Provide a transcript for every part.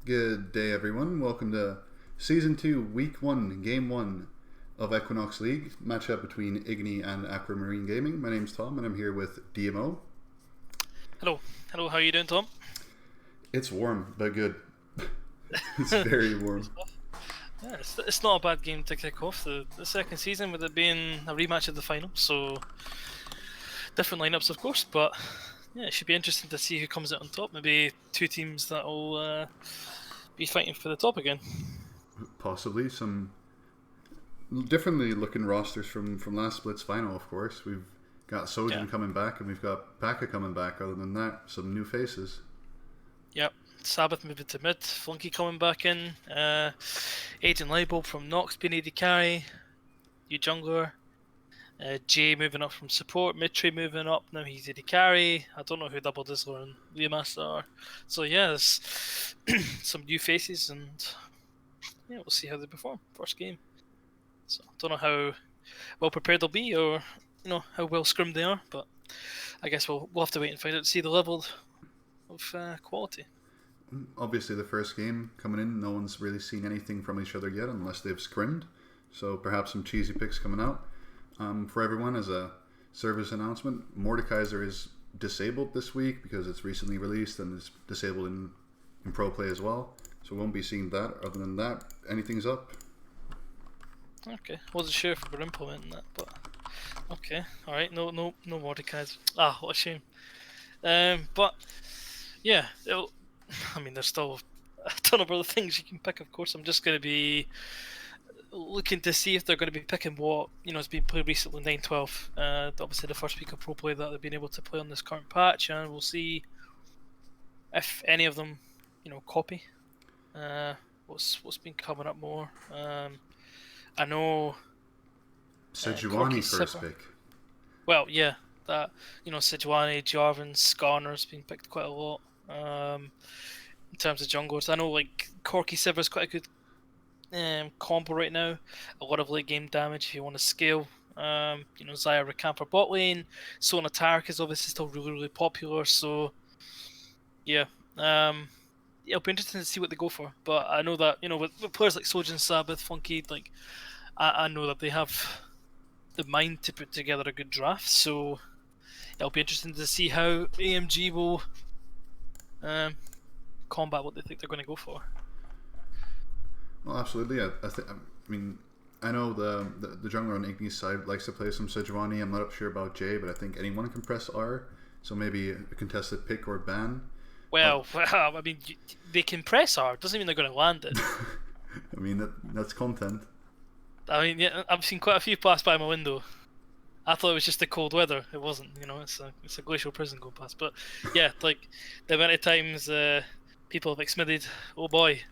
Good day, everyone. Welcome to Season 2, Week 1, Game 1 of Equinox League, matchup between IGNI and Aquamarine Gaming. My name's Tom, and I'm here with DMO. Hello. Hello, how are you doing, Tom? It's warm, but good. It's very warm. Yeah, it's not a bad game to kick off the second season with it being a rematch of the final, so different lineups, of course, but yeah, it should be interesting to see who comes out on top. Maybe two teams that will be fighting for the top again. Possibly some differently looking rosters from last split's final, of course. We've got Sojin coming back, and we've got Paka coming back. Other than that, some new faces. Yep. Sabbath moving to mid, Flunky coming back in, Agent Lightbulb from Nox being AD carry, new jungler, Jay moving up from support, Mitri moving up, now he's AD carry. I don't know who Double Dizzler and Viewmaster are. So yeah, there's some new faces, and yeah, we'll see how they perform. First game. So I don't know how well prepared they'll be, or how well scrimmed they are, but I guess we'll have to wait and find out to see the level of quality. Obviously, the first game coming in, no one's really seen anything from each other yet unless they've scrimmed. So perhaps some cheesy picks coming out. For everyone, as a service announcement, Mordekaiser is disabled this week because it's recently released and is disabled in Pro Play as well. So we won't be seeing that. Other than that, anything's up. Okay, wasn't sure if we were implementing that, but okay, all right. No Mordekaiser. Ah, what a shame. But yeah, there's still a ton of other things you can pick. Of course, I'm just going to be looking to see if they're going to be picking what has been played recently, 9-12. Obviously, the first week of Pro Play that they've been able to play on this current patch, and we'll see if any of them, copy what's been coming up more. I know Sejuani first pick. Well, yeah, that Sejuani, Jarvan, Skarner's been picked quite a lot. In terms of junglers, I know like Corki Sivir's quite a good combo right now. A lot of late game damage if you want to scale. Xayah Rakan for bot lane. Sona Taric is obviously still really popular. So yeah, it'll be interesting to see what they go for. But I know that with players like Sojin, Sabbath, Funky, like I know that they have the mind to put together a good draft. So it'll be interesting to see how AMG will combat what they think they're going to go for. Well, absolutely. I know the jungler on Igni's side likes to play some Sejuani. I'm not sure about Jay, but I think anyone can press R. So maybe a contested pick or ban. Well, they can press R. Doesn't mean they're going to land it. That's content. Yeah, I've seen quite a few pass by my window. I thought it was just the cold weather. It wasn't. It's a glacial prison going past. But yeah, like the amount of times people have exmitted. Oh boy.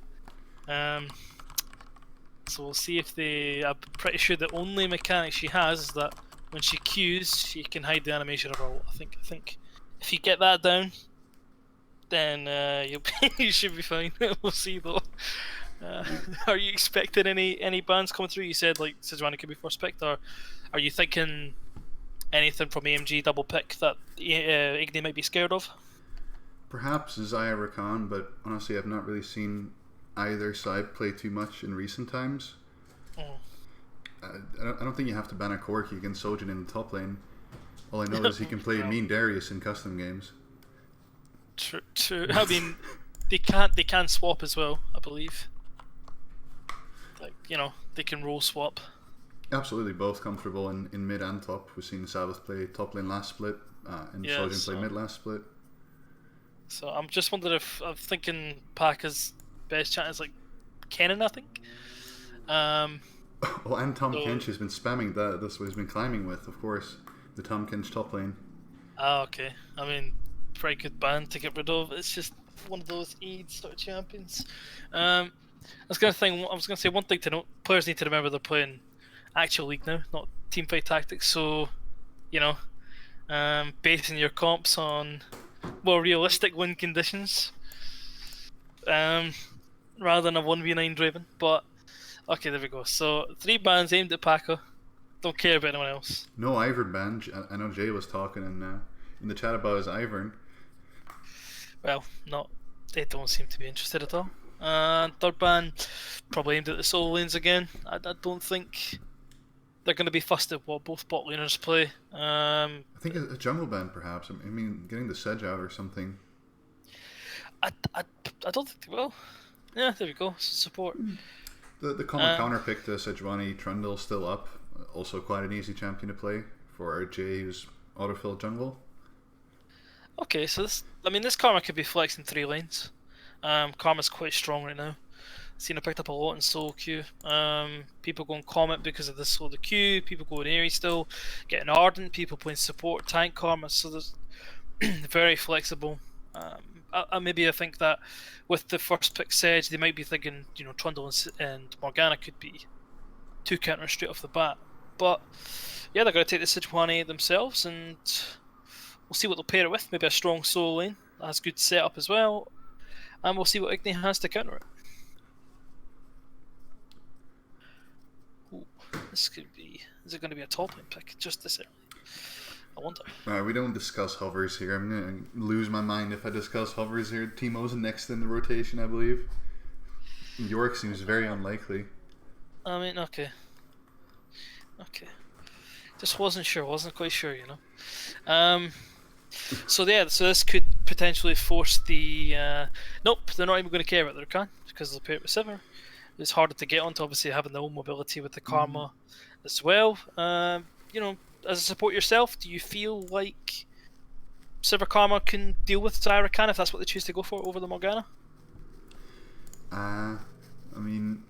So we'll see if they. I'm pretty sure the only mechanic she has is that when she Qs, she can hide the animation of her ult. I think if you get that down, then you should be fine. We'll see though. Are you expecting any bans coming through? You said like Sejuani could be first picked, or are you thinking anything from AMG double pick that IGNI might be scared of? Perhaps Xayah Rakan, but honestly, I've not really seen either side play too much in recent times. I don't think you have to ban a Corki against Sojin in the top lane. All I know is he can play Mean Darius in custom games. True. They can swap as well, I believe. Like they can roll swap. Absolutely, both comfortable in mid and top. We've seen Sabbath play top lane last split, and Sojin play mid last split. So I'm just wondering if I'm thinking Paka's best chance is like Kennen, I think. Well, and Tom Kench has been spamming that. That's what he's been climbing with, of course. The Tom Kench top lane. Okay. Pretty good band to get rid of. It's just one of those EAD sort of champions. I was gonna say one thing to note: players need to remember they're playing actual league now, not teamfight tactics. So, basing your comps on more realistic win conditions, rather than a 1v9 driven. But okay, there we go. So 3 bans aimed at Paco. Don't care about anyone else. No Ivern ban. I know Jay was talking in the chat about his Ivern. Well, they don't seem to be interested at all. And third ban, probably aimed at the solo lanes again. I don't think they're going to be fussed at what both bot laners play. I think a jungle ban, perhaps. I mean, getting the Sedge out or something. I don't think they will. Yeah, there we go. Support. The common counter pick to Sejuani Trundle's still up. Also quite an easy champion to play for Jay, who's autofill jungle. Okay, so this Karma could be flexed in 3 lanes. Karma's quite strong right now. Seen it picked up a lot in solo queue. People going Comet because of the solo queue. People going Aerie still, getting Ardent. People playing support tank Karma. So there's very flexible. Maybe I think that with the first pick Sedge, they might be thinking, Trundle and Morgana could be 2 counters straight off the bat. But yeah, they're going to take the Sejuani themselves, and we'll see what they'll pair it with. Maybe a strong solo lane that has good setup as well, and we'll see what IGNI has to counter it. Ooh, this could be. Is it going to be a top lane pick just this early? I wonder. We don't discuss hovers here. I'm going to lose my mind if I discuss hovers here. Teemo's next in the rotation, I believe. York seems very unlikely. I mean, okay. Just wasn't quite sure, So this could potentially force the. Nope, they're not even going to care about the Rakan because they'll pair it with Sivir. It's harder to get onto, obviously, having their own mobility with the Karma as well. As a support yourself, do you feel like Sivir Karma can deal with Xayah Rakan if that's what they choose to go for over the Morgana? I mean,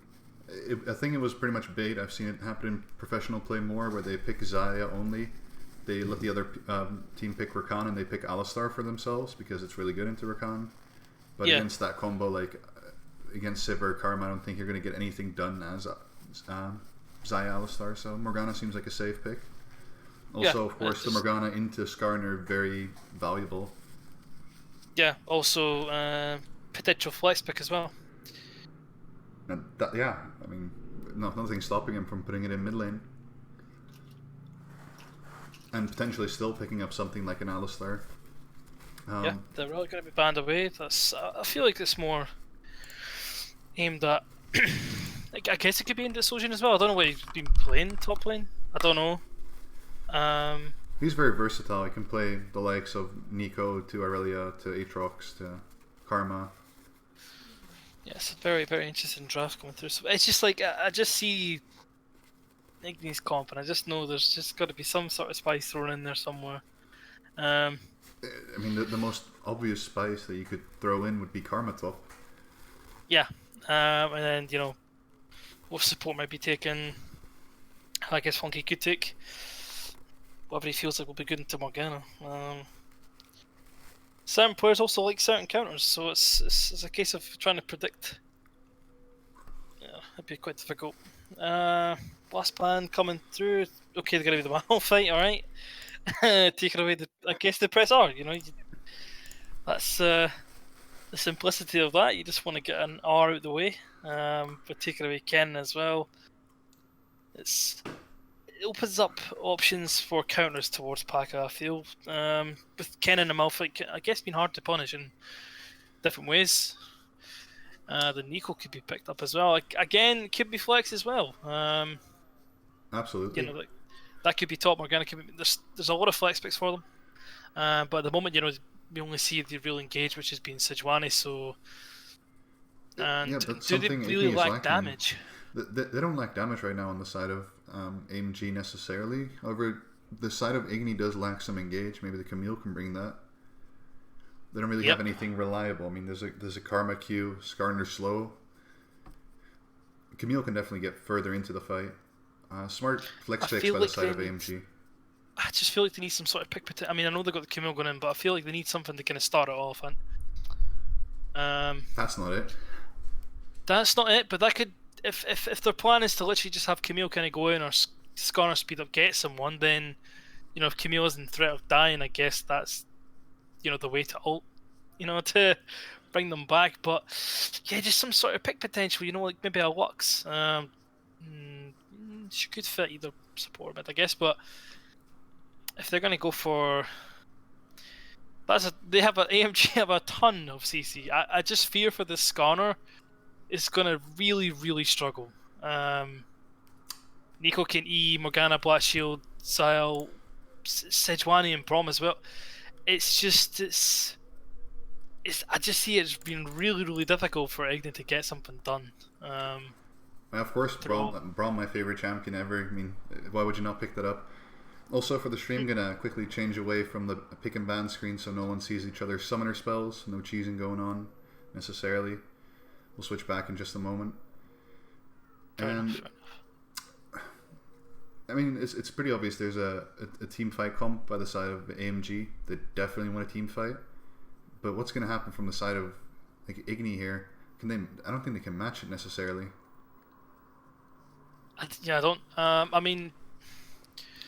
I think it was pretty much bait. I've seen it happen in professional play more, where they pick Xayah only. They let the other team pick Rakan, and they pick Alistar for themselves because it's really good into Rakan. But against that combo, like against Sivir Karma, I don't think you're going to get anything done as Xayah Alistar. So Morgana seems like a safe pick. Also, of course, the Morgana into Skarner, very valuable. Yeah, also potential flex pick as well. And I mean, nothing stopping him from putting it in mid lane. And potentially still picking up something like an Alistar. They're really going to be banned away. I feel like it's more aimed at... I guess it could be into Sojin as well. I don't know what he's been playing top lane. I don't know. He's very versatile. He can play the likes of Nico to Aurelia to Aatrox to Karma. Yes, very, very interesting draft coming through. So it's just like I just see Igni's comp, and I just know there's just got to be some sort of spice thrown in there somewhere. I mean, the most obvious spice that you could throw in would be Karma top. Yeah, and then what support might be taken. I guess Funky could take whatever he feels like will be good into Morgana. Certain players also like certain counters, so it's a case of trying to predict. Yeah, it'd be quite difficult. Last plan coming through. Okay, they're gonna be the one fight, all right. Taking away the press R. That's the simplicity of that. You just want to get an R out the way. But taking away Ken as well. It opens up options for counters towards Paka, I feel. With Ken in the Malphite, I guess been hard to punish in different ways. The Nico could be picked up as well. Again, could be flex as well. Absolutely. That could be top Morgana. There's a lot of flex picks for them. But at the moment, we only see the real engage, which has been Sejuani. So, do they really lack damage? They don't lack damage right now on the side of AMG necessarily. However, the side of Igni does lack some engage. Maybe the Camille can bring that. They don't really have anything reliable. I mean, there's a Karma Q, Skarner slow. Camille can definitely get further into the fight. Smart flex picks by the side of AMG. I just feel like they need some sort of pick potential. I mean, I know they got the Camille going in, but I feel like they need something to kind of start it off. That's not it. That's not it, but that could... If their plan is to literally just have Camille kind of go in or Skarner speed up, get someone, then if Camille is in threat of dying, I guess that's the way to ult, to bring them back. But yeah, just some sort of pick potential, like maybe a Lux. She could fit either support mid, I guess. But if they're gonna go for AMG have a ton of CC. I just fear for the Skarner is going to really, really struggle. Nico can E, Morgana, Black Shield, Zyle, Sejuani, and Braum as well. It's just, I just see it's been really, really difficult for IGNI to get something done. Of course, Braum, my favorite champion ever. I mean, why would you not pick that up? Also, for the stream, I'm gonna quickly change away from the pick and ban screen so no one sees each other's summoner spells. No cheesing going on necessarily. We'll switch back in just a moment. And I mean, it's pretty obvious. There's a team fight comp by the side of AMG. They definitely want a team fight. But what's going to happen from the side of like IGNI here? Can they? I don't think they can match it necessarily. I don't. I mean,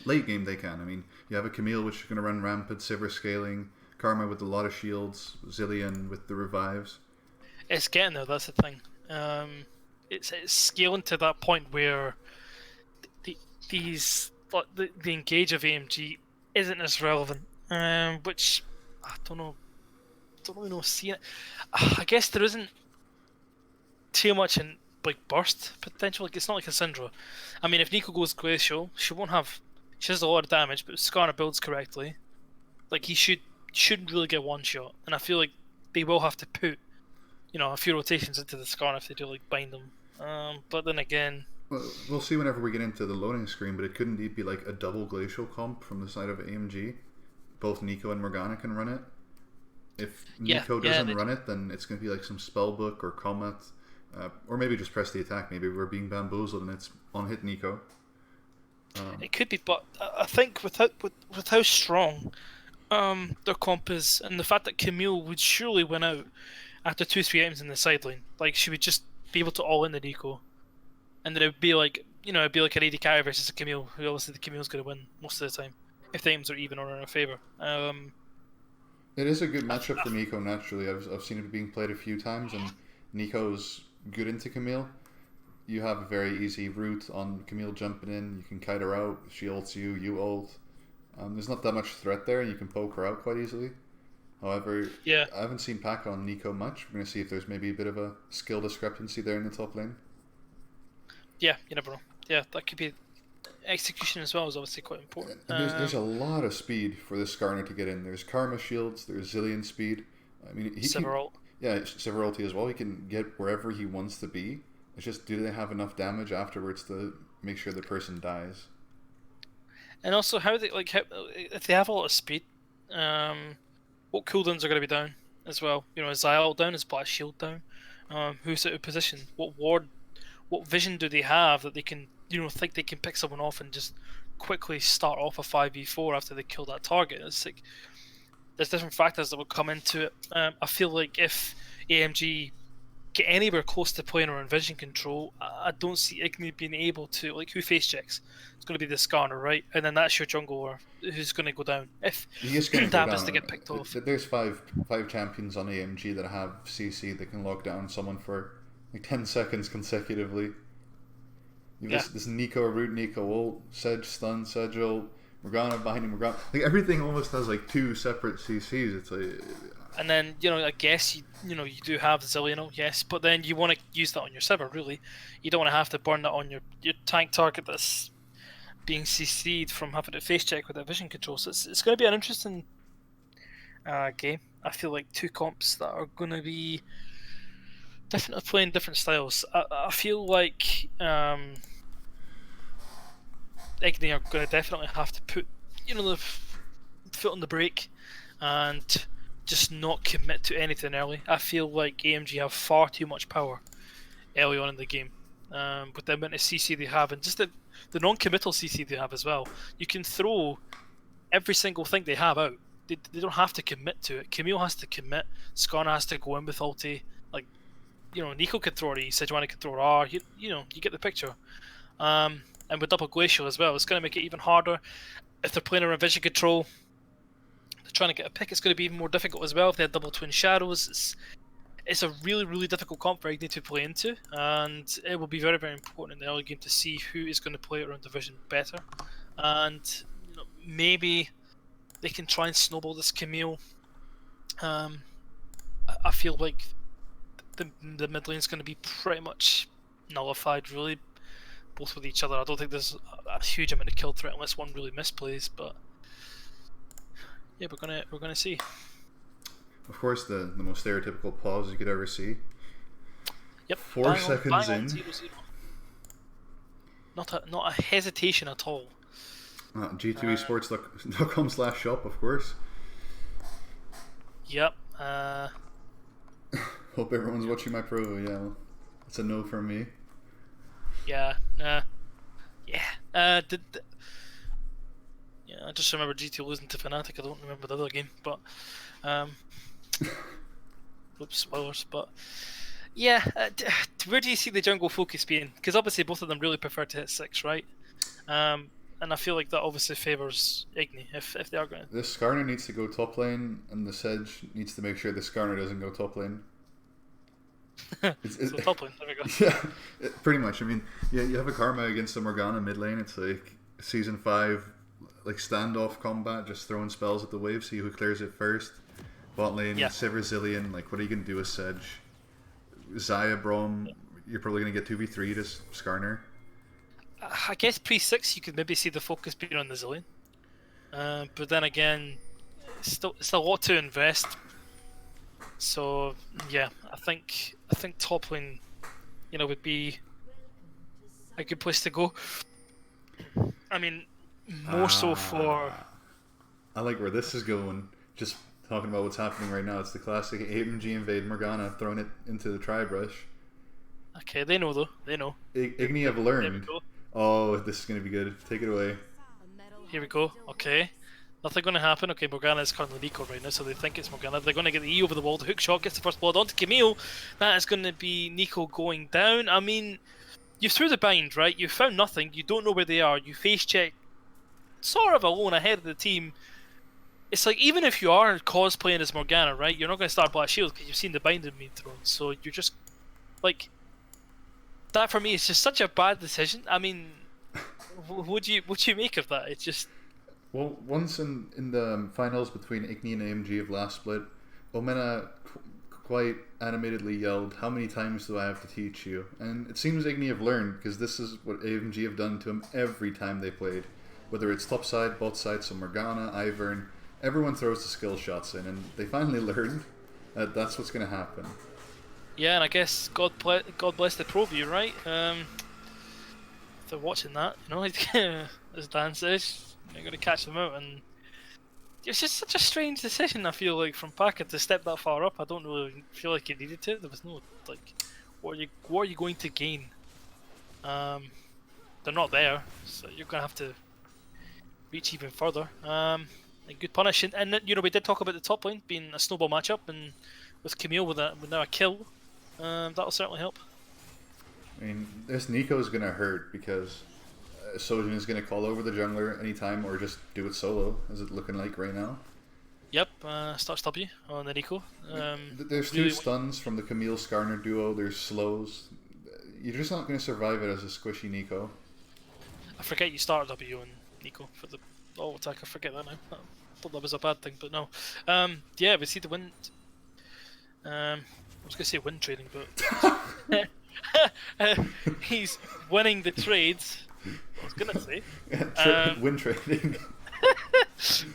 late game they can. I mean, you have a Camille which is going to run rampant, Sivir scaling, Karma with a lot of shields, Zillion with the revives. It's getting there. That's the thing. It's scaling to that point where the engage of AMG isn't as relevant. Which I don't know. Don't really know seeing it. I guess there isn't too much in like burst potential. Like it's not like a Syndra. I mean, if Nico goes glacial, she has a lot of damage, but if Skarner builds correctly, like he shouldn't really get one shot. And I feel like they will have to put, a few rotations into the Skarner if they do like bind them. But then again, well, we'll see whenever we get into the loading screen. But it could indeed be like a double glacial comp from the side of AMG. Both Nico and Morgana can run it. If Nico doesn't run it, then it's going to be like some Spellbook or Comet, or maybe just press the attack. Maybe we're being bamboozled and it's on hit Nico. It could be, but I think with how strong their comp is, and the fact that Camille would surely win out after 2-3 items in the sideline, like she would just be able to all in the Nico, and then it would be like it'd be like an AD carry versus a Camille, who obviously the Camille's going to win most of the time if the items are even or in her favor. It is a good matchup for Nico, naturally. I've seen it being played a few times, and Nico's good into Camille. You have a very easy route on Camille jumping in. You can kite her out. She ults you, you ult. There's not that much threat there, and you can poke her out quite easily. However, I haven't seen Pack on Nico much. We're going to see if there's maybe a bit of a skill discrepancy there in the top lane. Yeah, you never know. Yeah, that could be... Execution as well is obviously quite important. There's a lot of speed for this Skarner to get in. There's Karma shields, there's Zillion speed. I mean, Sivir ult. Yeah, Sivir ulti as well. He can get wherever he wants to be. It's just, do they have enough damage afterwards to make sure the person dies? And also, if they have a lot of speed, what cooldowns are going to be down as well? Is Zyle down? Is Black Shield down? Who's out of position? What vision do they have that they can think they can pick someone off and just quickly start off a 5v4 after they kill that target? It's like there's different factors that will come into it. I feel like if AMG get anywhere close to playing around vision control, I don't see IGNI being able to, like, who face checks? It's going to be the Skarner, right? And then that's your jungler who's going to go down if that happens to get picked off. There's five champions on AMG that have CC that can lock down someone for like 10 seconds consecutively. This Nico root, Nico ult, Sedge stun, Sedge ult, Morgana behind him, Morgana. Like everything almost has like two separate CCs. It's like, and then I guess you do have Zillion ult, yes, but then you want to use that on your Sivir. Really, you don't want to have to burn that on your tank target that's being CC'd from having to face check with that vision control. So it's going to be an interesting game. I feel like two comps that are going to be definitely playing different styles. I feel like IGNI are going to definitely have to put the foot on the brake and just not commit to anything early. I feel like AMG have far too much power early on in the game, with the amount of CC they have and just the non-committal CC they have as well. You can throw every single thing they have out. They don't have to commit to it. Camille has to commit. Skarner has to go in with ulti. Like, Nico could throw E, Sejuani could throw R. You get the picture. And with double glacial as well, it's going to make it even harder. If they're playing around vision control, they're trying to get a pick, it's going to be even more difficult as well. If they have double twin shadows, it's a really, really difficult comp for IGNI to play into, and it will be very, very important in the early game to see who is going to play around the vision better. And maybe they can try and snowball this Camille. I feel like the mid lane's going to be pretty much nullified, really, both with each other. I don't think there's a huge amount of kill threat unless one really misplays, but yeah, we're gonna see. Of course, the most stereotypical pause you could ever see. Yep. 4 seconds in. 0-0. Not a hesitation at all. G2esports.com/shop, of course. Yep. Hope everyone's watching my pro. Yeah, well, it's a no from me. Yeah. Yeah. I just remember G2 losing to Fnatic. I don't remember the other game, but oops, spoilers. But yeah, where do you see the jungle focus being? Because obviously both of them really prefer to hit 6, right? And I feel like that obviously favours IGNI if they are going to. The Skarner needs to go top lane, and the Sedge needs to make sure the Skarner doesn't go top lane. So top lane, there we go. Yeah, pretty much. I mean, yeah, you have a Karma against a Morgana mid lane. It's like Season 5, like standoff combat, just throwing spells at the wave, see who clears it first. Bot lane, Sivir Zillion, like what are you going to do with Sedge? Xayah Braum, you're probably going to get 2v3 to Skarner. I guess pre-6 you could maybe see the focus being on the Zillion. But then again, it's a lot to invest. So yeah, I think top lane, would be a good place to go. I mean, more so for. I like where this is going. Just talking about what's happening right now. It's the classic AMG invade Morgana, throwing it into the tri-brush. Okay, they know though. They know. IGNI have learned. Oh, this is going to be good. Take it away. Here we go. Okay. Nothing going to happen. Okay, Morgana is currently Nico right now, so they think it's Morgana. They're going to get the E over the wall. The hook shot gets the first blood onto Camille. That is going to be Nico going down. I mean, you threw the bind, right? You found nothing. You don't know where they are. You face check sort of alone ahead of the team. It's like, even if you are cosplaying as Morgana, right? You're not going to start Black Shield because you've seen the bind being thrown. So you're just, like... That for me is just such a bad decision. I mean, what do you make of that? It's just... Well, once in the finals between IGNI and AMG of last split, Omena quite animatedly yelled, "How many times do I have to teach you?" And it seems IGNI have learned, because this is what AMG have done to him every time they played. Whether it's top side, bot side, so Morgana, Ivern, everyone throws the skill shots in, and they finally learned that that's what's going to happen. Yeah, and I guess God bless the pro view, right? If they're watching that, as Dan says, you're going to catch them out, and it's just such a strange decision. I feel like from Packet to step that far up. I don't really feel like you needed to. There was no what are you going to gain? They're not there, so you're going to have to reach even further. And good punish, and we did talk about the top lane being a snowball matchup, and with Camille with now a kill. That'll certainly help. I mean, this Nico is going to hurt because Sojin is going to call over the jungler anytime or just do it solo, as it's looking like right now. Yep, start W on the Nico. There's two stuns from the Camille Skarner duo, there's slows. You're just not going to survive it as a squishy Nico. I forget you start W on Nico for the all attack. I forget that now. I thought that was a bad thing, but no. Yeah, we see the wind. I was going to say wind trading, but he's winning the trades. I was going to say. Wind trading.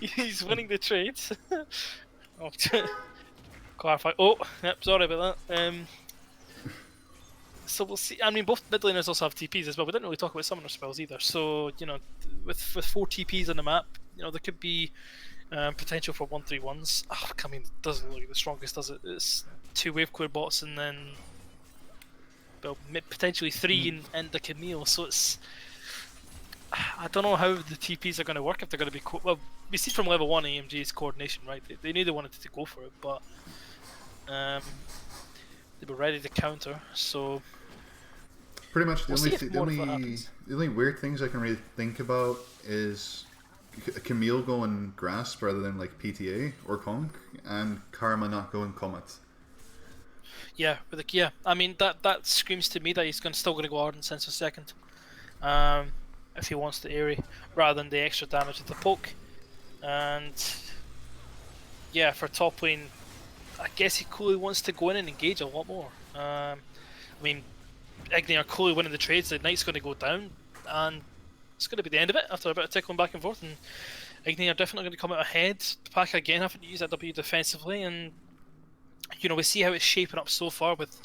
He's winning the trades. Clarify. Oh, yep, sorry about that. So we'll see. I mean, both mid laners also have TPs as well. We didn't really talk about summoner spells either. So, with 4 TPs on the map, there could be potential for 1-3-1s. Oh, I mean, it doesn't look like the strongest, does it? It's 2 wave clear bots and then potentially 3 and the Camille. So it's... I don't know how the TPs are going to work, if they're going to be... Well, we see from level 1 AMG's coordination, right? They knew they wanted to go for it, but they were ready to counter, so... Pretty much the only weird things I can really think about is Camille going Grasp rather than like PTA or Conk, and Karma not going Comet. Yeah, I mean that screams to me that he's still going to go Ardent Sense a second. If he wants the Aerie, rather than the extra damage of the poke. And yeah, for top lane, I guess he clearly wants to go in and engage a lot more. I mean, IGNI are clearly winning the trades. The Ignite's going to go down, and it's going to be the end of it after a bit of tickling back and forth. And IGNI are definitely going to come out ahead. The pack again having to use that W defensively, and we see how it's shaping up so far with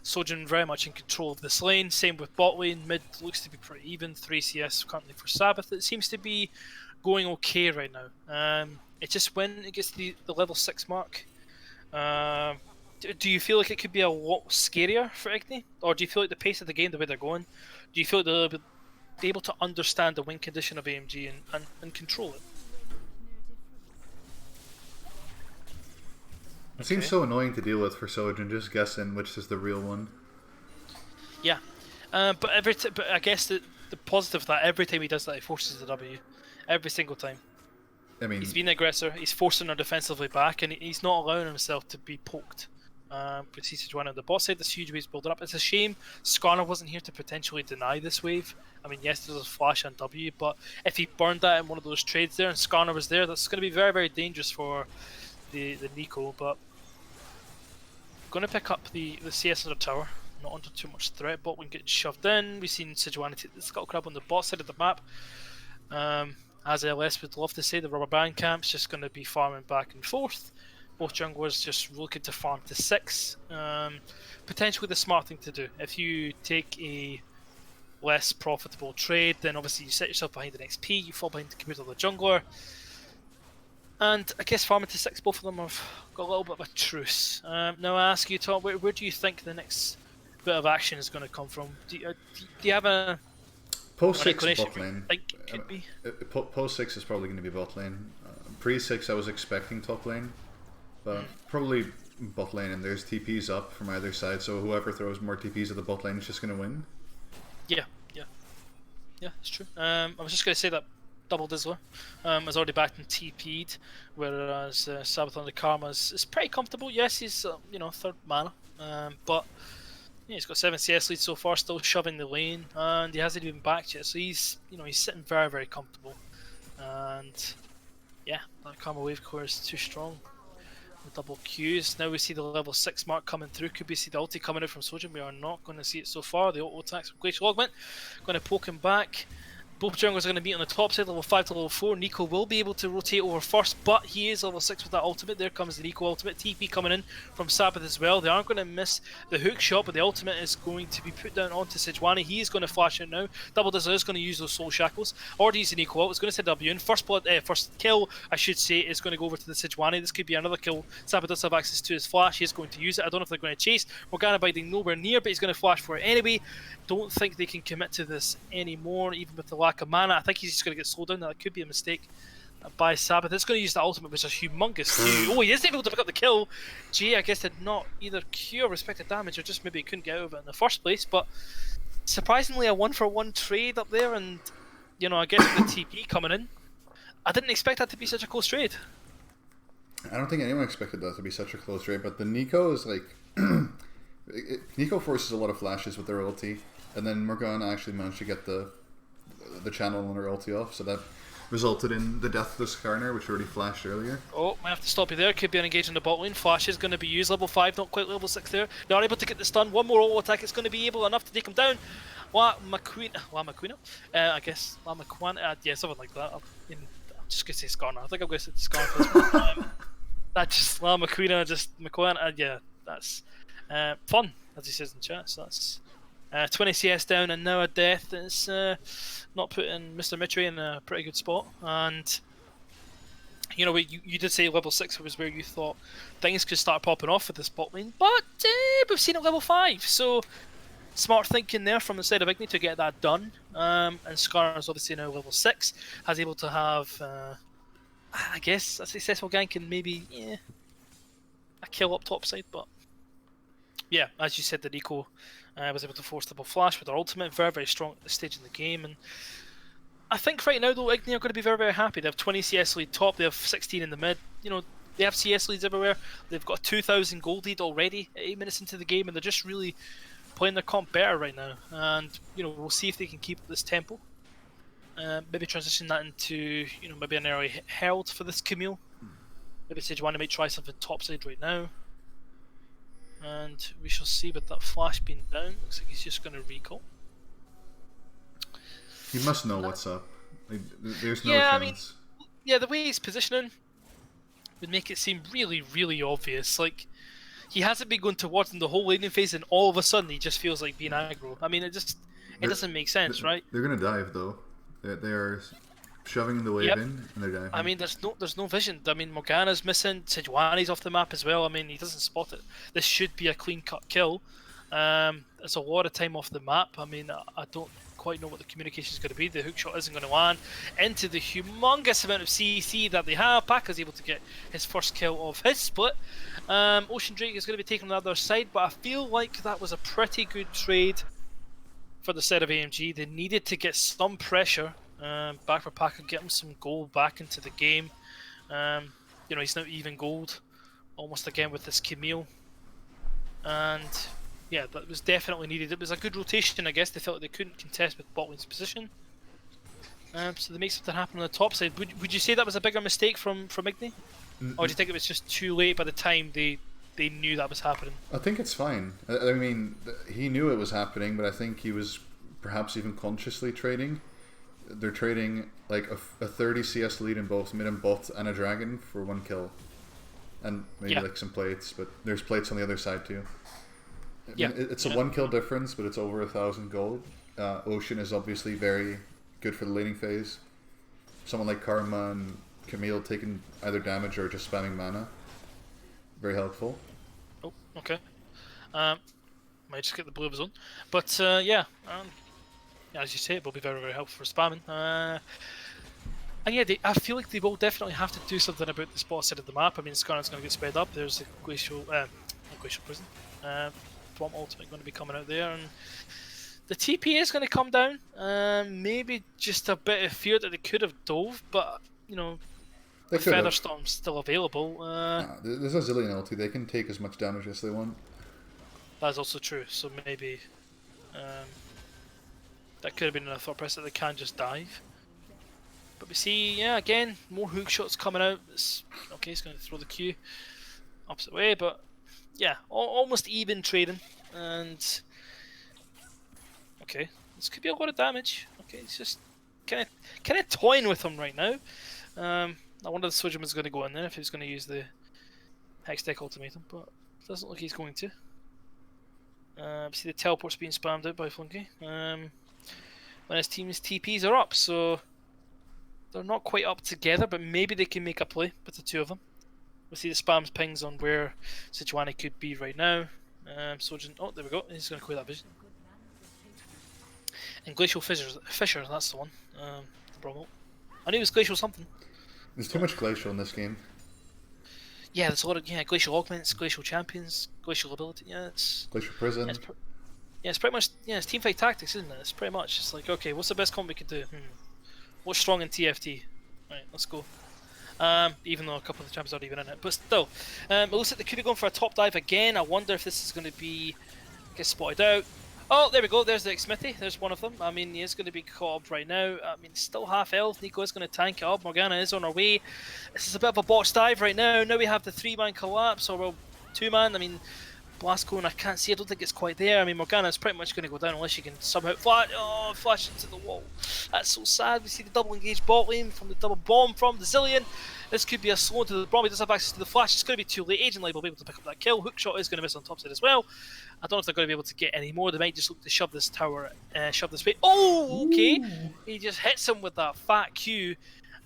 Sojourn very much in control of this lane. Same with bot lane. Mid looks to be pretty even. 3 CS currently for Sabbath. It seems to be going okay right now. It's just when it gets to the level 6 mark. Do you feel like it could be a lot scarier for IGNI? Or do you feel like the pace of the game, the way they're going, do you feel like they'll be able to understand the win condition of AMG and control it? It seems so annoying to deal with for Sojourn, just guessing which is the real one. Yeah. But I guess the positive of that, every time he does that, he forces the W. Every single time. I mean, he's been the aggressor, he's forcing her defensively back, and he's not allowing himself to be poked. With C1 on the bot side, this huge wave's building up. It's a shame Skarner wasn't here to potentially deny this wave. I mean, yes, there's a flash on W, but if he burned that in one of those trades there and Skarner was there, that's going to be very, very dangerous for the Nico. But going to pick up the CS on the tower, not under too much threat. Bot wing getting shoved in. We've seen Sejuani take the Skull Crab on the bot side of the map. As LS would love to say, the rubber band camp's just going to be farming back and forth. Both junglers just looking to farm to 6. Potentially the smart thing to do. If you take a less profitable trade, then obviously you set yourself behind an XP, you fall behind the computer of the jungler. And I guess farming to 6, both of them have got a little bit of a truce. Now I ask you, Tom, where do you think the next bit of action is going to come from? Do you have a... Post 6 bot lane. Could be? Post 6 is probably going to be bot lane. Pre 6 I was expecting top lane, but probably bot lane, and there's TPs up from either side, so whoever throws more TPs at the bot lane is just going to win. Yeah, it's true. I was just going to say that Double Dizzler is already back and TP'd, whereas Sabbath on the Karma is pretty comfortable. Yes, he's third mana, but yeah, he's got 7 CS leads so far, still shoving the lane, and he hasn't even backed yet. So he's sitting very, very comfortable, and yeah, that Karma wave core is too strong. The double Qs. Now we see the level 6 mark coming through. Could we see the ulti coming out from Sojourn? We are not going to see it so far. The auto attacks from Glacial Augment. Going to poke him back. Both junglers are going to meet on the top side, level 5 to level 4. Nico will be able to rotate over first, but he is level 6 with that ultimate. There comes the Nico ultimate. TP coming in from Sabbath as well. They aren't going to miss the hook shot, but the ultimate is going to be put down onto Sejuani. He is going to flash out now. Double Dizzler is going to use those soul shackles. Already using the Nico ult. It's going to set W in. First kill, I should say, is going to go over to the Sejuani. This could be another kill. Sabbath does have access to his flash. He is going to use it. I don't know if they're going to chase. Morgana biding nowhere near, but he's going to flash for it anyway. Don't think they can commit to this anymore, even with the lack of mana. I think he's just going to get slowed down. That could be a mistake by Sabbath. It's going to use the ultimate, which is humongous. Oh, he is able to pick up the kill. Jay, I guess, did not either cure respected damage, or just maybe he couldn't get out of it in the first place. But surprisingly, a 1-for-1 trade up there, and I guess with the TP coming in, I didn't expect that to be such a close trade. I don't think anyone expected that to be such a close trade, but the Nico is like... Nico forces a lot of flashes with their ulti, and then Morgana actually managed to get the channel on her ulti off, so that resulted in the death of the Skarner, which already flashed earlier. Oh, might have to stop you there. Could be an engage in the bot lane. Flash is going to be used. Level 5, not quite level 6 there. They are able to get the stun. One more auto attack. It's going to be enough to take him down. La Maquina? I guess. La Maquina? Yeah, something like that. I'm just going to say Skarner. I think I'm going to say Skarner. That's just La Maquina, just Maquina. Yeah, that's fun, as he says in chat. So that's 20 CS down, and now a death is not putting Mr. Mitri in a pretty good spot. And you did say level 6 was where you thought things could start popping off with this bot lane, but we've seen it level 5, so smart thinking there from the side of IGNI to get that done. And Scar is obviously now level 6, has able to have I guess a successful gank and maybe a kill up top side, but yeah, as you said, the Nico was able to force double flash with their ultimate. Very, very strong at this stage in the game. And I think right now, though, IGNI are going to be very, very happy. They have 20 CS lead top. They have 16 in the mid. They have CS leads everywhere. They've got a 2,000 gold lead already at 8 minutes into the game, and they're just really playing their comp better right now. And, we'll see if they can keep this tempo. Maybe transition that into, maybe an early Herald for this Camille. Maybe Sejuani might try something topside right now. and we shall see with that flash being down. Looks like he's just going to recall. He must know what's up. Like, there's no Yeah, chance. I mean, yeah, the way he's positioning would make it seem really, really obvious. Like, he hasn't been going towards him the whole laning phase, and all of a sudden he just feels like being aggro. I mean, it doesn't make sense, right? They're gonna dive though. They are shoving the wave in, and they're diving. I mean, there's no vision. I mean, Morgana's missing. Sejuani's off the map as well. I mean, he doesn't spot it. This should be a clean cut kill. It's a lot of time off the map. I mean, I don't quite know what the communication is going to be. The hookshot isn't going to land into the humongous amount of CC that they have. Paka's able to get his first kill of his split. Ocean Drake is going to be taken on the other side, but I feel like that was a pretty good trade for the set of AMG. They needed to get some pressure back for Paka, get him some gold back into the game. You know, he's now even gold almost again with this Camille. And yeah, that was definitely needed. It was a good rotation, I guess. They felt like they couldn't contest with bot lane's position. So they make something happen on the top side. Would you say that was a bigger mistake from IGNI? Or do you think it was just too late by the time they knew that was happening? I think it's fine. I mean, he knew it was happening, but I think he was perhaps even consciously trading. They're trading like a 30 CS lead in both mid and bot and a dragon for 1 kill. And maybe like some plates, but there's plates on the other side too. I mean, it's a 1 kill difference, but it's over 1,000 gold. Ocean is obviously very good for the laning phase. Someone like Karma and Camille taking either damage or just spamming mana. Very helpful. Oh, okay. Might just get the blue of his own. But yeah, as you say, it will be very, very helpful for spamming. And yeah, I feel like they will definitely have to do something about the spot side of the map. I mean, Skarner's going to get sped up. There's the Glacial Prison. Bomb Ultimate going to be coming out there. And the TP is going to come down. Maybe just a bit of fear that they could have dove, but, you know, the Featherstorm's still available. There's a zillion ulti. They can take as much damage as they want. That's also true. So maybe that could have been a thought process that they can just dive. But we see, yeah, again, more hook shots coming out. Okay, he's going to throw the Q opposite way, but yeah, almost even trading. And okay, this could be a lot of damage. Okay, it's just kind of toying with him right now. I wonder if Sojourner's going to go in there if he's going to use the Hextech Ultimatum, but it doesn't look he's going to. See the teleport's being spammed out by Flunky. When his team's TPs are up, so they're not quite up together, but maybe they can make a play with the two of them. We see the spams pings on where Sejuani could be right now. Sojourn, oh, there we go. He's going to clear that vision. And Glacial Fisher, that's the one. Bravo. I knew it was Glacial something. There's too much Glacial in this game. Yeah, there's a lot of Glacial Augments, Glacial Champions, Glacial Ability. Yeah, it's Glacial Prison. Yeah, it's pretty much it's teamfight tactics, isn't it? It's pretty much it's like, okay, what's the best comp we could do? What's strong in TFT? Right, let's go. Even though a couple of the champions aren't even in it, but still, it looks like they could be going for a top dive again. I wonder if this is going to be get spotted out. Oh, there we go. There's the Smithy. There's one of them. I mean, he is going to be caught up right now. I mean, still half health. Nico is going to tank it up. Morgana is on her way. This is a bit of a botched dive right now. Now we have the 3-man collapse, or well, 2-man. I mean, Blast Cone, I can't see. I don't think it's quite there. I mean, Morgana is pretty much going to go down unless she can somehow flash into the wall. That's so sad. We see the double engaged bot lane from the double bomb from the Zillion. This could be a slow into the bomb. He does have access to the flash. It's going to be too late. Agent Live will be able to pick up that kill. Hookshot is going to miss on top side as well. I don't know if they're going to be able to get any more. They might just look to shove this tower, shove this way. Oh, okay. Ooh. He just hits him with that fat Q.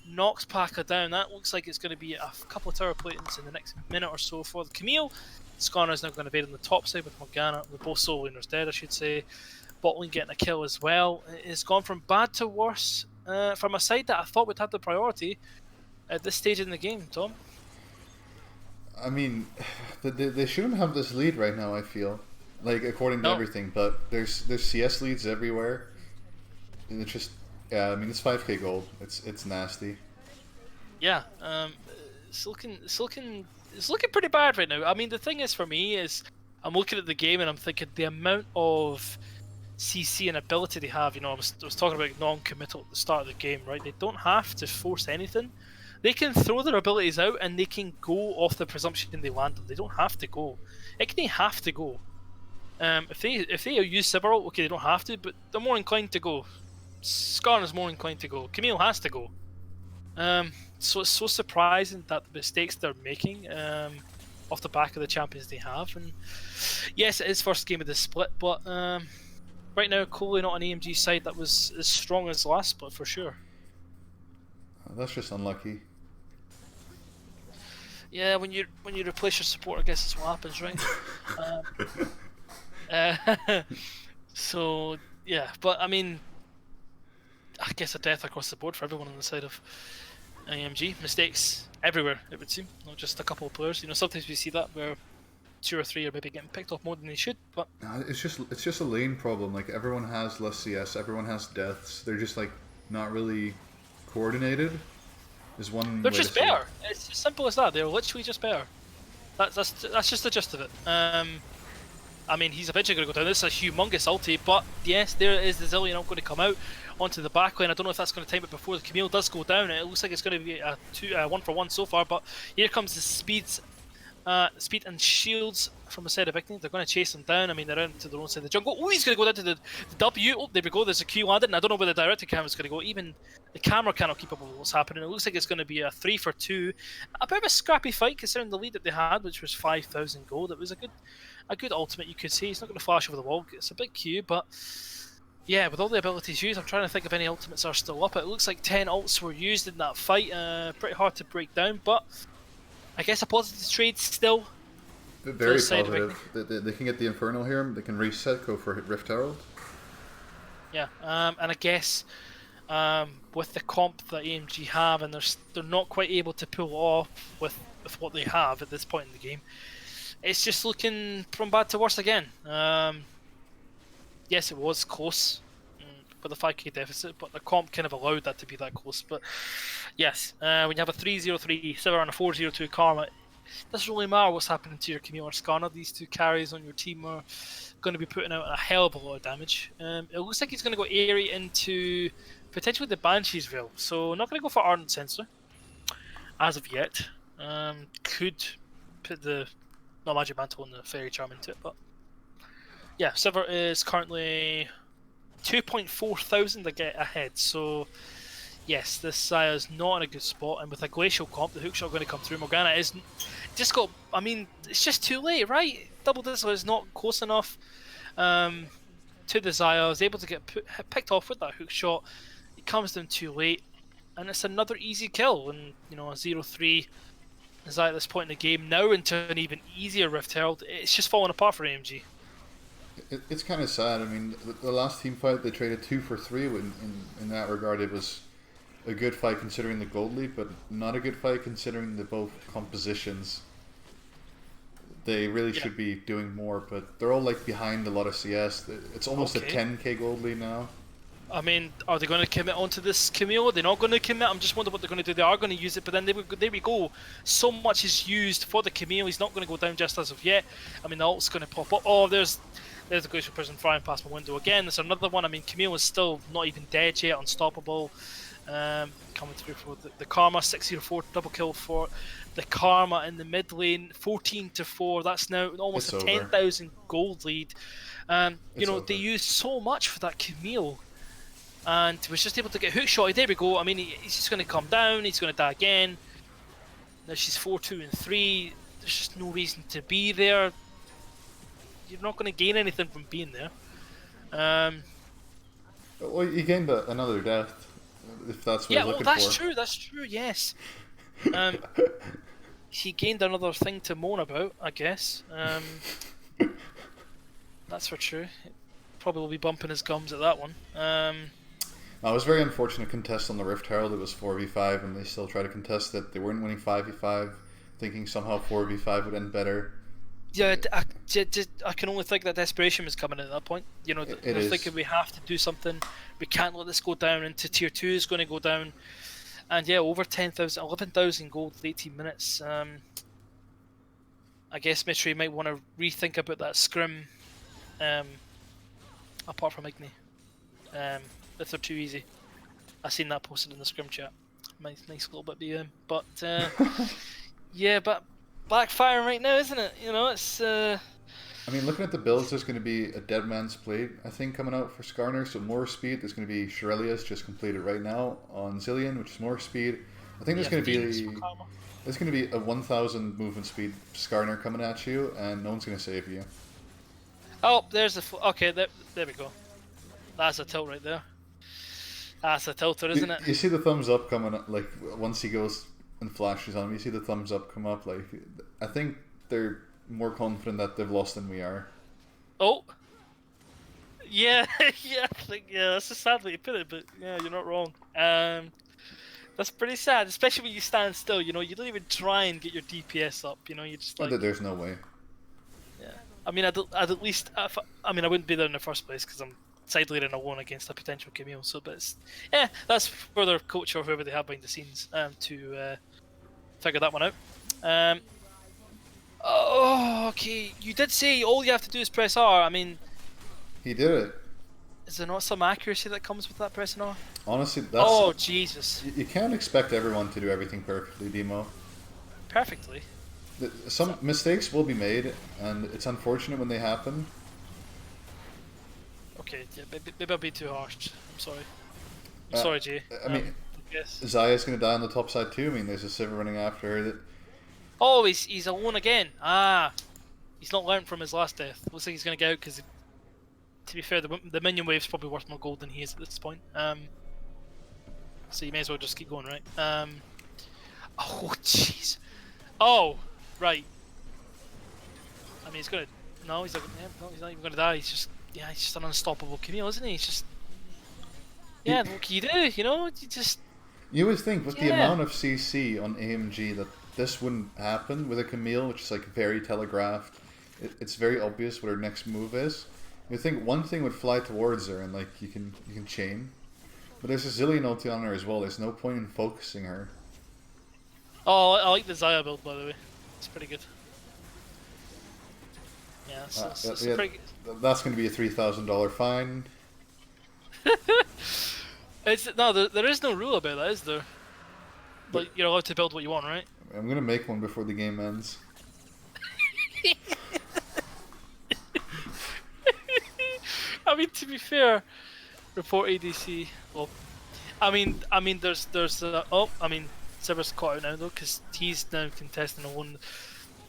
Knocks Paka down. That looks like it's going to be a couple of tower platings in the next minute or so for the Camille. Skarner is now going to invade on the top side with Morgana. With both solo laners dead, I should say. Bot lane getting a kill as well. It's gone from bad to worse from a side that I thought would have the priority at this stage in the game, Tom. I mean, they shouldn't have this lead right now, I feel. Like, according to everything, but there's CS leads everywhere. And it's just, yeah, I mean, it's 5k gold. It's nasty. Yeah, it's looking pretty bad right now. I mean, the thing is for me is I'm looking at the game and I'm thinking the amount of CC and ability they have. You know, I was talking about non-committal at the start of the game, right? They don't have to force anything. They can throw their abilities out and they can go off the presumption they land them. They don't have to go. IGNI have to go. If they use Sibiralt, okay, they don't have to, but they're more inclined to go. Skarner's more inclined to go. Camille has to go. So it's so surprising that the mistakes they're making off the back of the champions they have. And yes, it is first game of the split, but right now clearly not an AMG side that was as strong as the last split for sure. That's just unlucky. Yeah, when you replace your support, I guess that's what happens, right? So yeah, but I mean, I guess a death across the board for everyone on the side of AMG. Mistakes everywhere, it would seem, not just a couple of players. You know, sometimes we see that where 2 or 3 are maybe getting picked off more than they should. But it's just a lane problem. Like everyone has less CS, everyone has deaths. They're just like not really coordinated. Is one. They're just better. It's as simple as that. They're literally just better. That's just the gist of it. I mean, he's eventually going to go down. This is a humongous ulti, but yes, there is the Zillion not going to come out onto the back lane. I don't know if that's going to time it before the Camille does go down. It looks like it's going to be a 1-for-1 so far, but here comes the speed and shields from the side of IGNI. They're going to chase him down. I mean, they're into their own side of the jungle. Oh, he's going to go down to the W. Oh, there we go. There's a Q landed, and I don't know where the directed camera is going to go. Even the camera cannot keep up with what's happening. It looks like it's going to be a 3-for-2. A bit of a scrappy fight considering the lead that they had, which was 5,000 gold. It was a good ultimate, you could say. He's not going to flash over the wall. It's a big Q, but yeah, with all the abilities used, I'm trying to think if any ultimates are still up. It looks like 10 ults were used in that fight. Pretty hard to break down, but I guess a positive trade still. Very positive. They can get the Infernal here. They can reset, go for Rift Herald. Yeah, and I guess with the comp that AMG have, and they're not quite able to pull off with what they have at this point in the game. It's just looking from bad to worse again. Yes, it was close with a 5k deficit, but the comp kind of allowed that to be that close. But yes, when you have a 3-0-3 Sivir and a 4-0-2 Karma, it doesn't really matter what's happening to your Camille or Skarner. These two carries on your team are going to be putting out a hell of a lot of damage. It looks like he's going to go Aerie into potentially the Banshee's Veil, so not going to go for Ardent Sensor as of yet. Could put the not Magic Mantle and the Fairy Charm into it, but yeah, Sivir is currently 2.4 thousand ahead, so yes, this Saya is not in a good spot, and with a Glacial comp, the hookshot going to come through. Morgana is just got, I mean, it's just too late, right? Double Dizzle is not close enough to the Zaya. I was able to get picked off with that hookshot. It comes down too late, and it's another easy kill, and you know, a 0-3 Zaya at this point in the game, now into an even easier Rift Herald. It's just falling apart for AMG. It's kind of sad. I mean, the last team fight, they traded 2 for 3. In that regard, it was a good fight considering the gold lead, but not a good fight considering the both compositions. They really should be doing more, but they're all like behind a lot of CS. It's almost a 10k gold lead now. I mean, are they going to commit onto this Camille? They're not going to commit. I'm just wondering what they're going to do. They are going to use it, but then there we go. So much is used for the Camille. He's not going to go down just as of yet. I mean, the ult's going to pop up. Oh, there's the Glacial Prison flying past my window again. There's another one. I mean, Camille is still not even dead yet. Unstoppable. Coming through for the Karma. 6-0-4 double kill for the Karma in the mid lane. 14-4. That's now almost a 10,000 gold lead. You know, they used so much for that Camille, and was just able to get hookshot. There we go. I mean, he's just going to come down. He's going to die again. Now she's 4-2-3. There's just no reason to be there. You're not going to gain anything from being there. Well, you gained another death, if that's what you're looking for. Yeah, that's true. That's true. Yes. He gained another thing to moan about, I guess. That's for true. Probably will be bumping his gums at that one. It was very unfortunate contest on the Rift Herald. It was 4v5 and they still try to contest it. They weren't winning 5v5, thinking somehow 4v5 would end better. Yeah, I can only think that desperation was coming in at that point. You know, they're thinking we have to do something. We can't let this go down. Into tier 2 is going to go down. And yeah, over 10,000, 11,000 gold in 18 minutes. I guess Mitri might want to rethink about that scrim. Apart from IGNI. If they're too easy. I seen that posted in the scrim chat. nice little bit BM. But yeah, but backfiring right now, isn't it? You know, it's. I mean, looking at the builds, there's going to be a Dead Man's Blade, I think, coming out for Skarner, so more speed. There's going to be Shirelia's just completed right now on Zillion, which is more speed. I think there's going to be a 1,000 movement speed Skarner coming at you, and no one's going to save you. Oh, there's the okay. There we go. That's a tilt right there. That's a tilter, isn't it? You see the thumbs up coming up, like once he goes and flashes on him. You see the thumbs up come up. Like I think they're more confident that they've lost than we are. Oh. Yeah, yeah, I think, yeah, that's a sad way to put it, but yeah, you're not wrong. That's pretty sad, especially when you stand still, you know, you don't even try and get your DPS up, you know, you just like... There's no way. Yeah, I mean, I'd at least, I mean, I wouldn't be there in the first place, because I'm side laning alone against a potential Camille, so, but it's, yeah, that's for their coach or whoever they have behind the scenes, to figure that one out. Oh, okay, you did say all you have to do is press R, I mean... He did it. Is there not some accuracy that comes with that pressing R? Honestly, that's... Oh, Jesus. You can't expect everyone to do everything perfectly, Demo. Perfectly? Some mistakes will be made, and it's unfortunate when they happen. Okay, yeah, maybe I'll be too harsh. I'm sorry. I'm sorry, Jay. I mean, Zaya's going to die on the top side too. I mean, there's a Sivir running after her. That... Oh, he's alone again. Ah, he's not learned from his last death. Looks like he's going to get out because... To be fair, the minion wave's probably worth more gold than he is at this point. So you may as well just keep going, right? Oh, jeez. Oh, right. I mean, he's gonna. No, he's not. No, he's not even gonna die. He's just an unstoppable Camille, isn't he? He's just. Yeah, what can you do? You know, you just. You always think with the amount of CC on AMG that this wouldn't happen with a Camille, which is like very telegraphed. It's very obvious what her next move is. You think one thing would fly towards her and like you can chain, but there's a zillion ulti on her as well. There's no point in focusing her. Oh, I like the Zaya build, by the way. It's pretty good. Yeah, it's pretty good. That's going to be a $3,000 fine. There is no rule about that, is there? Like you're allowed to build what you want, right? I'm going to make one before the game ends. I mean, to be fair, report ADC. Well, I mean, there's I mean, Sivir's caught out now though, because he's now contesting alone.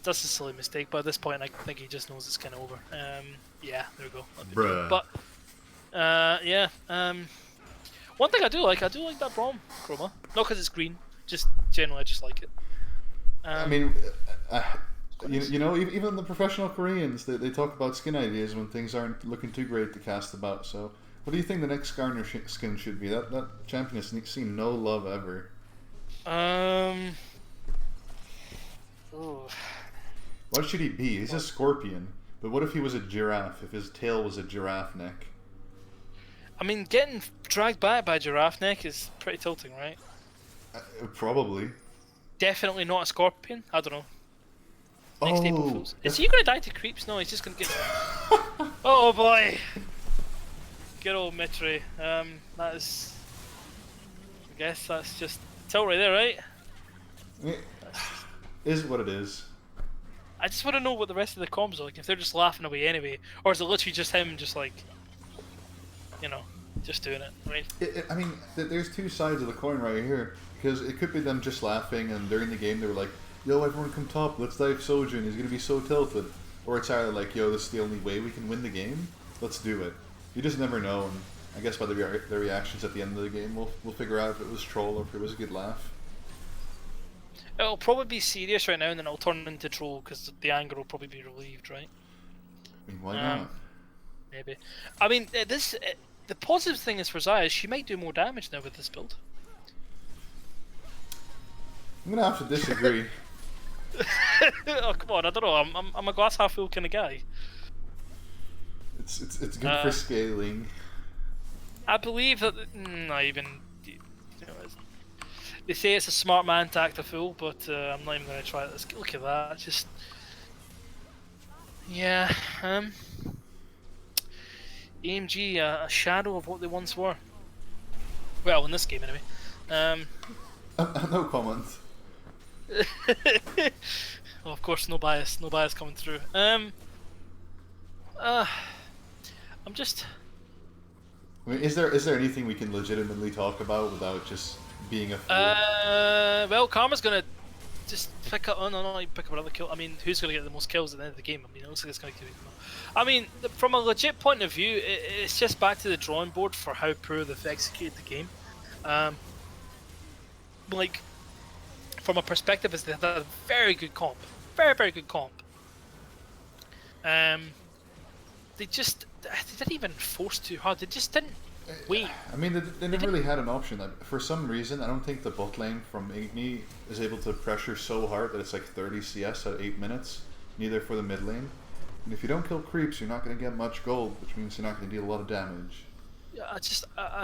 That's a silly mistake, but at this point, I think he just knows it's kind of over. Yeah, there we go. Bruh. But, yeah. One thing I do like that Braum chroma. Not because it's green, just generally I just like it. I mean, you know, even the professional Koreans, they talk about skin ideas when things aren't looking too great to cast about. So, what do you think the next Skarner skin should be? That champion has seen no love ever. What should he be? He's a scorpion. But what if he was a giraffe? If his tail was a giraffe neck? I mean, getting dragged back by a giraffe neck is pretty tilting, right? Probably. Definitely not a scorpion. I don't know. Next April Fools. Is he gonna die to creeps? No, he's just gonna get. Oh boy! Good old Mitri. That is. I guess that's just tilt right there, right? It is what it is. I just want to know what the rest of the comms are like. If they're just laughing away anyway, or is it literally just him, just like, you know, just doing it? I mean, there's two sides of the coin right here, because it could be them just laughing, and during the game they were like, yo, everyone come top, let's dive Sojin, he's gonna be so tilted. Or it's either like, yo, this is the only way we can win the game, let's do it. You just never know, and I guess by the reactions at the end of the game, we'll figure out if it was troll or if it was a good laugh. It'll probably be serious right now, and then it'll turn into troll, because the anger will probably be relieved, right? I mean, why not? Maybe. I mean, the positive thing is for Zaya, she might do more damage now with this build. I'm gonna have to disagree. Oh come on! I don't know. I'm a glass half full kind of guy. It's good for scaling. I believe that not even. You know, they say it's a smart man to act a fool, but I'm not even going to try it. Look at that. Just yeah. AMG, a shadow of what they once were. Well, in this game anyway. No comment. Well, of course, no bias coming through. Uh, I'm just. I mean, is there anything we can legitimately talk about without just being a fool? Well, Karma's gonna just pick up. Oh no, no, pick up another kill. I mean, who's gonna get the most kills at the end of the game? I mean, it looks like it's gonna be. I mean, from a legit point of view, it's just back to the drawing board for how poor they've executed the game. Like, from a perspective, is they had a very good comp, very good comp. They didn't even force too hard. They just didn't wait. I mean, they never really had an option. For some reason, I don't think the bot lane from IGNI is able to pressure so hard that it's like 30 CS at 8 minutes. Neither for the mid lane. And if you don't kill creeps, you're not going to get much gold, which means you're not going to deal a lot of damage. Yeah, I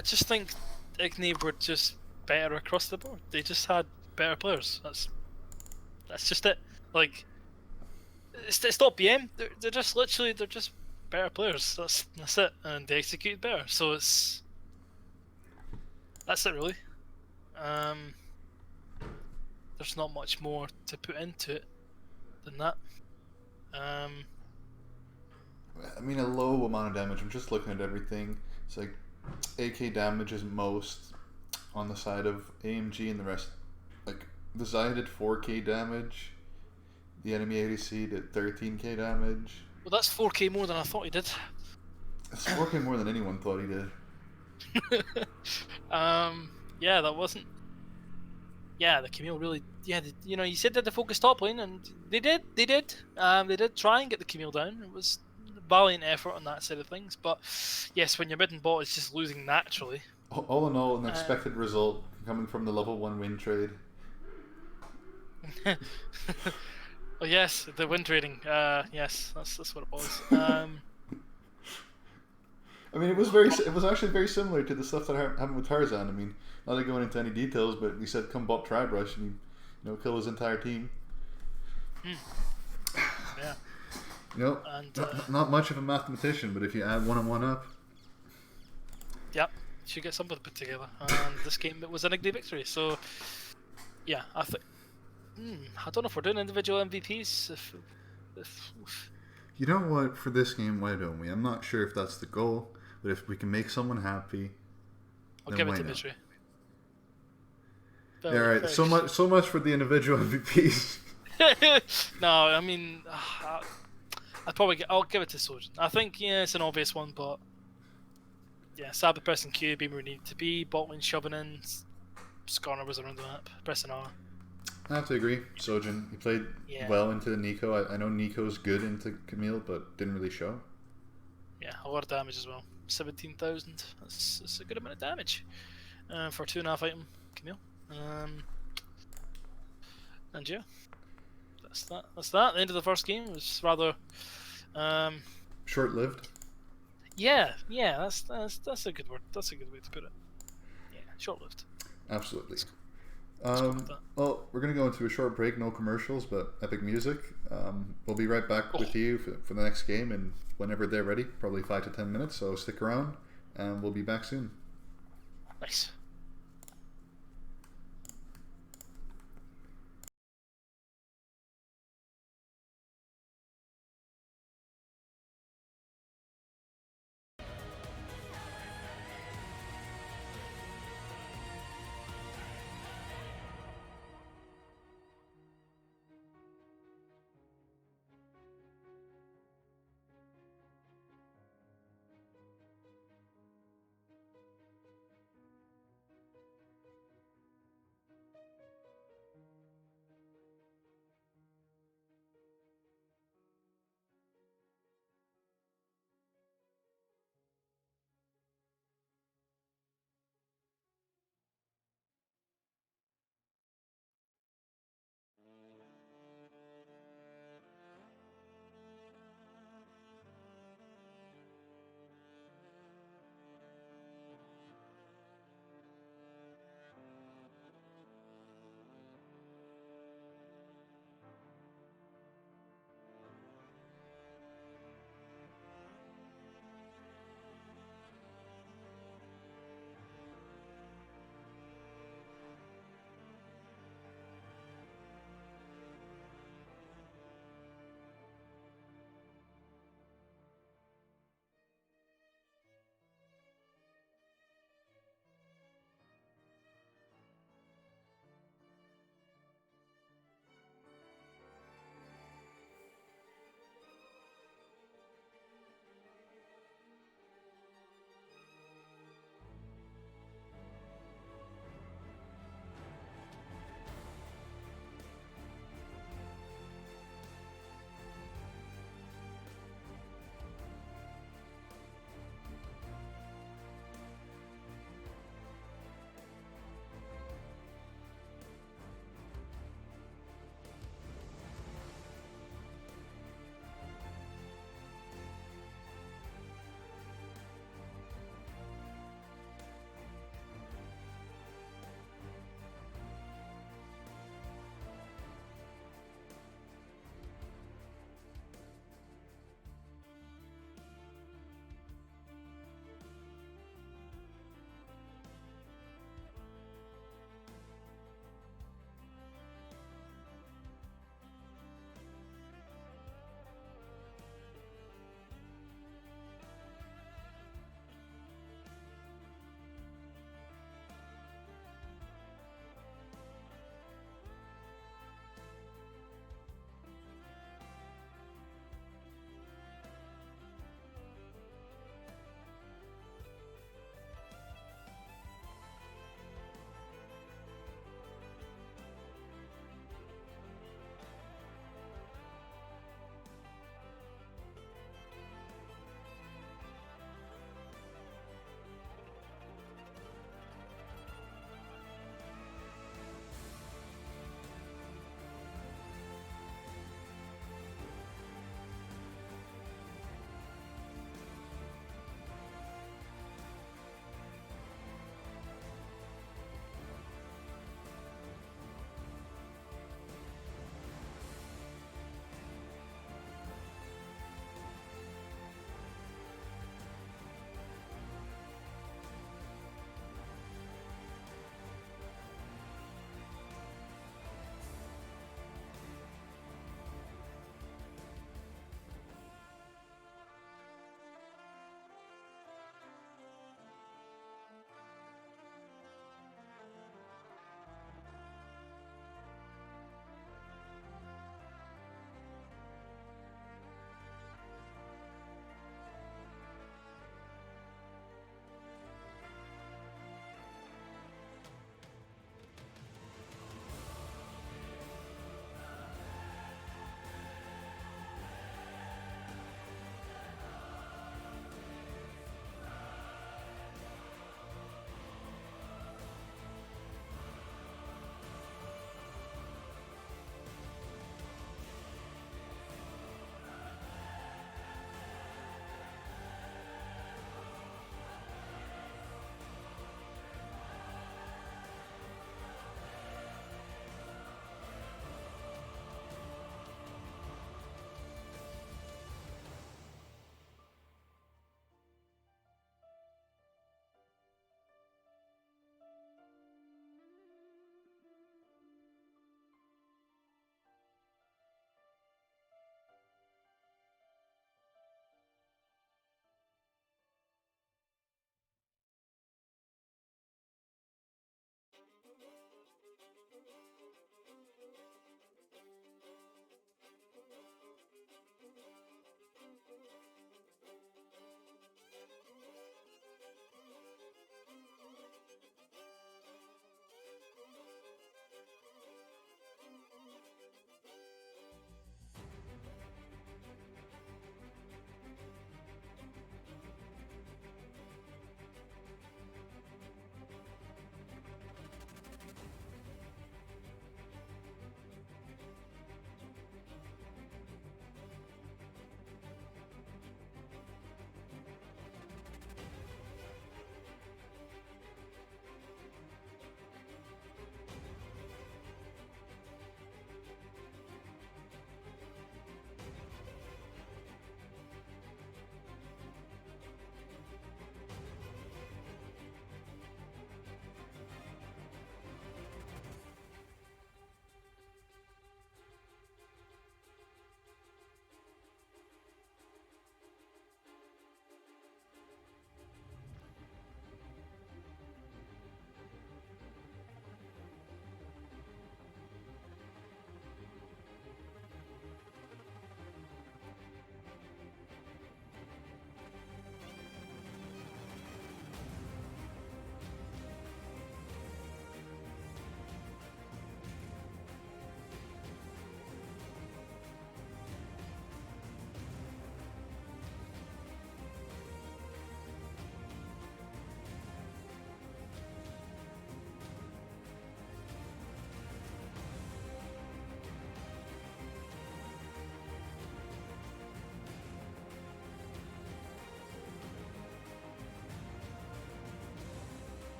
just think IGNI were just better across the board. They just had better players. That's just it. Like, it's not BM. They're just literally they're just better players. That's it, and they execute better. So that's it really. There's not much more to put into it than that. I mean, a low amount of damage. I'm just looking at everything. It's like AK damage is most on the side of AMG, and the rest, like the Zy did 4k damage. The enemy ADC did 13k damage. Well, that's 4k more than I thought he did. It's 4k more than anyone thought he did. Yeah, that wasn't. Yeah, the Camille really. Yeah, you said that they focused top lane, and they did. They did try and get the Camille down. It was a valiant effort on that side of things. But yes, when your mid and bot is just losing naturally. All in all, an expected result coming from the level 1 win trade. Oh yes, the win trading. Yes, that's what it was. I mean, it was actually very similar to the stuff that happened with Tarzan. I mean, not to go into any details, but he said, "Come bot Tribe Rush," and he, kill his entire team. Yeah. And not much of a mathematician, but if you add 1 and 1 up, yep, should get something put together. And this game, it was an IGNI victory. So, yeah, I think. I don't know if we're doing individual MVPs. If you know what? For this game, why don't we? I'm not sure if that's the goal, but if we can make someone happy, I'll give it to Victory. Yeah, right. So much for the individual MVPs. No, I mean, I'll give it to Sojin. I think it's an obvious one, but yeah, Sabbath pressing Q, being where we need to be, bot lane shoving in, Skarner was around the map, pressing R. I have to agree. Sojin, he played well into Nico. I know Nico's good into Camille, but didn't really show. Yeah, a lot of damage as well. 17,000. That's a good amount of damage for 2.5 item Camille. And yeah, that's that. The end of the first game was rather short-lived. Yeah, that's a good word. That's a good way to put it. Yeah, short-lived. Absolutely. Well, we're going to go into a short break, no commercials, but epic music. We'll be right back with you for the next game, and whenever they're ready, probably 5 to 10 minutes, so stick around, and we'll be back soon. Nice.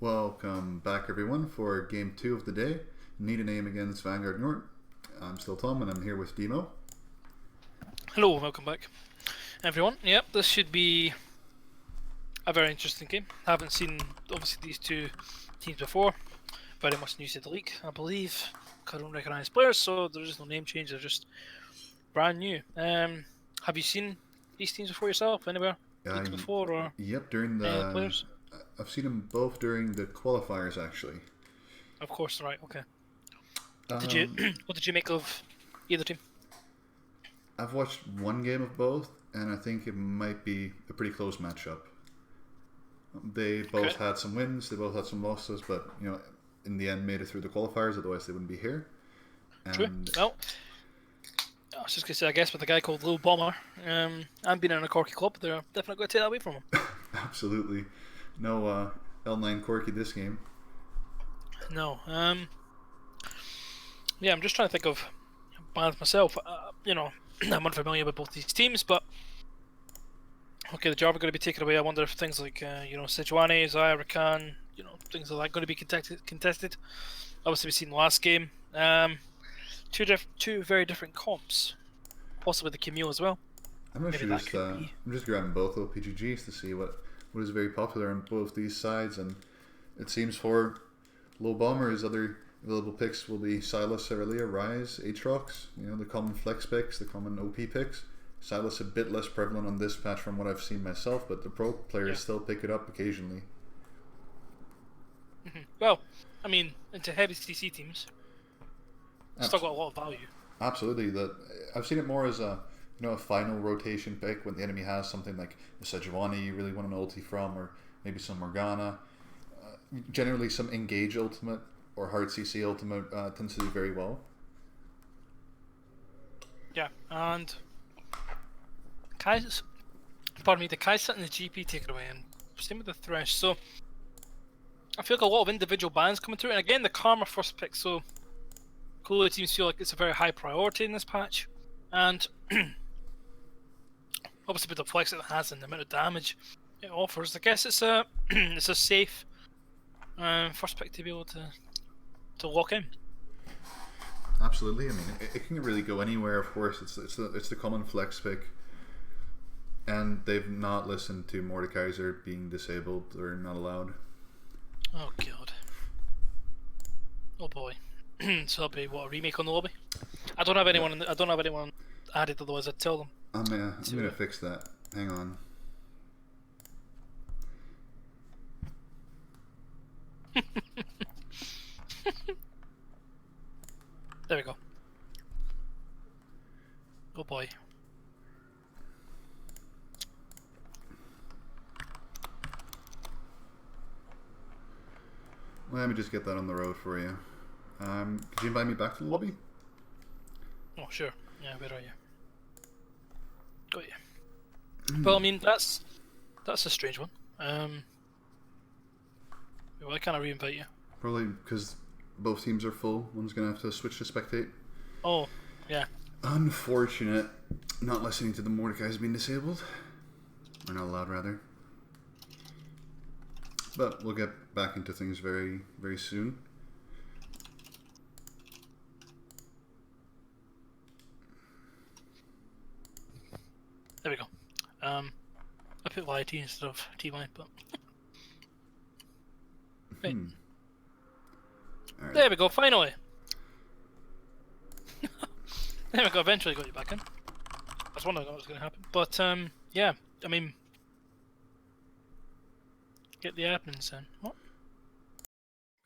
Welcome back, everyone, for game 2 of the day. Need a name against Vanguard Njord. I'm still Tom, and I'm here with Demo. Hello, welcome back, everyone. Yep, this should be a very interesting game. Haven't seen, obviously, these two teams before. Very much new to the league, I believe. I don't recognise players, so there is no name change. They're just brand new. Have you seen these teams before yourself? Anywhere? Leagues before, or Yep, during any other the... players? I've seen them both during the qualifiers, actually. Of course, right. Okay. Did you? What did you make of either team? I've watched one game of both, and I think it might be a pretty close matchup. They both had some wins, they both had some losses, but in the end made it through the qualifiers, otherwise they wouldn't be here. True. Well, I was just going to say, I guess with a guy called Lil Bomber, and being in a Corky club, they're definitely going to take that away from him. Absolutely. No L9 Corky this game. No. Yeah, I'm just trying to think of bands myself. I'm unfamiliar with both these teams, but okay, the job are going to be taken away. I wonder if things like Sejuani, Zaya, Rakan, things like that going to be contested. Obviously, we've seen the last game. Two very different comps, possibly the Camille as well. I'm just grabbing both OPGGs to see what is very popular on both these sides, and it seems for Low Bomber, his other available picks will be Silas, Aurelia, Rise, Aatrox, the common flex picks, the common OP picks. Silas a bit less prevalent on this patch from what I've seen myself, but the pro players still pick it up occasionally. Well, I mean, into heavy CC teams, still got a lot of value. Absolutely, I've seen it more as a final rotation pick when the enemy has something like a Sejuani you really want an ulti from, or maybe some Morgana. Generally, some engage ultimate or hard CC ultimate tends to do very well. Yeah, and the Kai's and the GP taken away, and same with the Thresh. So I feel like a lot of individual bans coming through, and again the Karma first pick. So clearly teams feel like it's a very high priority in this patch, and obviously with the flex it has and the amount of damage it offers, I guess it's a it's a safe first pick to be able to lock in. Absolutely. I mean, it can really go anywhere. Of course, it's the common flex pick, and they've not listened to Mordekaiser being disabled or not allowed. Oh god. Oh boy. So that'll be a remake on the lobby. I don't have anyone. I don't have anyone added. Otherwise, I'd tell them. I'm gonna fix that. Hang on. There we go. Oh boy. Let me just get that on the road for you. Could you invite me back to the lobby? Oh sure. Yeah, where are you? Got you. Well, I mean that's a strange one. Why can't I re-invite you? Probably because both teams are full. One's gonna have to switch to spectate. Oh, yeah. Unfortunate. Not listening to the Mordekaiser being disabled. Or not allowed, rather. But we'll get back into things very, very soon. There we go. I put YT instead of TY, but right. Right. There we go. Finally. There we go. Eventually got you back in. I was wondering what was going to happen, but yeah. I mean, get the admins then. What?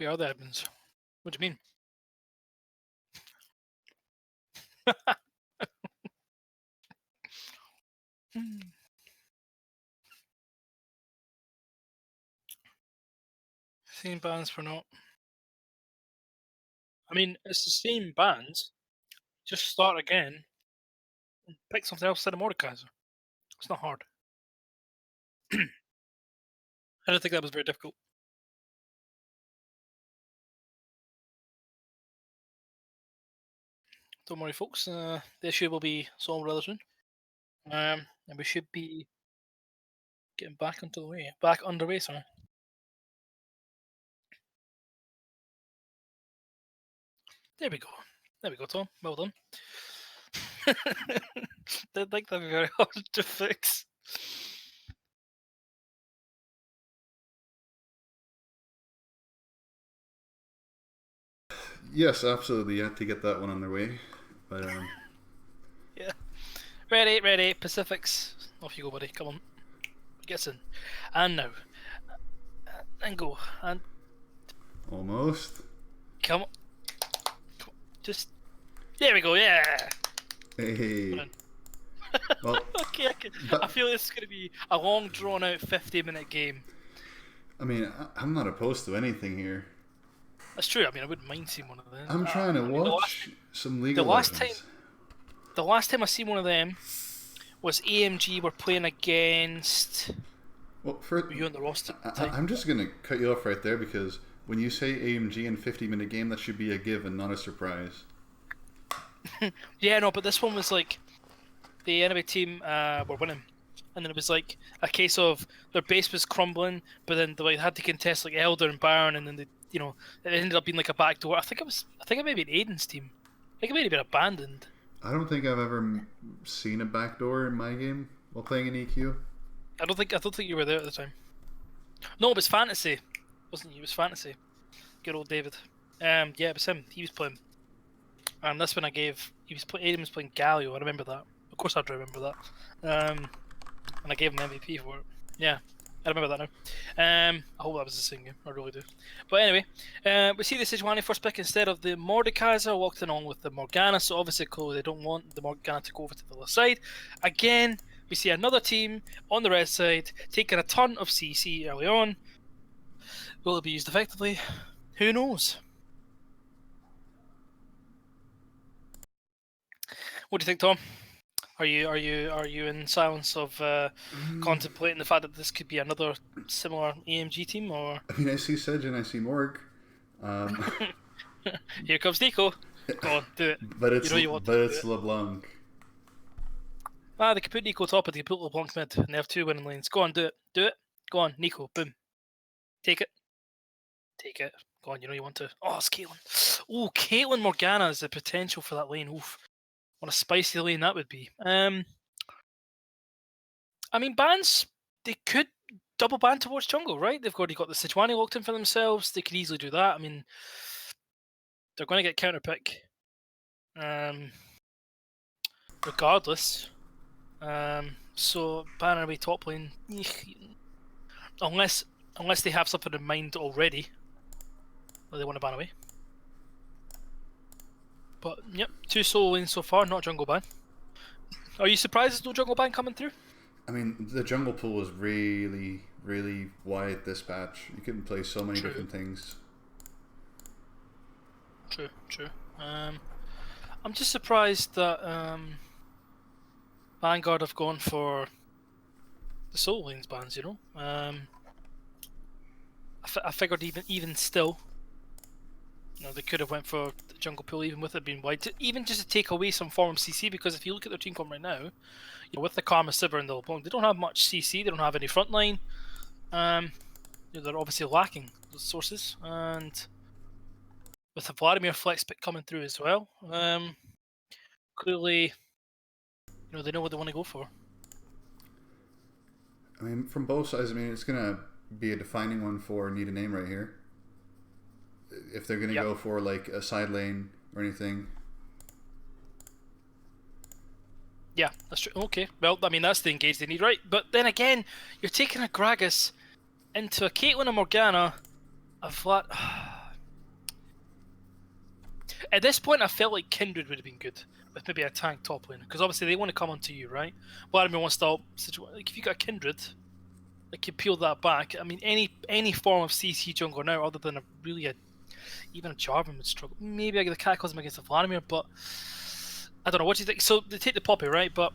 We are the admins. What do you mean? Same bands for not. I mean, it's the same bands. Just start again and pick something else instead of Mordekaiser. It's not hard. I don't think that was very difficult. Don't worry, folks. The issue will be solved rather soon. And we should be getting back underway. Sorry. There we go. There we go, Tom. Well done. Did like that very hard to fix. Yes, absolutely. You had to get that one on their way. But Yeah. Ready. Pacifics. Off you go, buddy. Come on. Get in. And now. And go. And almost. come on. Just. There we go. Yeah. Hey. Well, Okay. I feel this is going to be a long, drawn-out 50-minute game. I mean, I'm not opposed to anything here. That's true. I mean, I wouldn't mind seeing one of them. I'm trying to watch some League of the last Legends. The last time I seen one of them was AMG were playing against. Well, Were you on the roster? I'm just going to cut you off right there because when you say AMG in 50-minute game, that should be a given, not a surprise. Yeah, no, but this one was like the enemy team were winning, and then it was like a case of their base was crumbling, but then they had to contest like Elder and Baron, and then they, it ended up being like a backdoor. I think it may be Aiden's team. I think it may have been abandoned. I don't think I've ever seen a backdoor in my game while playing an EQ. I don't think you were there at the time. No, it was Fantasy, wasn't you? It was Fantasy. Good old David. Yeah, it was him. He was playing. And this one Aiden was playing Galio. I remember that. Of course, I'd remember that. And I gave him MVP for it. Yeah, I remember that now. I hope that was the same game. I really do. But anyway, we see the Sejuani first pick instead of the Mordekaiser, walked in on with the Morgana. So obviously, clearly they don't want the Morgana to go over to the left side. Again, we see another team on the red side taking a ton of CC early on. Will it be used effectively? Who knows? What do you think, Tom? Are you in silence of contemplating the fact that this could be another similar AMG team, or? I mean, I see Sedge and I see Morg. Here comes Nico. Go on, do it. But it's LeBlanc. They could put Nico top, and they could put LeBlanc mid, and they have two winning lanes. Go on, do it. Go on, Nico. Boom. Take it. Go on, you want to. Oh, it's Caitlyn. Oh, Caitlyn Morgana is the potential for that lane. Oof. What a spicy lane that would be. I mean, bans, they could double ban towards jungle, right? They've already got the Sejuani locked in for themselves. They could easily do that. I mean, they're going to get counter pick. Regardless. So, ban away top lane. Unless they have something in mind already that they want to ban away. But, yep, 2 solo lanes so far, not jungle ban. Are you surprised there's no jungle ban coming through? I mean, the jungle pool was really, really wide this patch. You couldn't play so many different things. True. I'm just surprised that Vanguard have gone for the solo lanes bans, I figured even still, they could have went for the jungle pool even with it being wide, even just to take away some form of CC, because if you look at their team comp right now, with the Karma Sivir and the LeBlanc, they don't have much CC, they don't have any frontline. They're obviously lacking those sources, and with the Vladimir flex pick coming through as well, clearly, they know what they want to go for. I mean, from both sides, it's going to be a defining one for Need a Name right here. If they're going to go for like a side lane or anything. Yeah, that's true. Okay, well, I mean, that's the engage they need, right? But then again, you're taking a Gragas into a Caitlyn and Morgana, a Vlad. At this point, I felt like Kindred would have been good with maybe a tank top lane, because obviously they want to come onto you, right? Vladimir wants to like if you got Kindred, like you peel that back. I mean, any form of CC jungler now, other than even a Jarvan would struggle. Maybe I get the Cataclysm against the Vladimir, but I don't know. What do you think? So they take the Poppy, right? But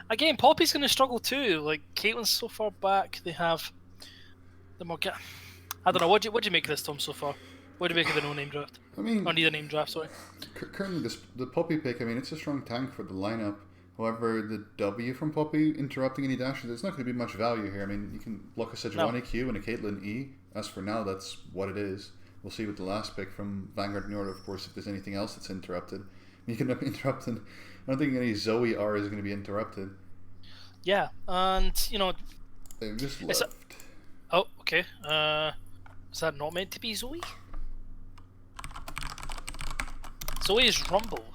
again, Poppy's going to struggle too. Like Caitlyn's so far back. They have the Morgana. I don't know. What do you make of this, Tom, so far? What do you make of the no-name draft? I mean, or need a name draft, sorry. Currently, the Poppy pick, it's a strong tank for the lineup. However, the W from Poppy interrupting any dashes, there's not going to be much value here. You can block a Sejuani Q and a Caitlyn E. As for now, that's what it is. we'll see with the last pick from Vanguard Njord, of course, if there's anything else that's interrupted. You can be interrupted. I don't think any Zoe R is going to be interrupted. Yeah, and They've just left. Oh, okay. Is that not meant to be Zoe? Zoe is Rumble.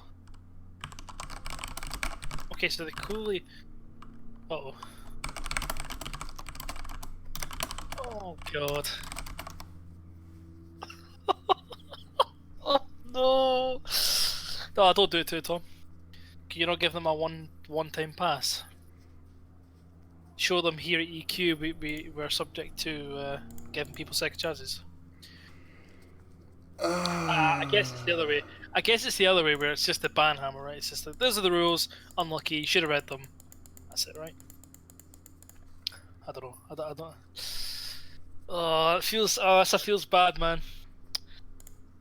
Okay, so they coolly. Uh-oh. Oh god. Oh no! No, don't do it to it, Tom. Can you not give them a one-time pass? Show them here at EQ we're subject to giving people second chances. I guess it's the other way. I guess it's the other way where it's just the ban hammer, right? It's just like, those are the rules. Unlucky. You should have read them. That's it, right? I don't know. I don't. Oh, it feels. Oh, that feels bad, man.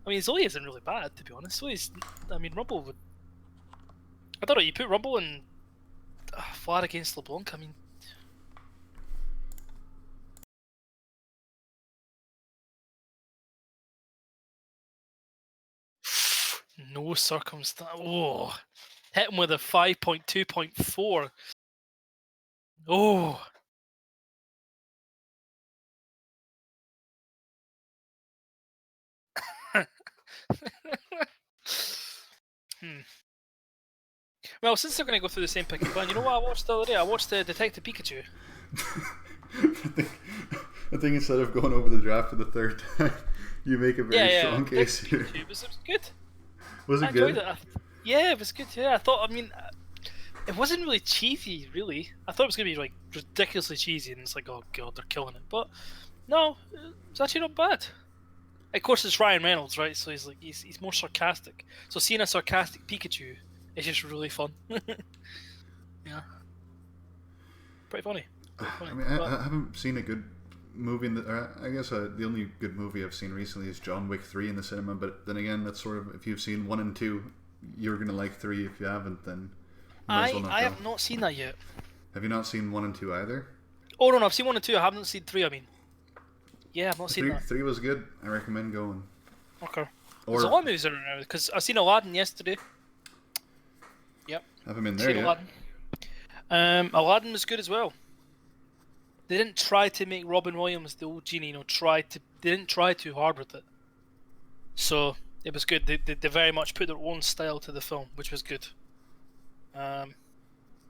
I mean, Zoe isn't really bad, to be honest. Zoe's. I mean, Rumble would. I don't know. You put Rumble in flat against LeBlanc. I mean. No circumstance. Oh, hit him with a 5.2.4. Oh. Well, since they're going to go through the same pick and plan, you know what I watched the other day? I watched Detective Pikachu. I think instead of going over the draft for the third time, you make a very strong case here. It was good. Was it I enjoyed good? it. Yeah, it was good. Yeah, I thought. I mean, it wasn't really cheesy, really. I thought it was going to be like ridiculously cheesy, and it's like, oh god, they're killing it. But no, it's actually not bad. Of course, it's Ryan Reynolds, right? So he's more sarcastic. So seeing a sarcastic Pikachu is just really fun. Yeah, pretty funny. I mean, I haven't seen a good movie I guess the only good movie I've seen recently is John Wick 3 in the cinema. But then again, that's sort of, if you've seen 1 and 2, you're gonna like 3. If you haven't, then I have not seen that yet. Have you not seen 1 and 2 either? Oh no, I've seen 1 and 2. I haven't seen 3. I mean, yeah, I've not seen that. 3 was good. I recommend going. Okay. There's a lot of movies around now because I've seen Aladdin yesterday. Yep. Haven't been there yet. Aladdin. Aladdin was good as well. They didn't try to make Robin Williams the old genie. They didn't try too hard with it. So it was good. They very much put their own style to the film, which was good.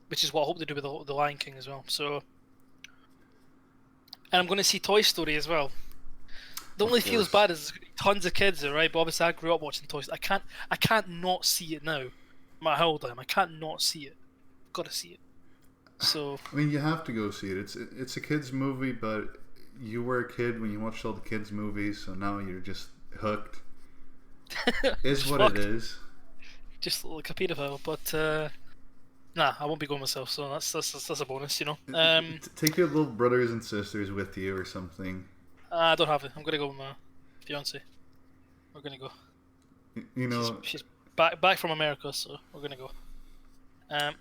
Which is what I hope they do with the Lion King as well. So, and I'm going to see Toy Story as well. The only feels bad is tons of kids, right? But obviously I grew up watching Toy Story. I can't not see it now. No matter how old I am, I can't not see it. Got to see it. So I mean, you have to go see it. It's a kids movie, but you were a kid when you watched all the kids movies, so now you're just hooked. Is what it is. Just like a paedophile, but nah, I won't be going myself. So that's a bonus, you know. Take your little brothers and sisters with you or something. I don't have it. I'm gonna go with my fiance. We're gonna go. You know, she's back from America, so we're gonna go.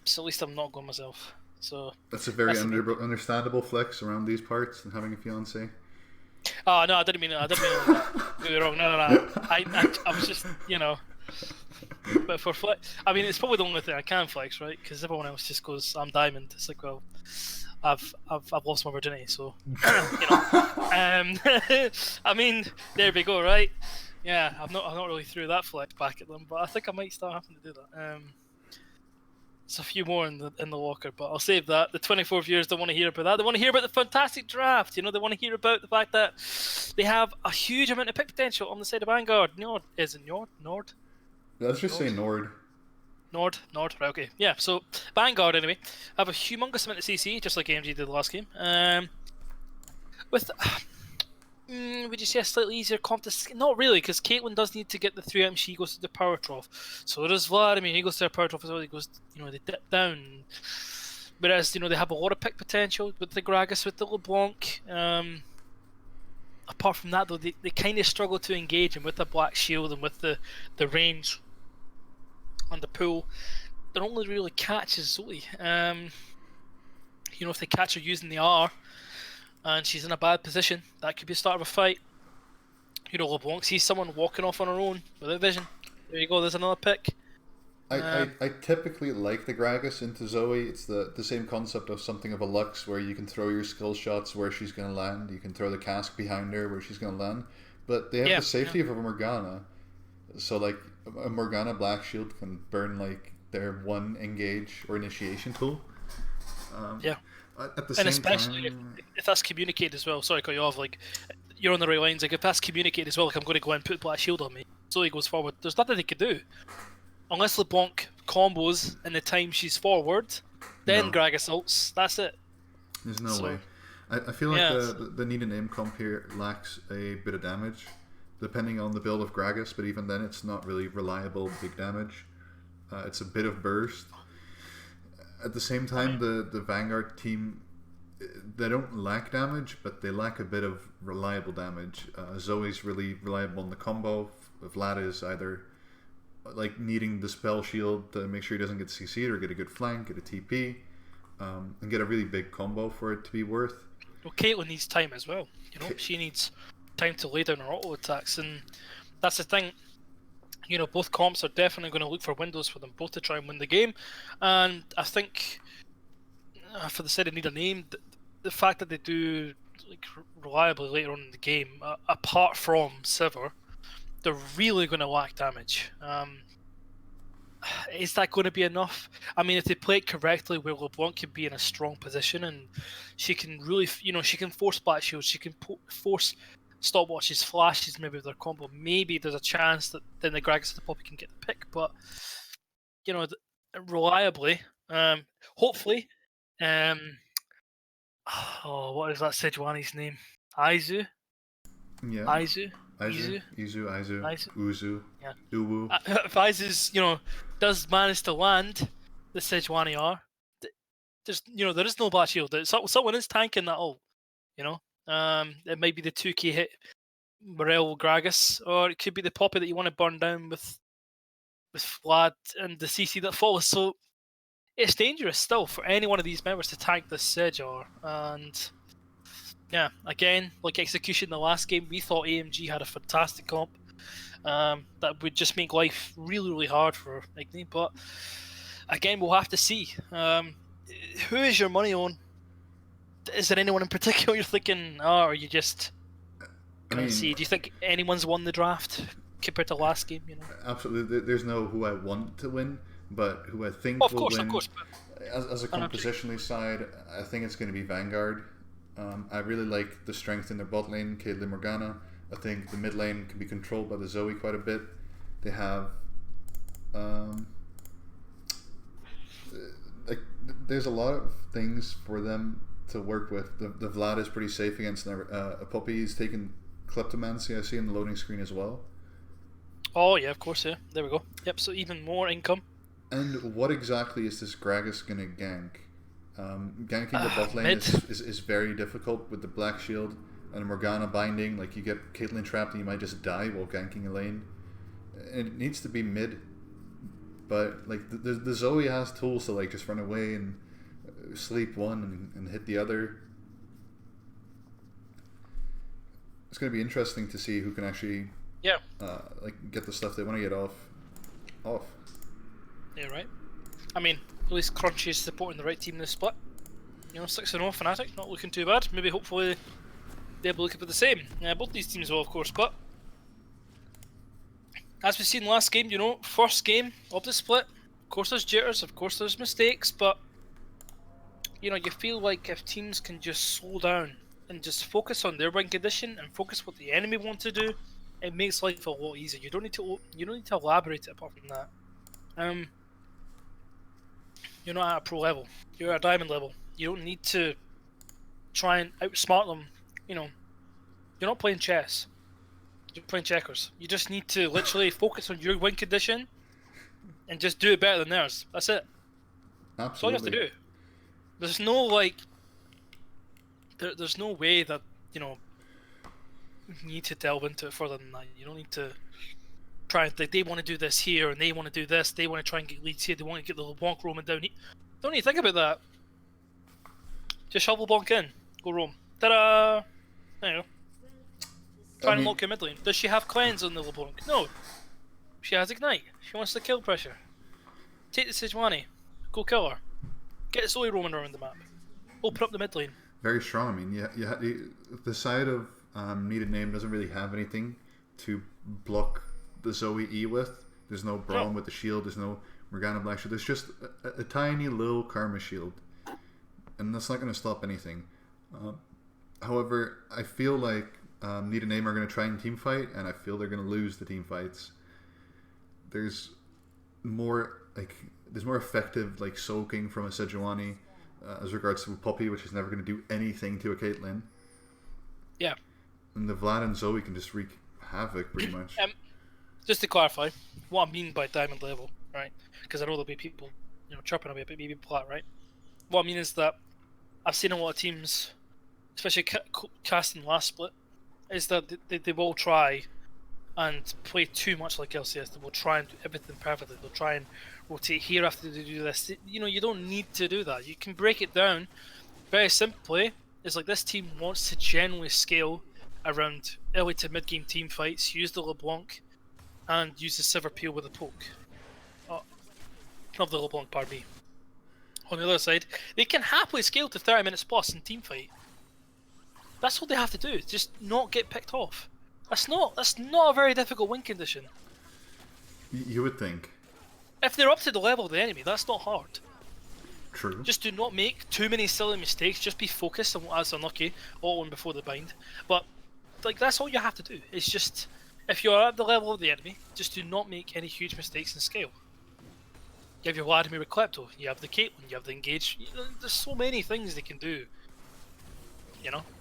So at least I'm not going myself. So that's a very understandable flex around these parts and having a fiance. Oh no, I didn't mean it. I didn't mean it like that. Get me wrong. No. I was just, you know. But for flex, I mean, it's probably the only thing I can flex, right? Because everyone else just goes, "I'm diamond." It's like, well, I've lost my virginity, so you know. I mean, there we go, right? Yeah, I'm not really threw that flex back at them, but I think I might start having to do that. There's a few more in the locker, but I'll save that. The 24 viewers don't want to hear about that. They want to hear about the fantastic draft. You know, they want to hear about the fact that they have a huge amount of pick potential on the side of Vanguard. Njord. Let's just say Njord. Njord, right, okay. Yeah, so Vanguard, anyway, have a humongous amount of CC, just like AMG did the last game. With, would you say a slightly easier comp to... Not really, because Caitlyn does need to get the 3M. She goes to the power trough. So does Vladimir. He goes to the power trough as well. He goes, you know, they dip down. Whereas, you know, they have a lot of pick potential with the Gragas, with the LeBlanc. Apart from that, though, they kind of struggle to engage him with the Black Shield and with the range on the pool. Their only really catch is Zoe. You know, if they catch her using the R and she's in a bad position, that could be the start of a fight. LeBlanc sees someone walking off on her own without vision. There you go. There's another pick. I typically like the Gragas into Zoe. It's the same concept of something of a Lux where you can throw your skill shots where she's going to land. You can throw the cask behind her where she's going to land. But they have the safety of a Morgana. So like a Morgana Black Shield can burn like their one engage or initiation tool. At the same especially time, if that's communicated as well. Sorry, to cut you off. Like you're on the right lines. Like if that's communicated as well, like I'm going to go and put Black Shield on me. So he goes forward. There's nothing they could do. Unless LeBlanc combos in the time she's forward, then Gragas ults. That's it. There's no way. I feel like the need and aim comp here lacks a bit of damage, depending on the build of Gragas, but even then it's not really reliable big damage. It's a bit of burst. At the same time, the Vanguard team, they don't lack damage, but they lack a bit of reliable damage. Zoe's really reliable on the combo. Vlad is either like needing the spell shield to make sure he doesn't get CC'd or get a good flank, get a TP, and get a really big combo for it to be worth. Well, Caitlyn needs time as well. You know, she needs time to lay down her auto attacks, and that's the thing. You know, both comps are definitely going to look for windows for them both to try and win the game. And I think, for the sake of need a name, the fact that they do like reliably later on in the game, apart from Sivir, they're really going to lack damage. Is that going to be enough? I mean, if they play it correctly, where LeBlanc can be in a strong position and she can really, you know, she can force Black Shields, she can force stopwatches, flashes, maybe with their combo. Maybe there's a chance that then the Gragas of the Poppy can get the pick, but you know, reliably, hopefully. What is that Sejuani's name? Aizu. Yeah. Aizu. Izu, Uzu, yeah. Uwu. If Aizu's, you know, does manage to land the Sejuani are, there's, you know, there is no Black Shield. Someone is tanking that ult, you know. It might be the 2k hit Morel Gragas, or it could be the Poppy that you want to burn down with Vlad and the CC that follows. So it's dangerous still for any one of these members to tank this Sejar. And yeah, again, like execution the last game, we thought AMG had a fantastic comp that would just make life really, really hard for IGNI. But again, we'll have to see. Who is your money on? Is there anyone in particular you're thinking, or are you just going to see? Do you think anyone's won the draft compared to last game? You know, absolutely. There's no who I want to win, but who I think will win. Of course. As a compositionally side, I think it's going to be Vanguard. I really like the strength in their bot lane, Caitlyn Morgana. I think the mid lane can be controlled by the Zoe quite a bit. They have there's a lot of things for them to work with. The Vlad is pretty safe against a Poppy. He's taken Kleptomancy, I see in the loading screen as well. Oh yeah, of course, yeah. There we go. Yep, so even more income. And what exactly is this Gragas going to gank? Ganking the bot lane is very difficult with the Black Shield and Morgana binding. Like, you get Caitlyn trapped and you might just die while ganking a lane. And it needs to be mid. But like the Zoe has tools to like just run away and sleep one and hit the other. It's going to be interesting to see who can actually like get the stuff they want to get off. Yeah, right. I mean, at least Crunchy is supporting the right team in this split. You know, 6-0 Fnatic, not looking too bad. Maybe hopefully they'll be looking for the same. Both these teams will, of course, but as we've seen last game, you know, first game of the split, of course there's jitters, of course there's mistakes, but you know, you feel like if teams can just slow down and just focus on their win condition and focus what the enemy want to do, it makes life a lot easier. You don't need to elaborate it apart from that. You're not at a pro level. You're at a diamond level. You don't need to try and outsmart them. You know, you're not playing chess. You're playing checkers. You just need to literally focus on your win condition and just do it better than theirs. That's it. Absolutely. That's all you have to do. There's no like, there's no way that, you know, you need to delve into it further than that. You don't need to try and think they want to do this here and they want to do this. They want to try and get leads here. They want to get the LeBlanc roaming down here. Don't need to think about that. Just shove LeBlanc in. Go roam. Ta-da! There you go. Try and lock your mid lane. Does she have cleanse on the LeBlanc? No. She has ignite. She wants to kill pressure. Take the Sejuani. Go kill her. Get Zoe roaming around the map. Open up the mid lane. Very strong. I mean, the side of Needed Name doesn't really have anything to block the Zoe E with. There's no Braum with the shield. There's no Morgana Black Shield. There's just a tiny little Karma shield. And that's not going to stop anything. However, I feel like Needed Name are going to try and team fight, and I feel they're going to lose the team fights. There's more effective soaking from a Sejuani as regards to a Puppey, which is never going to do anything to a Caitlyn. Yeah. And the Vlad and Zoe can just wreak havoc pretty much. Just to clarify, what I mean by diamond level, right? Because I know there'll be people, chirping a bit, maybe plat, right? What I mean is that I've seen a lot of teams, especially casting last split, is that they will try and play too much like LCS. They will try and do everything perfectly. They'll try and rotate here after they do this. You don't need to do that. You can break it down very simply. It's like this team wants to generally scale around early to mid game team fights, use the LeBlanc, and use the Sivir Peel with a poke. Of the LeBlanc, pardon me. On the other side, they can happily scale to 30 minutes plus in team fight. That's what they have to do. Just not get picked off. That's not a very difficult win condition. You would think. If they're up to the level of the enemy, that's not hard. True. Just do not make too many silly mistakes. Just be focused on what's unlucky. All on before the bind. But that's all you have to do. It's just, if you're at the level of the enemy, just do not make any huge mistakes in scale. You have your Vladimir with Klepto, you have the Caitlyn, you have the Engage. There's so many things they can do.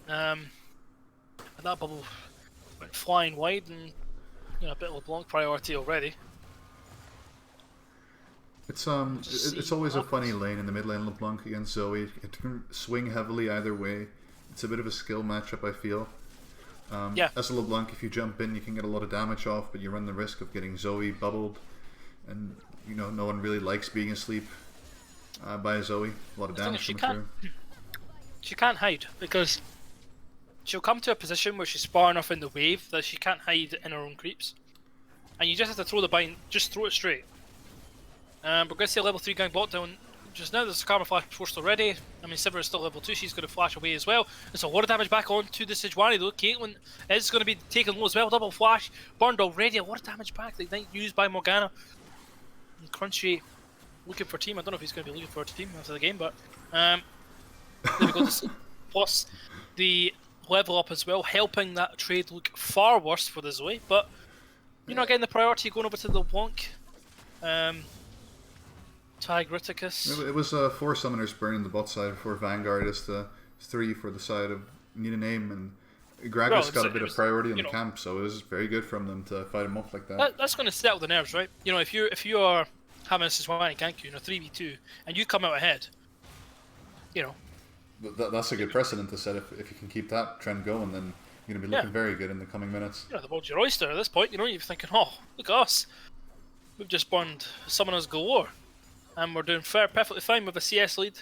And that bubble went flying wide, and a bit of LeBlanc priority already. It's always a funny lane in the mid lane. LeBlanc against Zoe. It can swing heavily either way. It's a bit of a skill matchup, I feel. As a LeBlanc, if you jump in, you can get a lot of damage off, but you run the risk of getting Zoe bubbled, and no one really likes being asleep by Zoe. A lot of damage coming through. She can't hide because she'll come to a position where she's far enough in the wave that she can't hide in her own creeps, and you just have to throw the bind. Just throw it straight. We're going to see a level 3 gang bot down just now. There's a Karma Flash forced already. I mean, Sivir is still level 2. She's going to flash away as well. There's a lot of damage back on to the Sejuani though. Caitlyn is going to be taken low as well. Double flash burned already. A lot of damage back. The Ignite used by Morgana. And Crunchy looking for a team. I don't know if he's going to be looking for a team after the game, but there we go. Plus the level up as well, helping that trade look far worse for the Zoe. But again, the priority going over to the LeBlanc. Tigriticus. It was 4 summoners burning the bot side for Vanguard as the 3 for the side of Need a Name, and Gragas got a bit of priority in the camp, so it was very good from them to fight him off like that. That's going to settle the nerves, right? If you are having a Sejuani gank you in a 3v2 and you come out ahead, that's a good precedent to set. If you can keep that trend going, then you're going to be looking very good in the coming minutes. The world's your oyster at this point. You're thinking, oh, look at us. We've just burned summoners galore. And we're doing perfectly fine with a CS lead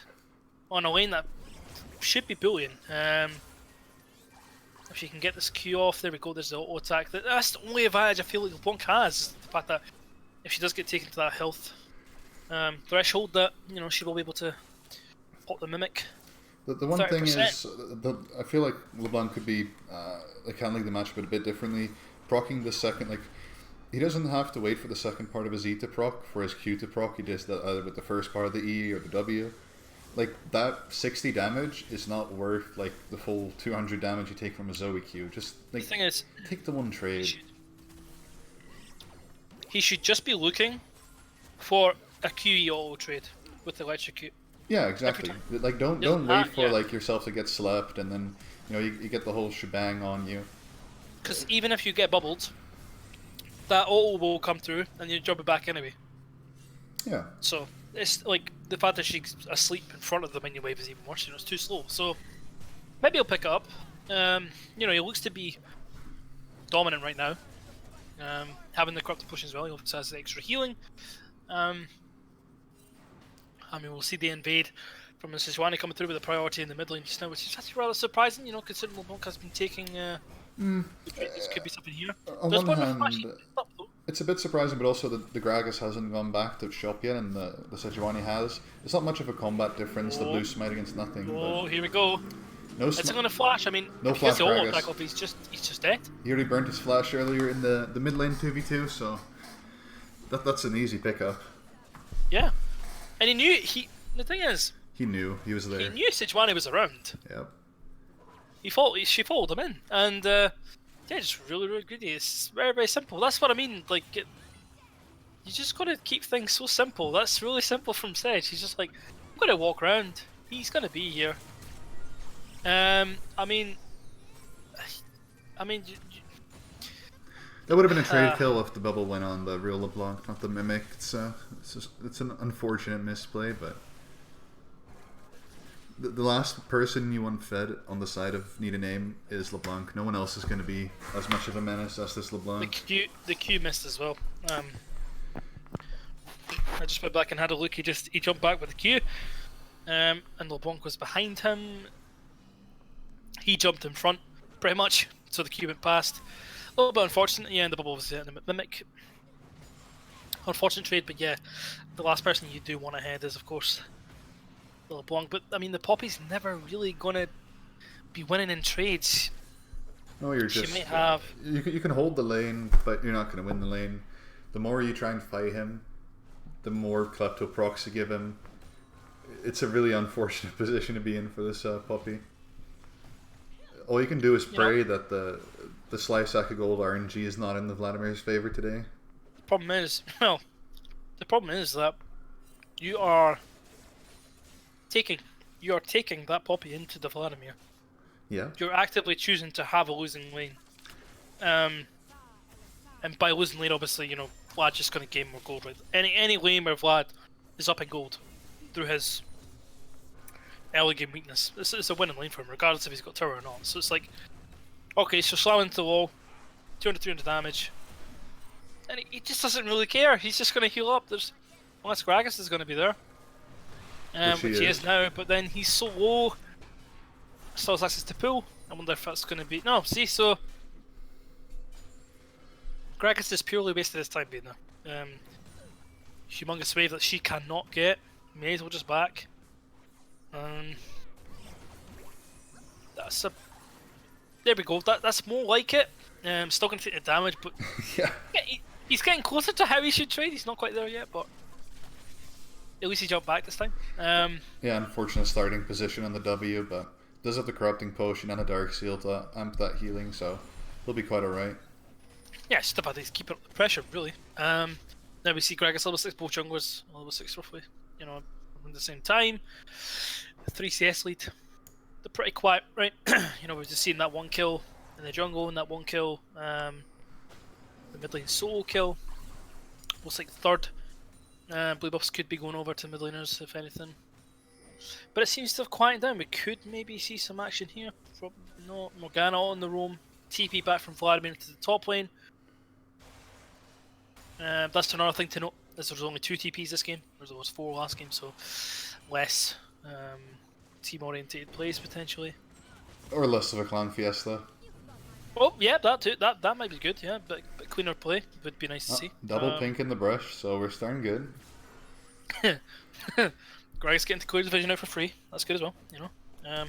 on a lane that should be bullying. If she can get this Q off, there we go, there's the auto attack. That's the only advantage I feel like LeBlanc has, the fact that if she does get taken to that health threshold, that she will be able to pop the Mimic. The one 30%. Thing is, I feel like LeBlanc could be handling the match a bit differently. Proccing the second, he doesn't have to wait for the second part of his E to proc for his Q to proc. He does that either with the first part of the E or the W. That 60 damage is not worth the full 200 damage you take from a Zoe Q. Just the thing is, take the one trade. He should just be looking for a QE auto trade with the electrocute. Yeah, exactly. Don't wait for yourself to get slapped and then you get the whole shebang on you. Because even if you get bubbled, that auto will come through and you drop it back anyway. Yeah. So it's the fact that she's asleep in front of the minion wave is even worse. It's too slow. So maybe he'll pick up. He looks to be dominant right now. Having the corrupted push as well, he also has the extra healing. We'll see the invade from the Sejuani coming through with a priority in the mid lane just now, which is actually rather surprising, considering LeBlanc has been taking This could be something here. On There's one one hand, flashy up though. it's a bit surprising, but also the Gragas hasn't gone back to shop yet, and the Sejuani has. It's not much of a combat difference. The blue smite against nothing. Oh, here we go. No It's going to flash. I mean, no if he gets flash the auto Gragas. attack off, he's just dead. He already burnt his flash earlier in the mid lane 2v2, so that's an easy pickup. Yeah, and he knew The thing is, He knew he was there. he knew Sejuani was around. Yep. She followed him in, and yeah, just really, really greedy. It's very, very simple. That's what I mean. Like, you just gotta keep things so simple. That's really simple from Sedge. He's just like, I'm gonna walk around. He's gonna be here. I mean, That would have been a trade kill if the bubble went on the real LeBlanc, not the Mimic. It's an unfortunate misplay, but the last person you want fed on the side of Need a Name is LeBlanc. No one else is going to be as much of a menace as this LeBlanc. the Q missed as well. I just went back and had a look. He jumped back with the Q, and LeBlanc was behind him. He jumped in front, pretty much, so the Q went past. A little bit unfortunate, yeah, and the bubble was the Mimic. Unfortunate trade, but yeah, the last person you do want ahead is, of course, LeBlanc. But, I mean, the Poppy's never really going to be winning in trades. No, you're She just... may have... You can hold the lane, but you're not going to win the lane. The more you try and fight him, the more Klepto procs you give him. It's a really unfortunate position to be in for this Poppy. All you can do is pray that the slice sack of gold RNG is not in the Vladimir's favor today. The problem is, well, that you are taking that Poppy into the Vladimir. Yeah. You're actively choosing to have a losing lane. And by losing lane, obviously, you know, Vlad's just going to gain more gold, right? Any lane where Vlad is up in gold through his early game weakness, it's a winning lane for him, regardless if he's got tower or not. So it's like, okay, so slam into the wall, 200-300 damage, and he just doesn't really care. He's just going to heal up. Unless Gragas is going to be there, which he is now, but then he's so low, still has access to pull. I wonder if that's going to be... No, see, so Gragas is purely wasted his time being there. Humongous wave that she cannot get. May as well just back. There we go. That's more like it. Still going to take the damage, but Yeah. he's getting closer to how he should trade. He's not quite there yet, but at least he jumped back this time. Yeah, unfortunate starting position on the W, but does have the corrupting potion and a dark seal to amp that healing, so he'll be quite alright. Yeah, it's just about to keep up the pressure, really. Now we see Gragas level 6, both junglers level 6 roughly, you know, at the same time. 3 CS lead. They're pretty quiet, right? You know, we've just seen that one kill in the jungle and that one kill, the mid lane solo kill. Looks like third. Blue buffs could be going over to mid laners, if anything. But it seems to have quieted down. We could maybe see some action here. No, Morgana on the roam. TP back from Vladimir to the top lane. That's another thing to note. There's only 2 TPs this game. There was 4 last game, so less team-orientated plays potentially. Or less of a clan fiesta. Oh yeah, that too. That might be good. Yeah, but cleaner play would be nice to see. Double pink in the brush, so we're starting good. Greg's getting to clear division now for free. That's good as well. You know.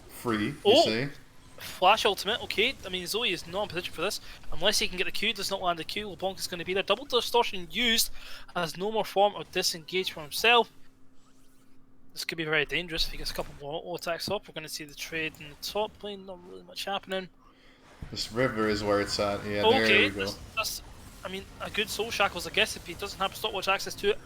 Free, you say? Flash ultimate. Okay. I mean, Zoe is not in position for this unless he can get the Q. Does not land the Q. LeBlanc is going to be there. Double distortion used. Has no more form of disengage for himself. This could be very dangerous if he gets a couple more auto attacks up. We're going to see the trade in the top lane. Not really much happening. This river is where it's at. Yeah, okay, there we go. That's, I mean, a good soul shackles, I guess, if he doesn't have stopwatch access to it.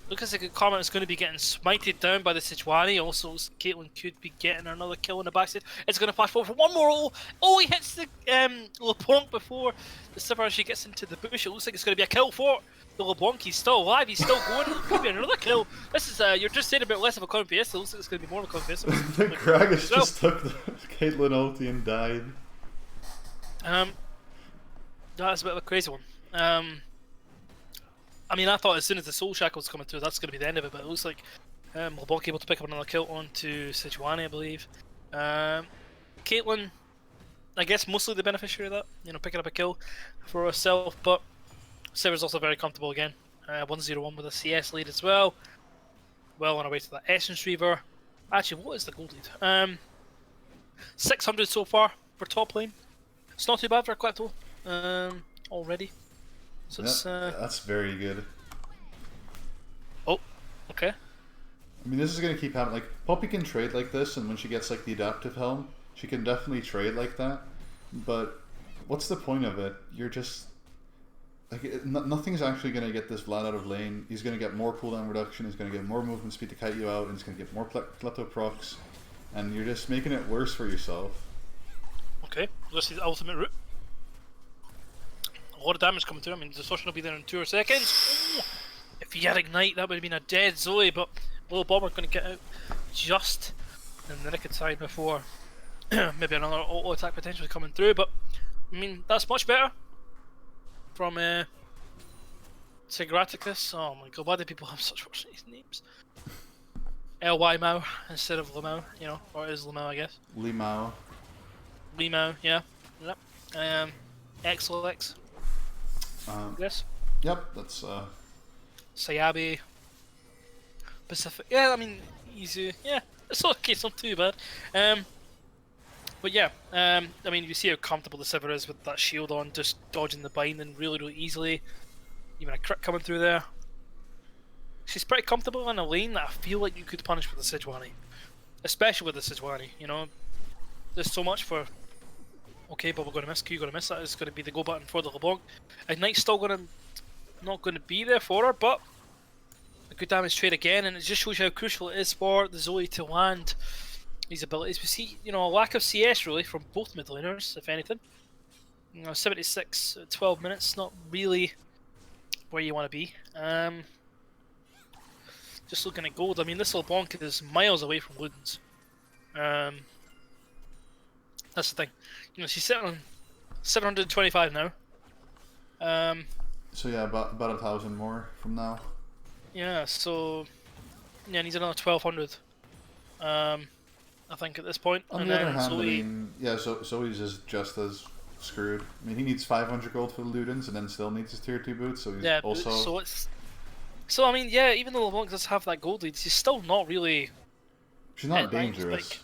Looks like a comment is going to be getting smited down by the Sejuani. Also, Caitlyn could be getting another kill in the backside. It's going to flash forward for one more. Oh, he hits the LeBlanc before the Sejuani gets into the bush. It looks like it's going to be a kill for the LeBlanc. He's still alive. He's still going. It could be another kill. This is you're just saying a bit less of a common PS. It looks like it's going to be more of a common PS. The Gragas just took the Caitlyn ulti and died. That's a bit of a crazy one. I mean, I thought as soon as the Soul Shackle's coming through, that's going to be the end of it, but it looks like LeBlanc able to pick up another kill onto Sejuani, I believe. Caitlyn I guess, mostly the beneficiary of that. You know, picking up a kill for herself, but Sever's also very comfortable again. 1-0-1 with a CS lead as well. Well on our way to that Essence Reaver. Actually, what is the gold lead? 600 so far for top lane. It's not too bad for a Klepto already. So it's, that's very good. Oh, okay. I mean, this is going to keep happening. Like, Poppy can trade like this, and when she gets, like, the Adaptive Helm, she can definitely trade like that. But what's the point of it? You're just... Like, nothing's actually going to get this Vlad out of lane. He's going to get more cooldown reduction, he's going to get more movement speed to kite you out, and he's going to get more Klepto procs. And you're just making it worse for yourself. Okay, this is the ultimate route. A lot of damage coming through. I mean, the distortion will be there in 2 seconds. Ooh, if he had Ignite, that would have been a dead Zoe, but Little Bomber going to get out just in the nick of time before maybe another auto attack potentially coming through. But I mean, that's much better from Sigraticus. Oh my god, why do people have such worse names? Ly Mao instead of Lamau, you know, or is Lamau, I guess. Limao. Limau, yeah. Yep. Xlex. Yes. Yep, that's Sayabi. Pacific. Yeah, I mean, easy. Yeah, it's okay, it's not too bad. But yeah, I mean, you see how comfortable the Sivir is with that shield on, just dodging the binding really easily. Even a crit coming through there. She's pretty comfortable in a lane that I feel like you could punish with the Sejuani. Especially with the Sejuani, you know. There's so much for... Okay, but we're going to miss Q, going to miss that. It's going to be the go button for the LeBlanc. Ignite's still not going to be there for her, but a good damage trade again, and it just shows you how crucial it is for the Zoe to land these abilities. We see, you know, a lack of CS really from both mid laners, if anything. You know, 76 at 12 minutes, not really where you want to be. Just looking at gold, I mean, this LeBlanc is miles away from Ludens. That's the thing. You know, she's sitting on 725 now. So yeah, about 1,000 more from now. Yeah, so yeah, needs another 1,200. I think at this point. On the other hand, Zoe... I mean, yeah, Zoe's is just as screwed. I mean, he needs 500 gold for the Ludens, and then still needs his tier 2 boots. So he's also. So it's. So I mean, yeah, even though LeBlanc does have that gold lead, she's still not really. She's not dangerous. Like...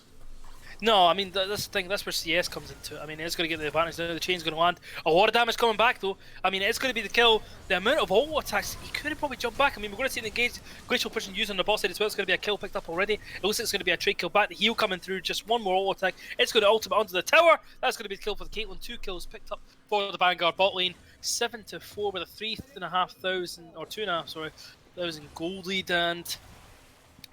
No, I mean that's the thing. That's where CS comes into it. I mean, it's going to get the advantage now. The chain's going to land. A lot of damage coming back though. I mean, it's going to be the kill. The amount of auto attacks, he could have probably jumped back. I mean, we're going to see an engaged glacial push and use on the boss side as well. It's going to be a kill picked up already. It looks like it's going to be a trade kill back. The heal coming through. Just one more auto attack. It's going to ultimate onto the tower. That's going to be the kill for the Caitlyn. 2 kills picked up for the Vanguard bot lane. 7-4 with a 3,500 or 2,500, sorry, 1,000 gold lead, and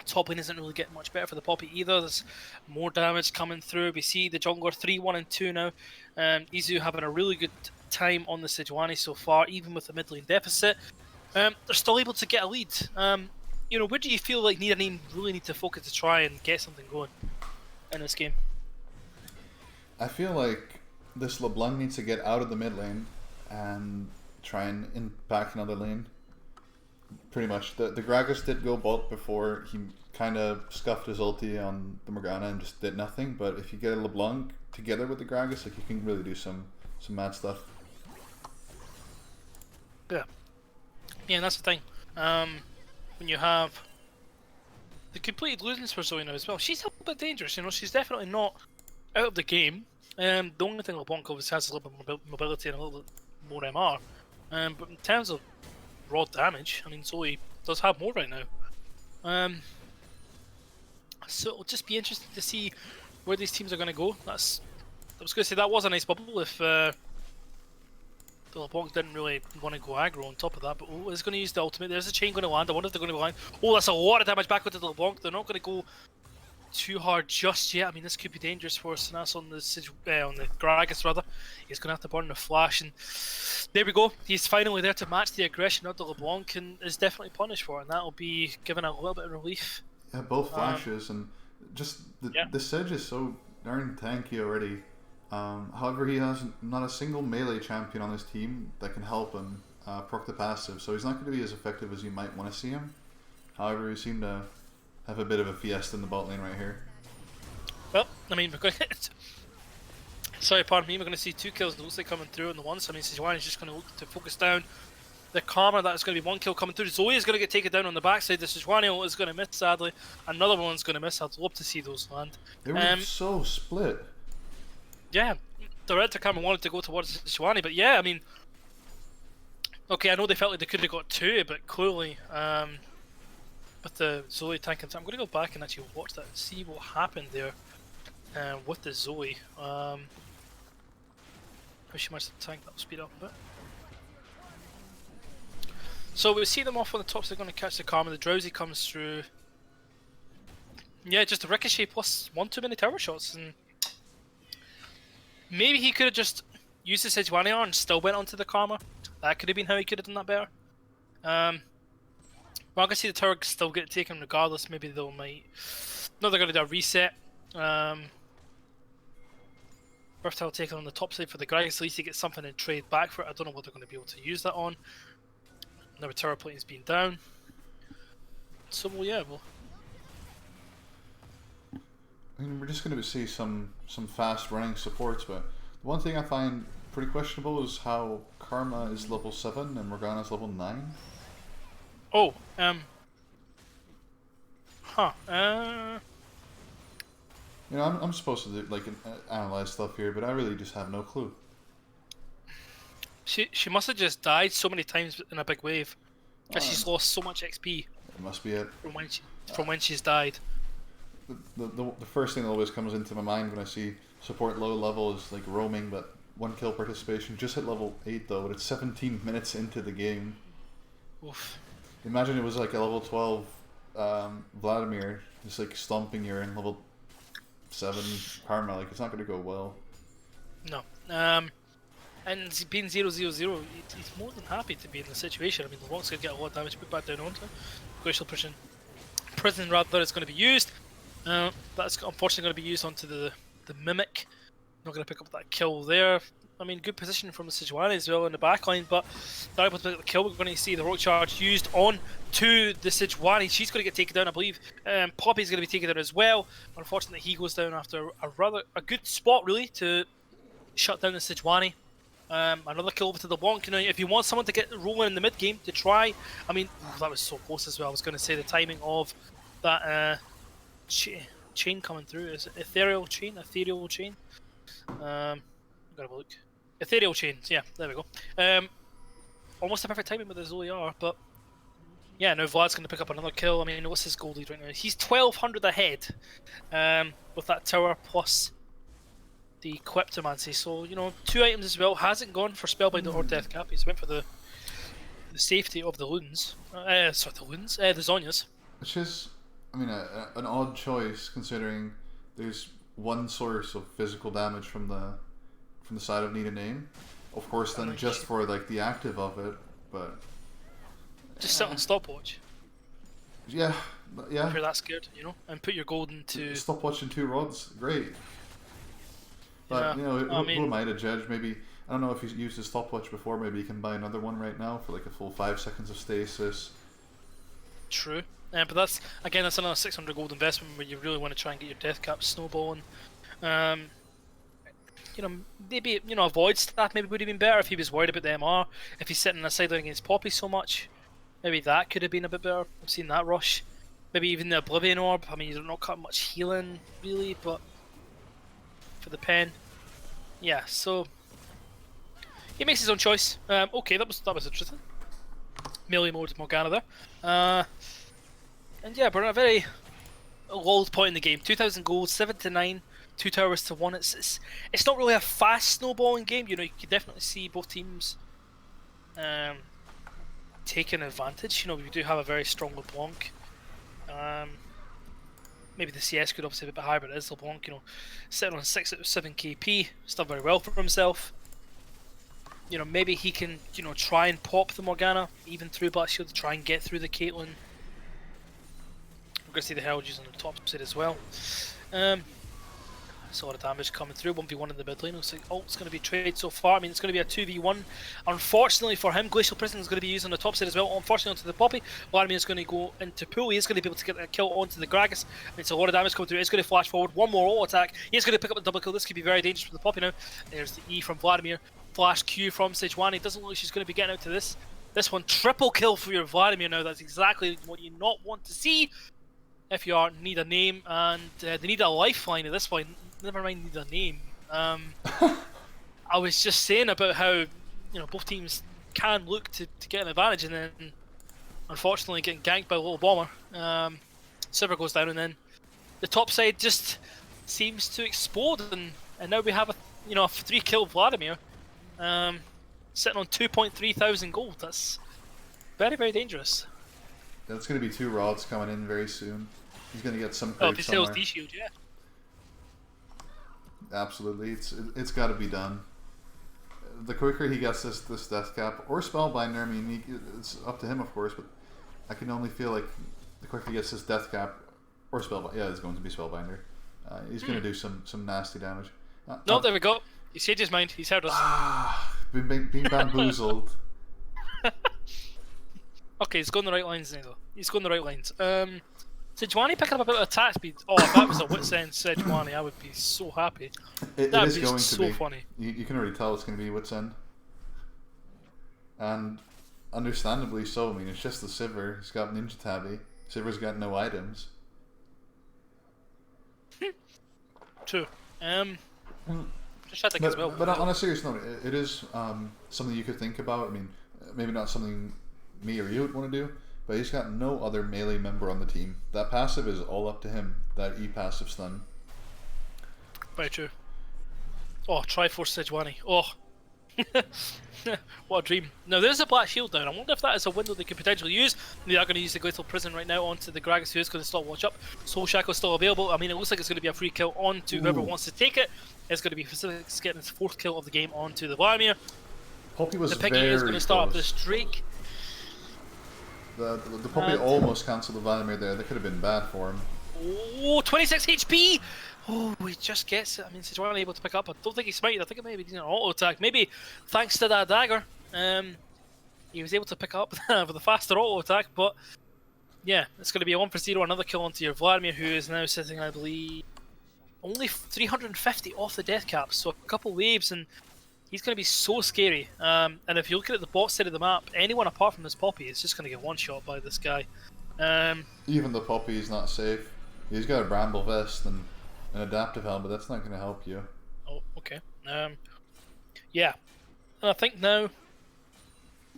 top lane isn't really getting much better for the Poppy either. There's more damage coming through. We see the jungler 3-1 and 2 now. Izu having a really good time on the Sejuani so far, even with the mid lane deficit. They're still able to get a lead. You know, where do you feel like Nidalee really need to focus to try and get something going in this game? I feel like this LeBlanc needs to get out of the mid lane and try and impact another lane. Pretty much. The Gragas did go bot before. He kind of scuffed his ulti on the Morgana and just did nothing. But if you get a LeBlanc together with the Gragas, like, you can really do some mad stuff. Yeah. Yeah, and that's the thing. When you have the completed Ludens for Zoe now as well, she's a little bit dangerous. You know, she's definitely not out of the game. The only thing LeBlanc obviously has a little bit more mobility and a little bit more MR. But in terms of raw damage, I mean, Zoe does have more right now. So it'll just be interesting to see where these teams are going to go. I was going to say that was a nice bubble if the LeBlanc didn't really want to go aggro on top of that, but it's going to use the ultimate. There's a chain going to land. I wonder if they're going to land. Oh, that's a lot of damage back onto the LeBlanc. They're not going to go too hard just yet. I mean, this could be dangerous for Sinas on the Gragas rather. He's going to have to burn the flash, and there we go. He's finally there to match the aggression of the LeBlanc, and is definitely punished for it, and that'll be given a little bit of relief. Yeah, both flashes, and just the Sedge is so darn tanky already. However, he has not a single melee champion on his team that can help him proc the passive, so he's not going to be as effective as you might want to see him. However, he seemed to have a bit of a fiesta in the bot lane right here. Well, I mean, we're going to Sorry, pardon me. We're going to see 2 kills. It looks like coming through on the one. So I mean, Sejuani's just going to look to focus down the Karma. That's going to be 1 kill coming through. Zoe is going to get taken down on the backside. The Sejuani is going to miss, sadly. Another one's going to miss. I'd love to see those land. They were so split. Yeah, the Red Karma wanted to go towards the Sejuani, but yeah, I mean, okay, I know they felt like they could have got 2, but clearly, with the Zoe tanking, so I'm going to go back and actually watch that and see what happened there with the Zoe. How she managed to tank, that will speed up a bit. So we see them off on the top, so they're going to catch the Karma. The Drowsy comes through. Yeah, just a Ricochet plus 1 too many tower shots, and maybe he could have just used the Sejuani on and still went onto the Karma. That could have been how he could have done that better. But I can see the tower still get taken regardless. Maybe they'll might. No, they're going to do a reset. Birthtail taken on the top side for the Gragas. At least he gets something in trade back for it. I don't know what they're going to be able to use that on. Now tower plating's been down. So well, yeah, well. I mean, we're just going to see some fast running supports, but the one thing I find pretty questionable is how Karma is level 7 and Morgana's level 9. Oh, You know, I'm supposed to do, like analyze stuff here, but I really just have no clue. She must have just died so many times in a big wave, because she's lost so much XP. It must be it. From when she's died. The first thing that always comes into my mind when I see support low level is like roaming, but 1 kill participation. Just hit level 8 though, but it's 17 minutes into the game. Oof. Imagine it was like a level 12 Vladimir just like stomping your in level 7 Karma. Like, it's not going to go well. No. And being 0-0-0, he's more than happy to be in the situation. I mean, the Long's going to get a lot of damage put back down onto him. Glacial Prison rather is going to be used. That's unfortunately going to be used onto the Mimic. Not going to pick up that kill there. I mean, good position from the Sejuani as well in the backline, but they're able to pick up the kill. We're going to see the Rock Charge used on to the Sejuani. She's going to get taken down, I believe. Poppy's going to be taken down as well. Unfortunately, he goes down after a good spot, really, to shut down the Sejuani. Another kill over to the Wonk. You know, if you want someone to get rolling in the mid game to try, I mean, that was so close as well. I was going to say the timing of that chain coming through is it ethereal chain. Gotta have a look. Ethereal chains. Yeah, there we go. Almost a perfect timing with the Zoe R, but yeah, now Vlad's going to pick up another kill. I mean, what's his goal lead right now? He's 1200 ahead with that tower plus the Kleptomancy. So, you know, 2 items as well. Hasn't gone for Spellbinder or Death Cap. He's went for the safety of the Loons. The Zonyas. Which is, I mean, an odd choice considering there's one source of physical damage from the side of Need a Name. Of course, then just for like the active of it, but just sit on stopwatch. Yeah. If you're that scared, you know, and put your gold into stopwatch and 2 rods. Great. But you know, who am I to judge? Maybe I don't know if he's used his stopwatch before. Maybe he can buy another one right now for like a full 5 seconds of stasis. True. But that's another 600 gold investment where you really want to try and get your death cap snowballing. You know, maybe avoid staff maybe would have been better if he was worried about the MR. If he's sitting on the sideline against Poppy so much, maybe that could have been a bit better. I've seen that rush. Maybe even the Oblivion Orb. I mean, you're not cut much healing really, but for the pen, yeah. So he makes his own choice. Okay, that was interesting. Melee mode Morgana there. And yeah, we're at a very lulled point in the game. 2,000 gold, 7 to 9, 2 towers to 1. It's not really a fast snowballing game. You know, you can definitely see both teams taking advantage. You know, we do have a very strong LeBlanc. Maybe the CS could obviously be a bit higher, but it is LeBlanc. You know, sitting on 6 out of 7 KP, he's done very well for himself. You know, maybe he can, you know, try and pop the Morgana, even through Black Shield, to try and get through the Caitlyn. We're going to see the Herald using on the top side as well. It's a lot of damage coming through. 1v1 in the mid lane. Looks like ult's going to be traded so far. I mean, it's going to be a 2v1. Unfortunately for him, Glacial Prison is going to be used on the top side as well. Unfortunately onto the Poppy. Vladimir is going to go into pool. He is going to be able to get a kill onto the Gragas. I mean, it's a lot of damage coming through. He's going to flash forward. One more auto attack. He's going to pick up the double kill. This could be very dangerous for the Poppy now. There's the E from Vladimir. Flash Q from Sejuani. Doesn't look like she's going to be getting out to this. This one, triple kill for your Vladimir now. That's exactly what you not want to see. If you need a name, and they need a lifeline at this point. Never mind need a name. I was just saying about how both teams can look to get an advantage, and then unfortunately getting ganked by a little bomber. Silver goes down, and then the top side just seems to explode, and now we have a 3-kill Vladimir sitting on 2.3 thousand gold. That's very, very dangerous. That's going to be 2 rods coming in very soon. He's going to get some if he somewhere. sells D-Shield, yeah. Absolutely, it's got to be done. The quicker he gets this death cap or spellbinder, I mean, it's up to him, of course. But I can only feel like the quicker he gets this death cap or spellbinder, yeah, it's going to be spellbinder. He's going to do some nasty damage. No, there we go. He changed his mind. He's heard us. Being bamboozled. Okay, he's going the right lines now, though. He's going the right lines. Sejuani picking up a bit of attack speed. Oh, if that was a Wits End Sejuani, I would be so happy. It is going to be. Funny. You can already tell it's going to be Wits End. And understandably so. I mean, it's just the Sivir. He's got Ninja Tabby. Sivir's got no items. True. Just try to think as well. But on a serious note, it is something you could think about. I mean, maybe not something me or you would want to do, but he's got no other melee member on the team. That passive is all up to him. That E passive stun. Very true. Oh, Triforce Sejuani. Oh. What a dream. Now there's a black shield down. I wonder if that is a window they could potentially use. They are going to use the Glacial Prison right now onto the Gragas, who is going to stop watch up. Soul Shackle still available. I mean, it looks like it's going to be a free kill onto whoever wants to take it. It's going to be Pacific's getting his 4th kill of the game onto the Vladimir. Poppy was the Piggy is going to start up this Drake. The Poppy almost cancelled the Vladimir there. That could have been bad for him. Oh, 26 HP! Oh, he just gets it. I mean, Sejuani able to pick up. I don't think he smited. I think it may be an auto attack. Maybe thanks to that dagger, he was able to pick up with a faster auto attack. But yeah, it's going to be a 1-for-0. Another kill onto your Vladimir, who is now sitting, I believe, only 350 off the death cap. So a couple waves, and he's going to be so scary. And if you look at the bot side of the map, anyone apart from this Poppy is just going to get one-shot by this guy. Even the Poppy is not safe. He's got a bramble vest and an adaptive helmet. That's not going to help you. Oh, okay. Yeah. And I think now,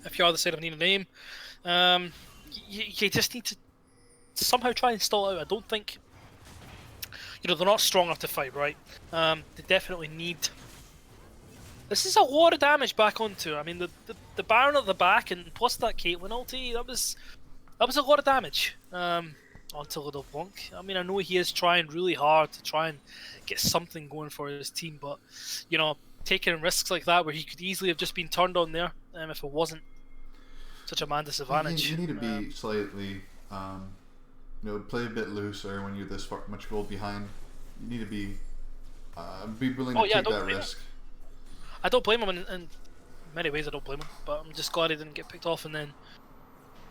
if you are the side of need a name, you just need to somehow try and stall out. I don't think, they're not strong enough to fight, right? They definitely need. This is a lot of damage back onto. I mean, the Baron at the back and plus that Caitlyn ulti. That was a lot of damage. Onto Little Blanc. I mean, I know he is trying really hard to try and get something going for his team, but taking risks like that where he could easily have just been turned on there if it wasn't such a man disadvantage. You need to be slightly, play a bit looser when you're this much gold behind. You need to be willing to take that risk. I don't blame him in many ways. I don't blame him, but I'm just glad he didn't get picked off, and then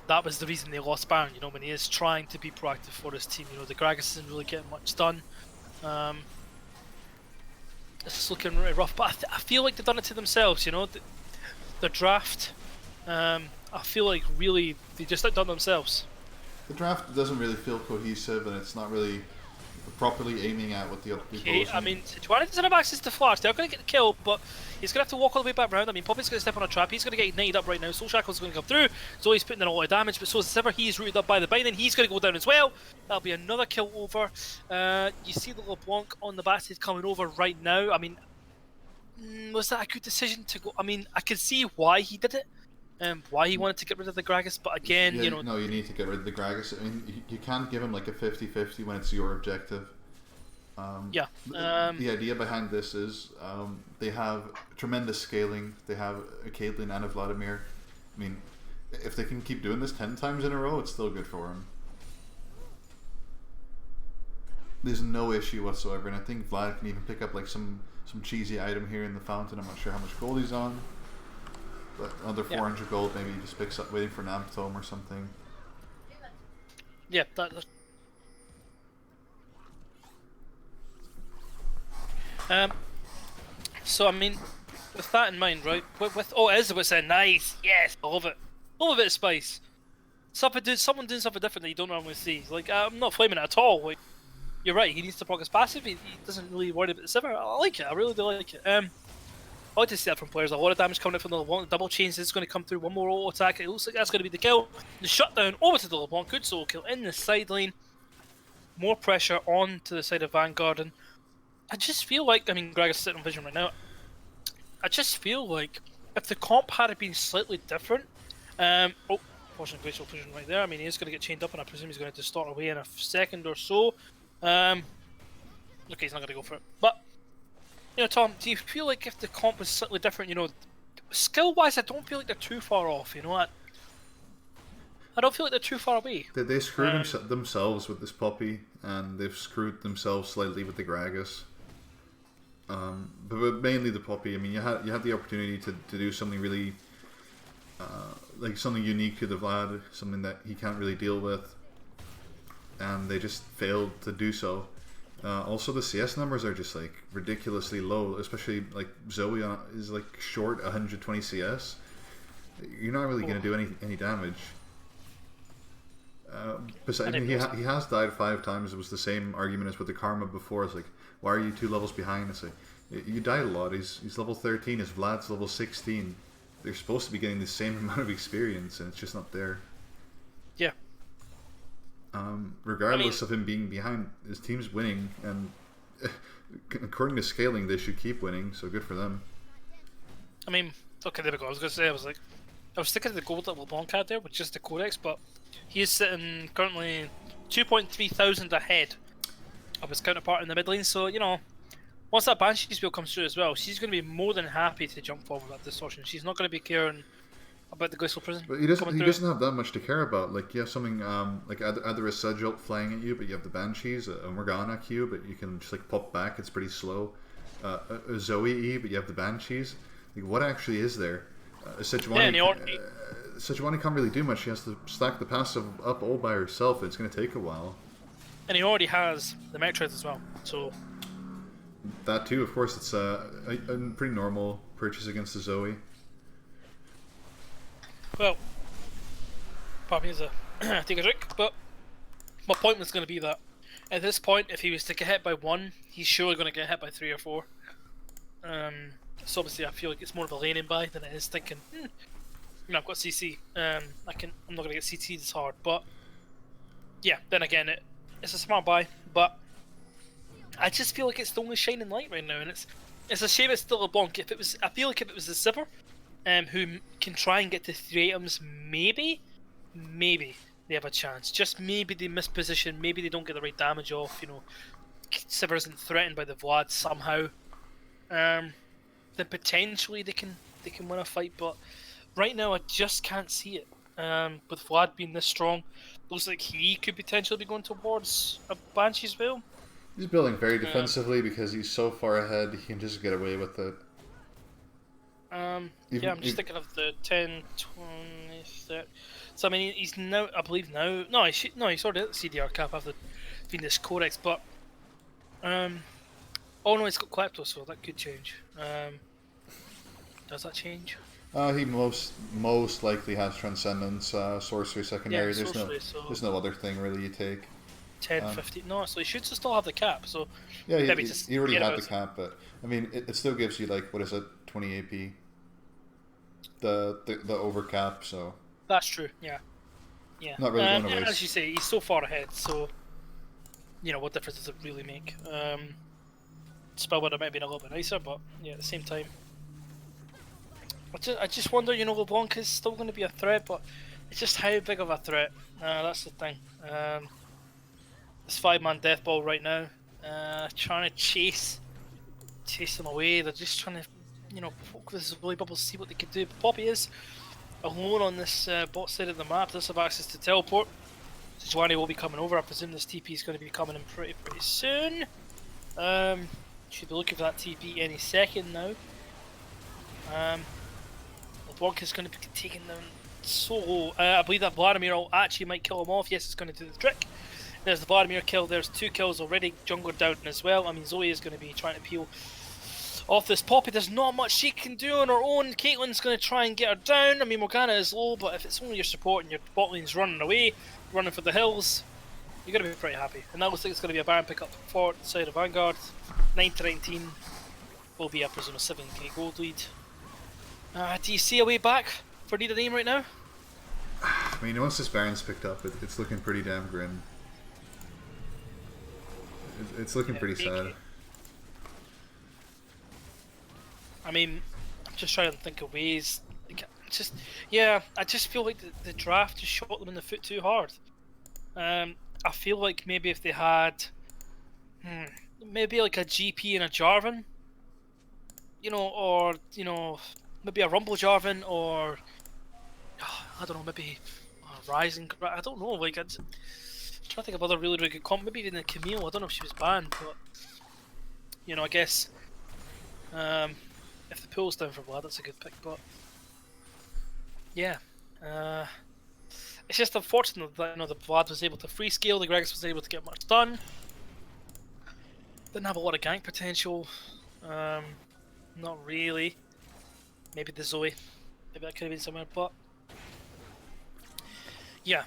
that was the reason they lost Baron, when he is trying to be proactive for his team. The Gragas isn't really getting much done. It's looking really rough, but I feel like they've done it to themselves, the draft, I feel like really they just outdone themselves. The draft doesn't really feel cohesive, and it's not really properly aiming at what the other people are. I mean, Sejuani doesn't have access to Flash. They're going to get the kill, but he's going to have to walk all the way back round. I mean, Poppy's going to step on a trap. He's going to get ignited up right now. Soul Shackle's going to come through. Zoe's putting in a lot of damage, but so is Sivir. He's rooted up by the bind, and he's going to go down as well. That'll be another kill over. You see the LeBlanc on the backside coming over right now. I mean, was that a good decision to go? I mean, I can see why he did it. Why he wanted to get rid of the Gragas, but again, No, you need to get rid of the Gragas. I mean, you can't give him like a 50-50 when it's your objective. The idea behind this is they have tremendous scaling. They have a Caitlyn and a Vladimir. I mean, if they can keep doing this 10 times in a row, it's still good for them. there's no issue whatsoever, and I think Vlad can even pick up like some cheesy item here in the fountain. I'm not sure how much gold he's on, but another 400 gold maybe he just picks up waiting for an amp tome or something. Yeah, so I mean, with that in mind, right? With oh, Elizabeth said nice, yes, I love it. Love a bit of spice. Someone doing something different that you don't normally see. Like I'm not flaming it at all. Like you're right, he needs to proc his passive. He doesn't really worry about the Sivir. I like it. I really do like it. I like to see that from players. A lot of damage coming out from the LeBlanc. Double chains is going to come through. One more auto attack. It looks like that's going to be the kill. The shutdown over to the LeBlanc. Good solo kill in the side lane. More pressure on to the side of Vanguard. And I just feel like, I mean, Greg is sitting on vision right now. I just feel like if the comp had been slightly different. Fortunately, Glacial Fusion right there. I mean, he is going to get chained up, and I presume he's going to start away in a second or so. Okay, he's not going to go for it. But, you know, Tom, do you feel like if the comp was slightly different, you know, skill-wise, I don't feel like they're too far off, you know what? I don't feel like they're too far away. They screwed themselves with this Poppy, and they've screwed themselves slightly with the Gragas. But mainly the Poppy. I mean, you had the opportunity to do something really, like something unique to the Vlad, something that he can't really deal with, and they just failed to do so. Also, the CS numbers are just like ridiculously low, especially like Zoe is like short 120 CS. You're not really going to do any damage. Besides, I mean, he has died 5 times. It was the same argument as with the Karma before. It's like, why are you 2 levels behind? It's like, you died a lot. He's level 13. His Vlad's level 16. They're supposed to be getting the same amount of experience, and it's just not there. Yeah. Regardless of him being behind, his team's winning, and according to scaling, they should keep winning. So good for them. I mean, okay, there we go. I was going to say, I was thinking of the gold that LeBlanc had there, with just the Codex, but he is sitting currently 2,300 ahead of his counterpart in the mid lane. So, you know, once that Banshee's wheel comes through as well, she's going to be more than happy to jump forward with that distortion. She's not going to be caring about the Glacial Prison. But he doesn't have that much to care about. Like, you have something like either a Sedge ult flying at you, but you have the Banshees, a Morgana Q, but you can just like pop back. It's pretty slow. A Zoe E, but you have the Banshees. Like, what actually is there? Sejuani can't really do much. She has to stack the passive up all by herself. It's going to take a while. And he already has the Metroid as well, so... That too, of course, it's a pretty normal purchase against the Zoe. Well, pardon me as I take a drink, but my point was going to be that at this point, if he was to get hit by 1, he's surely going to get hit by 3 or 4. So obviously I feel like it's more of a laning buy than it is thinking, you know, I've got CC, I'm not going to get CT this hard, but yeah, then again, it's a smart buy, but I just feel like it's the only shining light right now, and it's a shame it's still a bonk. I feel like if it was the Sivir, who can try and get to 3 items, maybe they have a chance. Just maybe they miss position, maybe they don't get the right damage off, you know, Sivir isn't threatened by the Vlad somehow. Then potentially they can win a fight, but right now I just can't see it. With Vlad being this strong, looks like he could potentially be going towards a Banshee's Veil. He's building very defensively because he's so far ahead, he can just get away with it. I'm just thinking of the 10, 20, 30. So I mean, he's now, I believe now. No, he's already at the CDR cap after being this Codex, but oh no, he's got Klepto, so that could change. Does that change? He most likely has Transcendence, Sorcery Secondary. Yeah, There's no other thing really you take. 10, 15. No, so he should still have the cap. So yeah, he already had the cap, but I mean, it still gives you like, what is it, 20 AP? The overcap, so that's true. Yeah. Not really going to waste. As you say, he's so far ahead. So you know, what difference does it really make? Spellbinder might have been a little bit nicer, but yeah, at the same time, I just wonder, you know, LeBlanc is still going to be a threat, but it's just how big of a threat. That's the thing. This 5-man death ball right now, trying to chase them away. They're just trying to, you know, poke this Willy Bubbles, see what they can do. But Poppy is alone on this bot side of the map. Does have access to teleport. Sejuani will be coming over. I presume this TP is going to be coming in pretty soon. Should be looking for that TP any second now. LeBlanc is going to be taking them solo. I believe that Vladimir actually might kill him off. Yes, it's going to do the trick. There's the Vladimir kill. There's 2 kills already. Jungler down as well. I mean, Zoe is going to be trying to peel off this Poppy. There's not much she can do on her own. Caitlyn's going to try and get her down. I mean, Morgana is low, but if it's only your support and your bot lane's running away, running for the hills, you're going to be pretty happy. And that looks like it's going to be a Baron pickup for the side of Vanguard. 9-19 will be, I presume, a 7k gold lead. Do you see a way back for Need a Name right now? I mean, once this Baron's picked up, it's looking pretty damn grim. It's looking pretty sad. I mean, I'm just trying to think of ways. Like, I just feel like the draft just shot them in the foot too hard. I feel like maybe if they had, maybe like a GP and a Jarvan, or maybe a Rumble Jarvan, or I don't know, maybe a Rising. I don't know. Like, I'm trying to think of other really good comp. Maybe even the Camille. I don't know if she was banned, but I guess if the pool's down for Vlad, that's a good pick. But yeah, it's just unfortunate that the Vlad was able to free scale. The Gregus was able to get much done. Didn't have a lot of gank potential. Not really. Maybe the Zoe. Maybe that could have been somewhere, but yeah.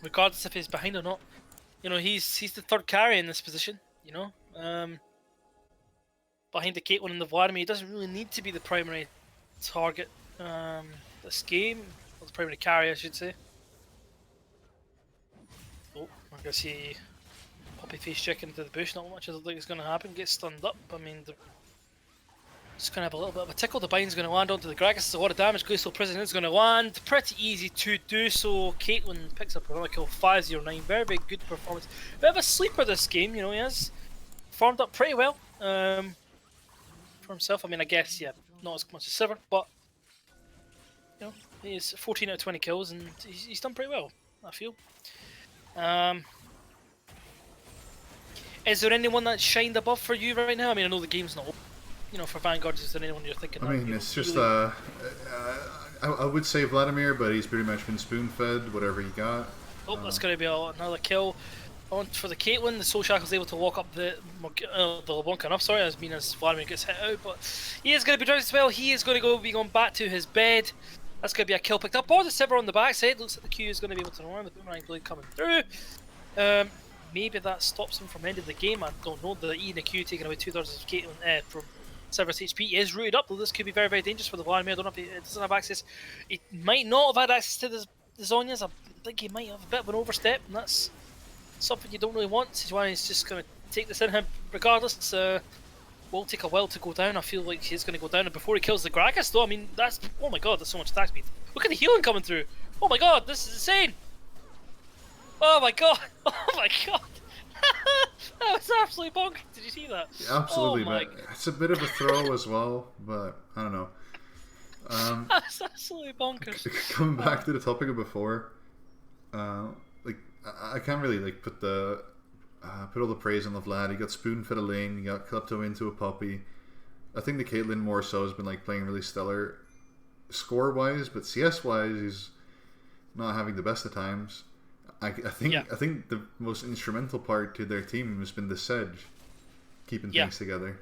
Regardless if he's behind or not, he's the third carry in this position. Behind the Caitlyn and the Vladimir, he doesn't really need to be the primary target this game, or the primary carry, I should say. Oh, I guess he Poppy face check into the bush. Not much I don't think is going to happen. Gets stunned up. I mean, just going to have a little bit of a tickle. The bind's going to land onto the Gragas. It's a lot of damage. Glacial Prison is going to land. Pretty easy to do so. Caitlyn picks up another kill. 509. Very, very good performance. Bit of a sleeper this game. He has farmed up pretty well for himself. I mean, I guess, yeah, not as much as Sivir, but he's 14 out of 20 kills and he's done pretty well, I feel. Is there anyone that's shined above for you right now? I mean, I know the game's not open. For Vanguard, is there anyone you're thinking? I mean, it's just I would say Vladimir, but he's pretty much been spoon-fed whatever he got. Oh, that's going to be another kill. On for the Caitlyn. The Soul Shackle's able to walk up the LeBlanc enough, sorry, as Vladimir gets hit out, but he is going to be dressed as well. He is going to be going back to his bed. That's going to be a kill picked up. Or the Sivir on the backside. Looks like the Q is going to be able to run with the Boomerang Blade coming through. Maybe that stops him from ending the game. I don't know. The E and the Q taking away 2/3 of Caitlyn from Sivir's HP. He is rooted up, though this could be very, very dangerous for the Vladimir. I don't know if he doesn't have access. He might not have had access to the Zhonya's. I think he might have a bit of an overstep, and that's something you don't really want. Sejuani is just going to take this in him regardless. Will take a while to go down. I feel like he's going to go down, and before he kills the Gragas, though, I mean, that's... Oh my god, there's so much attack speed. Look at the healing coming through. Oh my god, this is insane. Oh my god. Oh my god. That was absolutely bonkers. Did you see that? Yeah, absolutely, but it's a bit of a throw as well, but I don't know. That's absolutely bonkers. Coming back to the topic of before, like I can't really put all the praise on the Vlad. He got spoon-fed a lane. He got Klepto into a Poppy. I think the Caitlyn more so has been playing really stellar score-wise, but CS-wise he's not having the best of times. I think the most instrumental part to their team has been the Sedge keeping things together.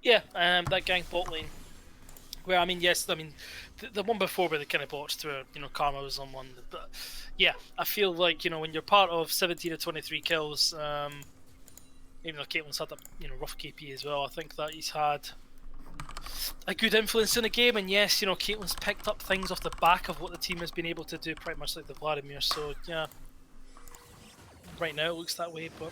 Yeah, that gank bot lane. Where I mean, yes, I mean the one before where they kind of botched through, Karma was on one, but yeah, I feel like when you're part of 17 of 23 kills, even though Caitlyn's had a rough KP as well, I think that he's had a good influence in the game, and yes, Caitlyn's picked up things off the back of what the team has been able to do, pretty much like the Vladimir. So yeah, right now it looks that way, but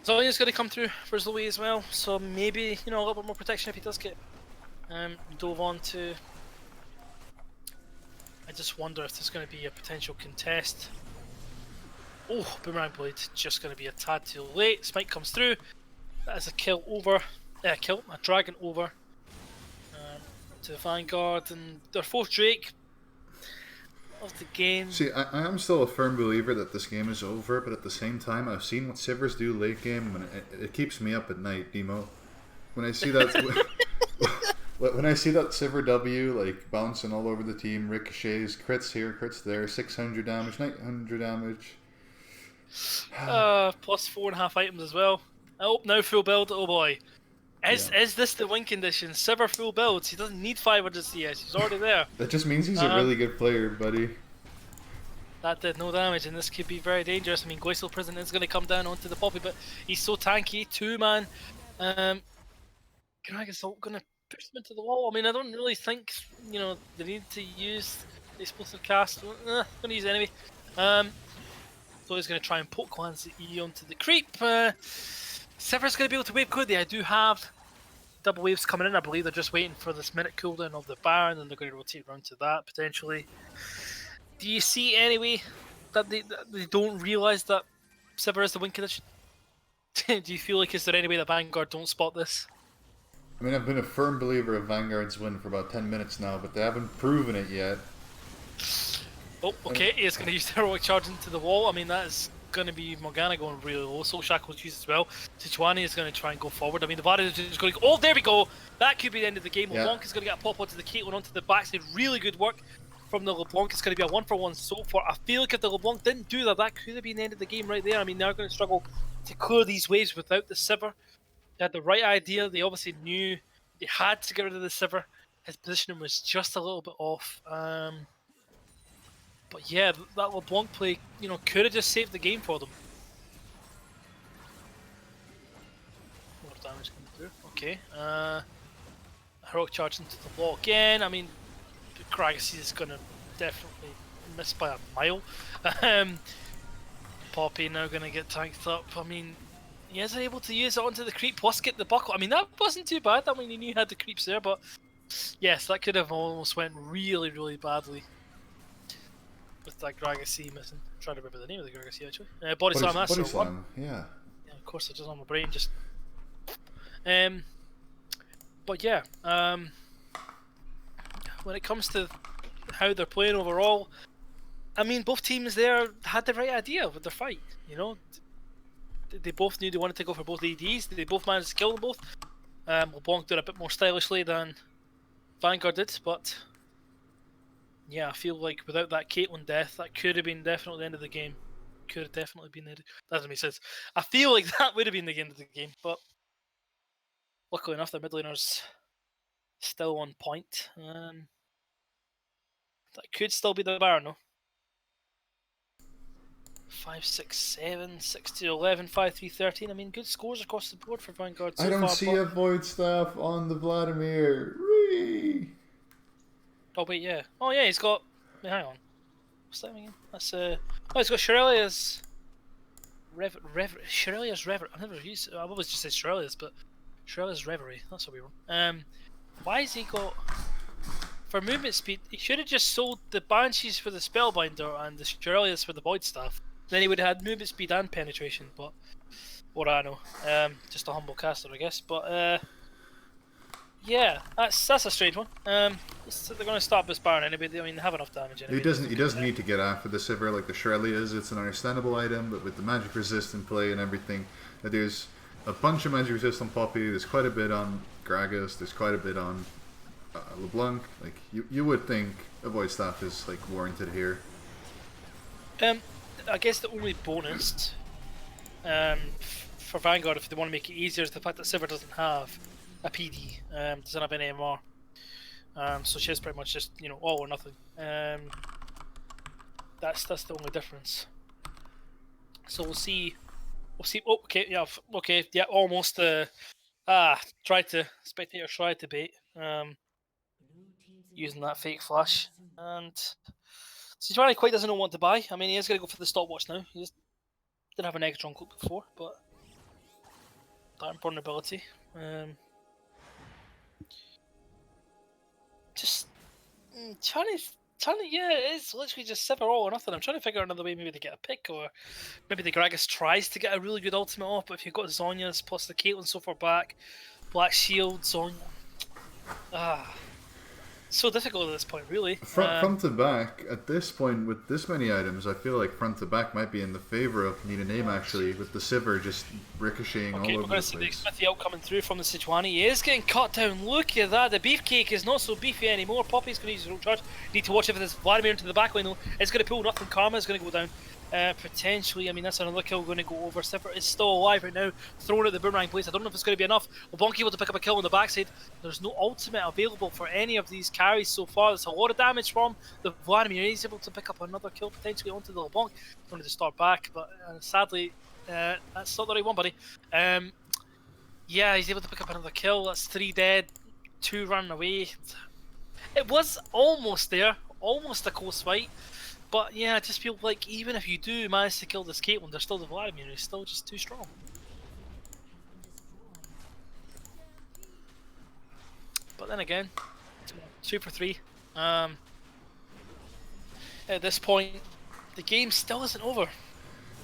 Zhonya's going to come through for Zoe as well, so maybe a little bit more protection if he does get dove on to. I just wonder if there's going to be a potential contest. Oh, Boomerang Blade just going to be a tad too late. Smite comes through. That is a kill over. A dragon over to Vanguard, and their fourth Drake. of the game. See, I am still a firm believer that this game is over, but at the same time, I've seen what Sivers do late game, and it keeps me up at night, Demo. When I see that, when I see that Siver W like bouncing all over the team, ricochets, crits here, crits there, 600 damage, 900 damage. Plus 4.5 items as well. Oh, now full build. Oh boy. Is this the win condition? Siver full builds. He doesn't need 500 CS. He's already there. That just means he's a really good player, buddy. That did no damage, and this could be very dangerous. I mean, Glacial Prison is going to come down onto the Poppy, but he's so tanky. 2-man. Gragas not going to push him into the wall. I mean, I don't really think, they need to use the explosive cast. Going to use it anyway. So he's going to try and poke Lance E onto the creep. Siver's going to be able to wave quickly. I do have double waves coming in. I believe they're just waiting for this minute cooldown of the Baron, and they're going to rotate around to that potentially. Do you see anyway that they don't realise that Siver is the win condition? Do you feel like is there any way that Vanguard don't spot this? I mean, I've been a firm believer of Vanguard's win for about 10 minutes now, but they haven't proven it yet. Oh, okay, he's going to use the heroic charge into the wall. I mean, that is going to be Morgana going really low. Soul Shackle's used as well. Sejuani is going to try and go forward. I mean, the Varus is just going to go. Oh, there we go! That could be the end of the game. LeBlanc is going to get a pop onto the Caitlyn onto the backside. Really good work from the LeBlanc. It's going to be a 1-for-1 so far. I feel like if the LeBlanc didn't do that, that could have been the end of the game right there. I mean, they're going to struggle to clear these waves without the Siver. They had the right idea. They obviously knew they had to get rid of the Siver. His positioning was just a little bit off. But yeah, that LeBlanc play, could have just saved the game for them. More damage coming through. Okay. Heroic charge into the wall again. I mean, Gragas is going to definitely miss by a mile. Poppy now going to get tanked up. I mean, he is able to use it onto the creep plus get the buckle. I mean, that wasn't too bad. I mean, he knew he had the creeps there, but yes, that could have almost went really, really badly. With that Gragas missing. I'm trying to remember the name of the Gragas actually. Body Slam, that's Body Slam, yeah. Yeah, of course, I just on my brain just. But yeah, when it comes to how they're playing overall, I mean, both teams there had the right idea with their fight. They both knew they wanted to go for both ADs. They both managed to kill them both. LeBlanc did a bit more stylishly than Vanguard did, but yeah, I feel like without that Caitlyn death, that could have been definitely the end of the game. Could have definitely been the end. That doesn't make sense. I feel like that would have been the end of the game, but luckily enough, the mid laner's still on point. That could still be the Baron, though. 5, 6, 7, 6 to 11, 5, 3, 13. I mean, good scores across the board for Vanguard so I don't far, see a Void Staff on the Vladimir. Whee! Oh wait, yeah. Oh yeah, he's got. Wait, hang on. What's that again? That's Oh, he's got Shirelia's. Shirelia's Reverie. I've never used it. I've always just said Shirelia's, but Shirelia's Reverie. That's what we were. Why has he got? For movement speed, he should have just sold the Banshees for the Spellbinder and the Shirelia's for the Void Staff. Then he would have had movement speed and penetration. But what I know, just a humble caster, I guess. But yeah, that's a strange one. So they're going to stop this Baron anyway. I mean, they have enough damage anyway. He doesn't need to get after the Siver like the Shirley is. It's an understandable item, but with the magic resist in play and everything, there's a bunch of magic resist on Poppy. There's quite a bit on Gragas. There's quite a bit on LeBlanc. Like you would think a Void Staff is like warranted here. I guess the only bonus for Vanguard, if they want to make it easier, is the fact that Siver doesn't have a PD, doesn't have any MR. So she's pretty much just, all or nothing. That's the only difference. So we'll see. Oh, okay, yeah, okay, yeah, almost. Spectator tried to bait, using that fake flash, and Sejuani quite doesn't know what to buy. I mean, he is going to go for the stopwatch now. He just didn't have an Eggtron cloak before, but that important ability. Just trying to, yeah, it's literally just Siver all or nothing. I'm trying to figure out another way maybe to get a pick, or maybe the Gragas tries to get a really good ultimate off, but if you've got Zonya's plus the Caitlyn so far back, Black Shield, Zonya. so difficult at this point, really. Front to back, at this point, with this many items, I feel like front to back might be in the favour of Need a Name, actually, with the Sivir just ricocheting all Okay, over we're the going to see the place. Smithy out coming through from the Sejuani. He is getting cut down. Look at that. The beefcake is not so beefy anymore. Poppy's going to use his own charge. Need to watch out for this Vladimir into the back lane, though. It's going to pull nothing. Karma is going to go down. Potentially, I mean, that's another kill going to go over. Sivir is still alive right now, throwing at the boomerang place. I don't know if it's going to be enough. LeBlanc able to pick up a kill on the backside. There's no ultimate available for any of these carries so far. There's a lot of damage from the Vladimir. He's able to pick up another kill potentially onto the LeBlanc. Going to start back, but sadly, that's not the right one, buddy. Yeah, he's able to pick up another kill. That's 3 dead, 2 running away. It was almost there, almost a close fight. But yeah, I just feel like even if you do manage to kill this Caitlyn, there's still the Vladimir, who's still just too strong. But then again, 2 for 3. At this point, the game still isn't over.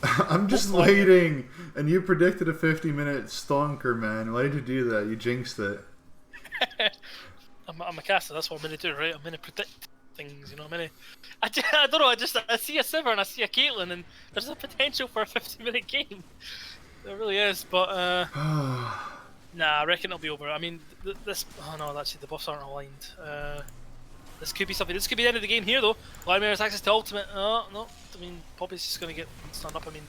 I'm just waiting, and you predicted a 50-minute stonker, man. Why did you do that? You jinxed it. I'm a caster, that's what I'm going to do, right? I'm going to predict things, you know. I don't know. I see a Sivir and I see a Caitlyn, and there's a potential for a 50-minute game. There really is, but nah, I reckon it'll be over. I mean, this. Oh no, actually the buffs aren't aligned. This could be something. This could be the end of the game here, though. Vladimir has access to ultimate. Oh no, I mean, Poppy's just gonna get stunned up. I mean,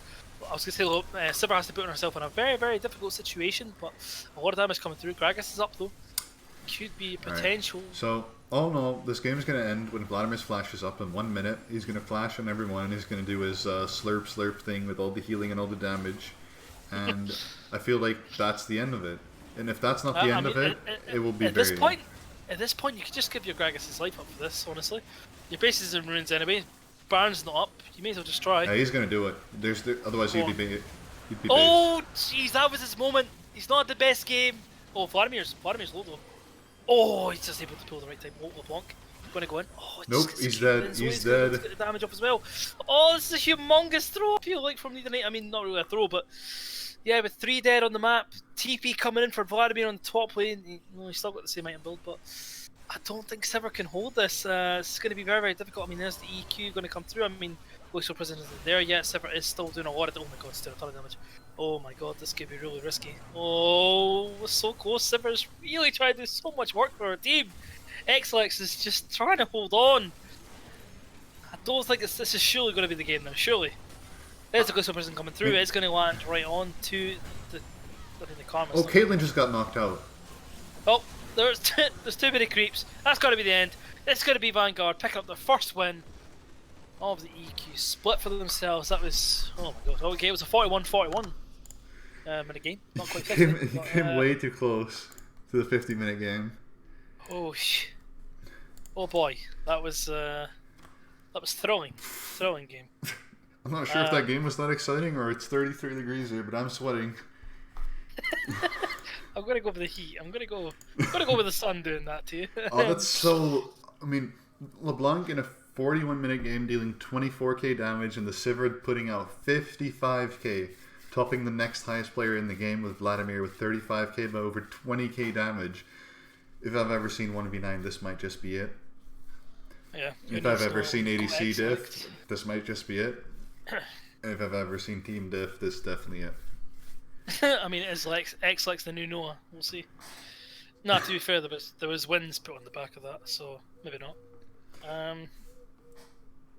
I was gonna say, look, Sivir has to put herself in a very, very difficult situation, but a lot of damage coming through. Gragas is up though. Could be potential. Right. So, all in all, this game is going to end when Vladimir's flash is up in 1 minute. He's going to flash on everyone, and he's going to do his slurp thing with all the healing and all the damage. And I feel like that's the end of it. And if that's not the end of it, it will be very... At this point, you could just give your Gragas his life up for this, honestly. Your base is in ruins anyway. Baron's not up. You may as well just try. Yeah, he's going to do it. Otherwise, he'd be bait. Oh, jeez, that was his moment. He's not the best game. Oh, Vladimir's low though. Oh, he's just able to pull the right time. Oh, LeBlanc. Going to go in. Oh, nope, he's dead. He's dead. Get the damage off as well. Oh, this is a humongous throw, I feel like, from Need a Name. I mean, not really a throw, but yeah, with 3 dead on the map. TP coming in for Vladimir on the top lane. He's still got the same item build, but I don't think Sivir can hold this. It's going to be very, very difficult. I mean, there's the EQ going to come through. I mean, Glacial Prison isn't there yet. Sivir is still doing a lot of... Oh my god, it's doing a ton of damage. Oh my god, this could be really risky. Oh, we're so close. Sivir's really trying to do so much work for our team. Xlex is just trying to hold on. I don't think this is surely going to be the game now, surely. There's the Glacial Prison coming through. It's going to land right on to the Karma. Oh, Caitlyn just got knocked out. Oh, there's too many creeps. That's got to be the end. It's going to be Vanguard picking up their first win of the EQ. Split for themselves. That was... Oh my god. Okay, it was a 41-41 minute game. Not quite 50. It came way too close to the 50-minute game. Oh boy, that was thrilling game. I'm not sure if that game was that exciting or it's 33 degrees here, but I'm sweating. I'm gonna go with the heat. I'm gonna go with the sun doing that to you. Oh, that's so... I mean, LeBlanc in a 41-minute game dealing 24k damage and the Sivir putting out 55k, topping the next highest player in the game with Vladimir with 35k but over 20k damage. If I've ever seen 1v9, this might just be it. Yeah. If I've ever seen ADC diff, this might just be it. If I've ever seen team diff, this is definitely it. I mean, is Xlex the new Noah? We'll see. Not to be fair, there was wins put on the back of that, so maybe not.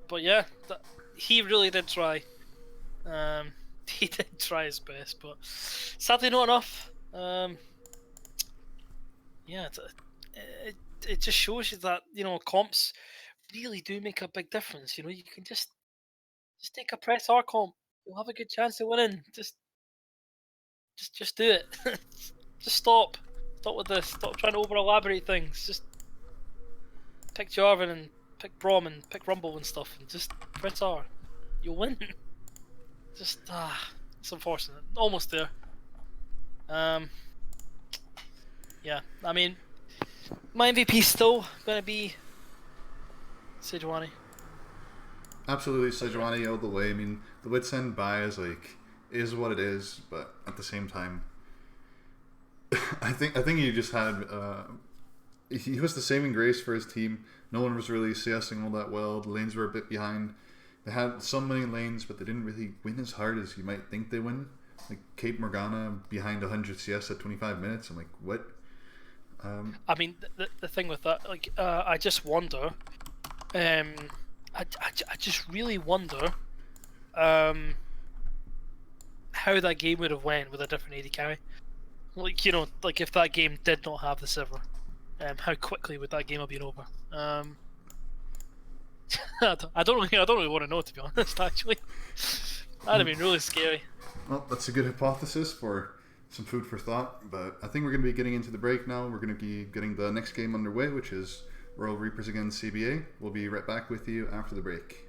But yeah, he really did try. He did try his best, but sadly not enough. Yeah, it just shows you that, you know, comps really do make a big difference. You know, you can just take a press R comp, you'll have a good chance of winning. Just do it. Just stop with this. Stop trying to over elaborate things. Just pick Jarvan and pick Braum and pick Rumble and stuff, and just press R. You'll win. Just it's unfortunate. Almost there. Yeah, I mean, my MVP still gonna be Sejuani. Absolutely, Sejuani all the way. I mean, the Wits End buy is what it is, but at the same time, I think you just had he was the saving grace for his team. No one was really CSing all that well. The lanes were a bit behind. They had so many lanes, but they didn't really win as hard as you might think they win. Like Cape Morgana behind 100 CS at 25 minutes. I'm like, what? I mean, the thing with that, like, I just wonder. I just really wonder how that game would have went with a different AD carry. Like, you know, like if that game did not have the Sivir, how quickly would that game have been over? I don't really want to know, to be honest. Actually, that'd have been really scary. Well, that's a good hypothesis for some food for thought. But I think we're going to be getting into the break now. We're going to be getting the next game underway, which is Royal Reapers against CBA. We'll be right back with you after the break.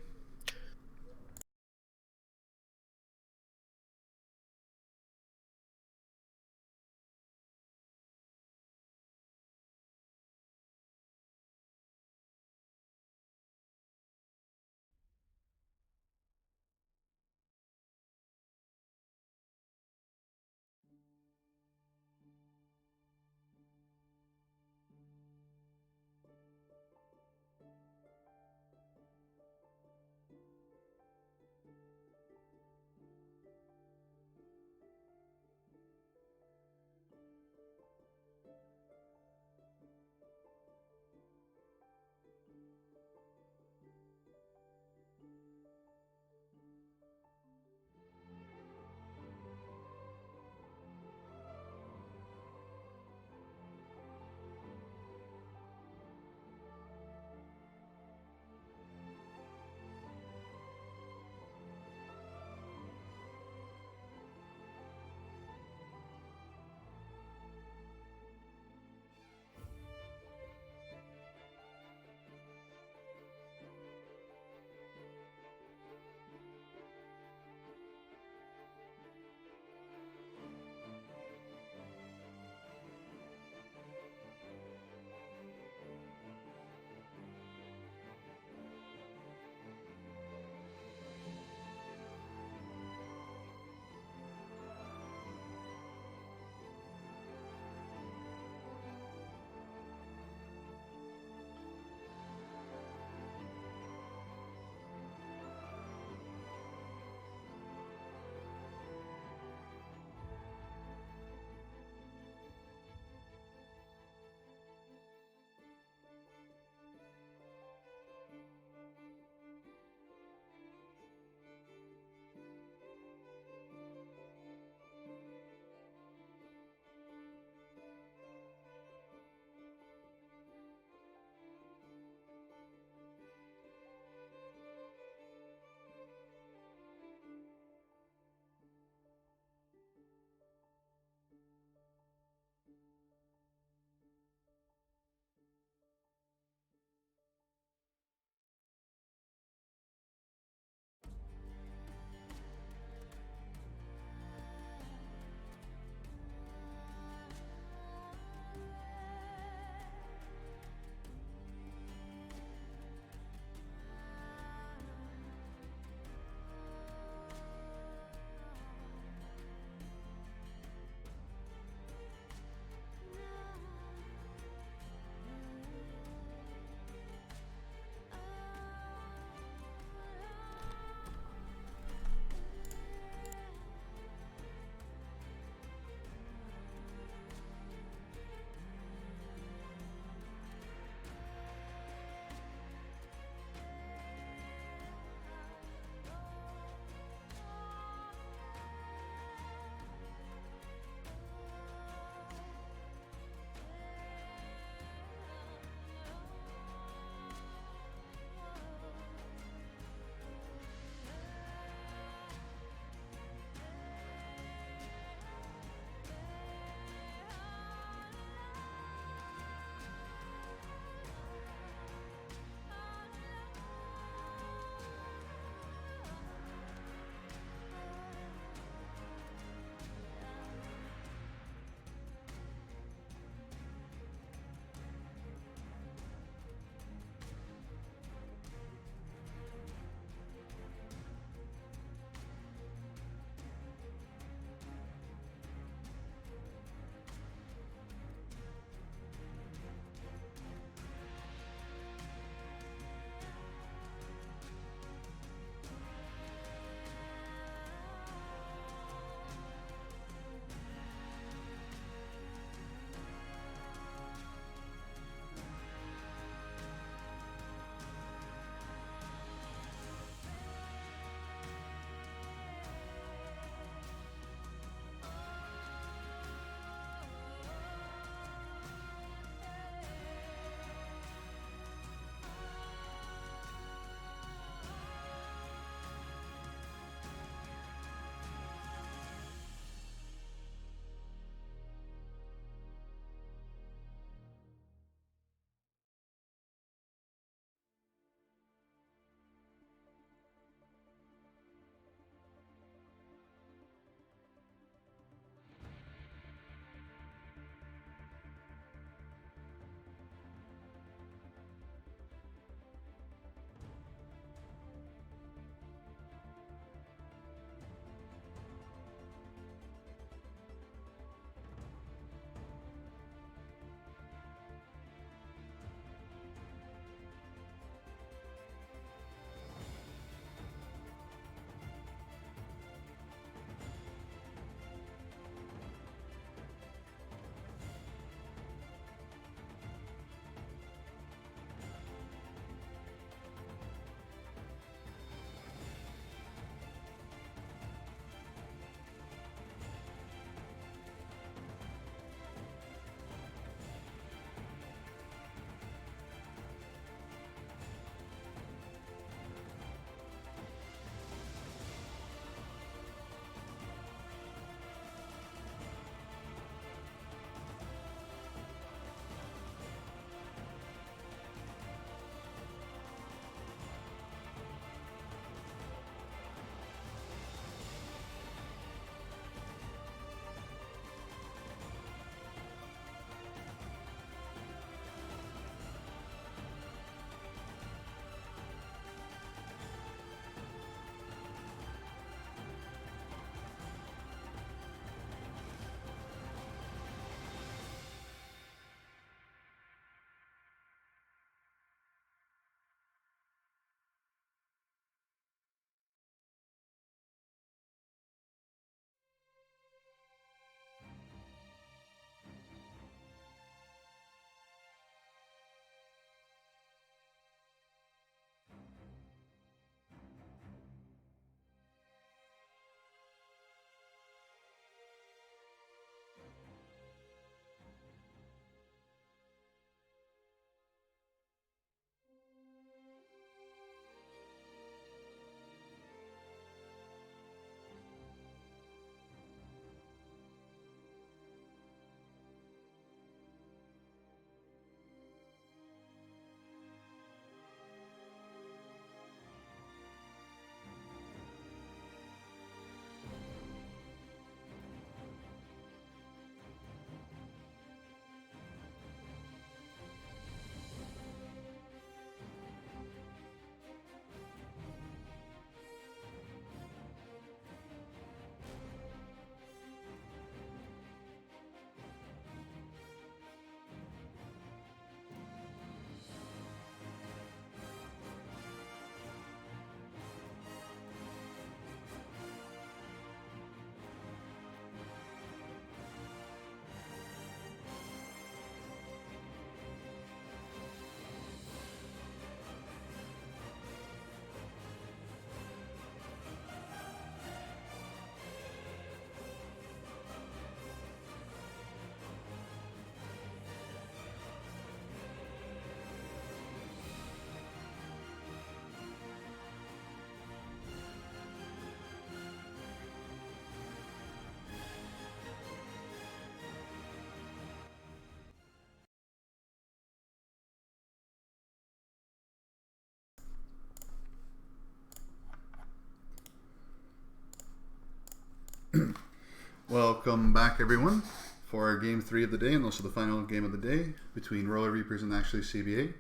Welcome back, everyone, for Game 3 of the day and also the final game of the day between Roller Reapers and actually CBA.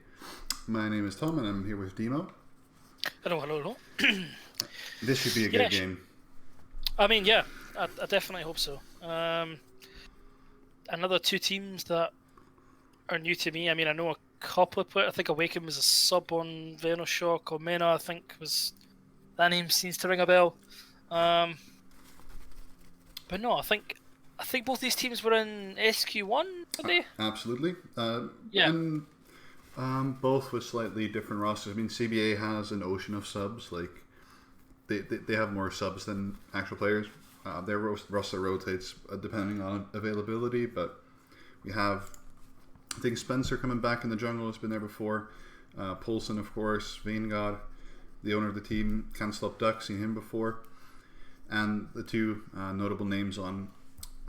My name is Tom and I'm here with Demo. Hello. This should be a good game. I mean, yeah, I definitely hope so. Another two teams that are new to me. I mean, I know a couple of players. I think Awaken was a sub on Venoshock, or Mena, I think, was... That name seems to ring a bell. But no, I think both these teams were in SQ1 today. Absolutely. Yeah. And both with slightly different rosters. I mean, CBA has an ocean of subs. Like they have more subs than actual players. Their roster rotates depending on availability. But we have, I think, Spencer coming back in the jungle has been there before. Poulsen, of course. Vanguard, the owner of the team. Can't Stop Duck, seen him before. And the two notable names on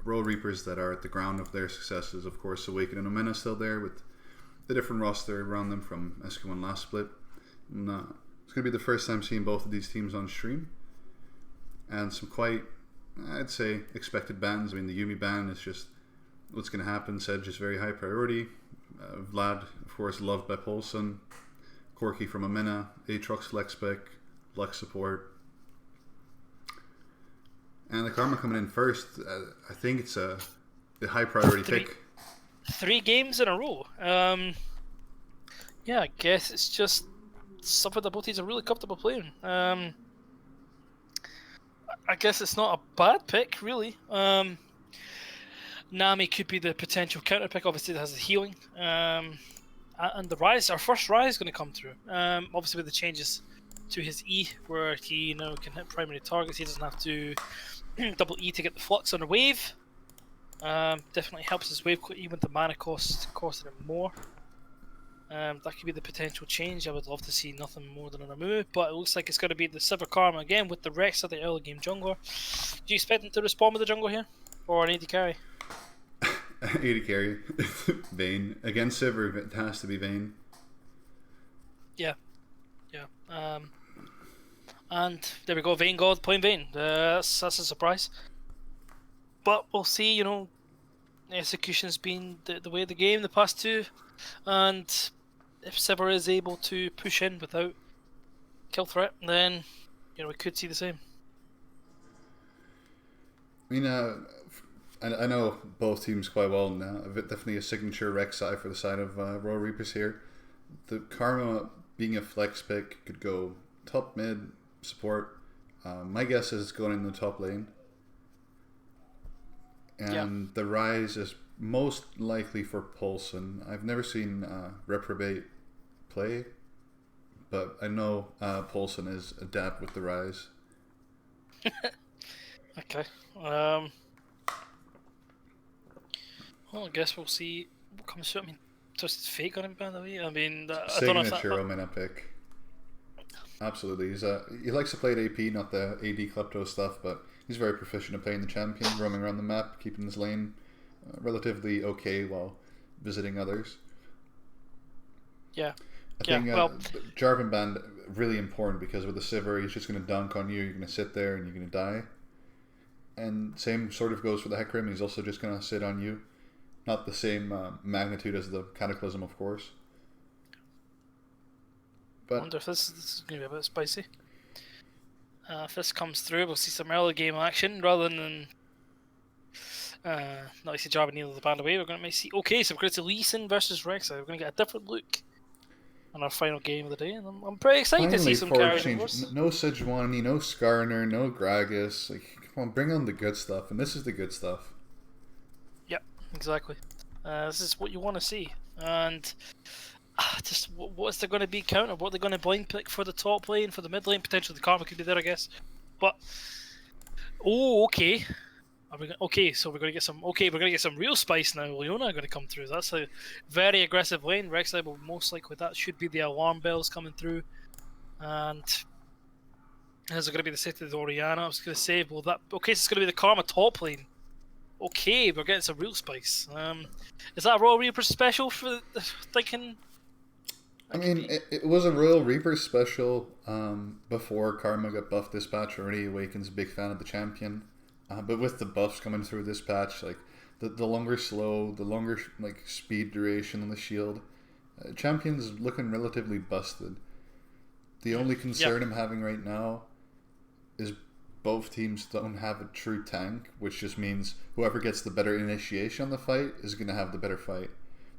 Roll Reapers that are at the ground of their successes, of course, Awaken and Omena still there with the different roster around them from SQ1 last split. And, it's going to be the first time seeing both of these teams on stream. And some quite, I'd say, expected bans. I mean, the Yumi ban is just what's going to happen. Sedge is very high priority. Vlad, of course, loved by Poulsen. Corky from Omena. Aatrox flex pick. Lux support. And the Karma coming in first, I think it's a high priority pick. 3 games in a row. Yeah, I guess it's just something that both teams are really comfortable playing. I guess it's not a bad pick, really. Nami could be the potential counter pick. Obviously, it has the healing. And the Rise, our first Rise is going to come through. Obviously, with the changes to his E, where he now can hit primary targets, he doesn't have to double E to get the flux on a wave. Definitely helps his wave even with the mana costing him more. That could be the potential change. I would love to see nothing more than a move, but it looks like it's going to be the Silver Karma again with the Rex of the early game jungler. Do you expect him to respond with the jungle here? Or an AD carry? AD carry. Vayne. Against Silver, it has to be Vayne. Yeah. And there we go, Vanguard playing Vayne. That's a surprise. But we'll see, execution's been the way of the game the past two. And if Silver is able to push in without kill threat, then, we could see the same. I mean, I know both teams quite well now. Definitely a signature Rek'Sai for the side of Royal Reapers here. The Karma being a flex pick could go top, mid, support. My guess is it's going in the top lane. And the Rise is most likely for Poulsen. I've never seen Reprobate play, but I know Poulsen is adept with the Rise. Okay. Well, I guess we'll see what comes through. I mean, just fake on him, by the way. I mean, I don't know if that... Signature Omena pick. Absolutely. He likes to play at AP, not the AD Klepto stuff, but he's very proficient at playing the champion, roaming around the map, keeping his lane relatively okay while visiting others. Yeah. I think Jarvan ban really important because with the Sivir, he's just going to dunk on you, you're going to sit there and you're going to die. And same sort of goes for the Hecarim, he's also just going to sit on you. Not the same magnitude as the Cataclysm, of course. But I wonder if this is going to be a bit spicy. If this comes through, we'll see some early game action rather than not see Jarvan needle the band away. We're going to see. Okay, so we're going to see Lee Sin versus Rex. We're going to get a different look on our final game of the day, and I'm pretty excited to see some characters. No Sejuani, no Skarner, no Gragas. Like, come on, bring on the good stuff, and this is the good stuff. Yep, exactly. This is what you want to see, and. Just what's there going to be counter? What are they going to blind pick for the top lane, for the mid lane? Potentially the Karma could be there, I guess. But okay. So we're going to get some. Okay, we're going to get some real spice now. Leona going to come through. That's a very aggressive lane. Rek'Sai will most likely that should be the alarm bells coming through. And is it going to be the set of the Orianna? I was going to say, well, that okay. So it's going to be the Karma top lane. Okay, we're getting some real spice. Is that a Royal Reaper special for thinking? I mean, it was a Royal Reaper special before Karma got buffed this patch already. Awaken's a big fan of the champion. But with the buffs coming through this patch, like the longer slow, the longer like speed duration on the shield, Champion's looking relatively busted. The only Yeah, concern I'm having right now is both teams don't have a true tank, which just means whoever gets the better initiation on the fight is going to have the better fight.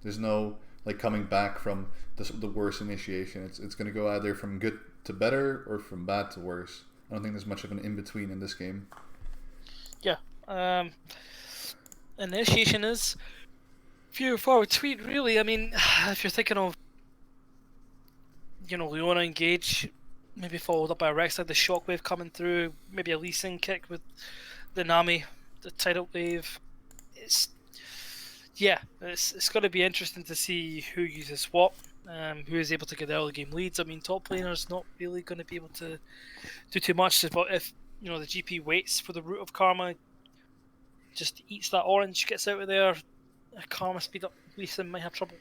There's no like coming back from the worst initiation. It's going to go either from good to better or from bad to worse. I don't think there's much of an in between in this game. yeah. Initiation is few forward tweet really. I mean, if you're thinking of Leona engage, maybe followed up by a Rek'Sai, the shockwave coming through, maybe a Lee Sin kick with the Nami, the tidal wave. It's it's going to be interesting to see who uses what, who is able to get early game leads. I mean, top laner's not really going to be able to do too much. But if the GP waits for the root of Karma, just eats that orange, gets out of there, Karma speed up, Lee Sin might have trouble.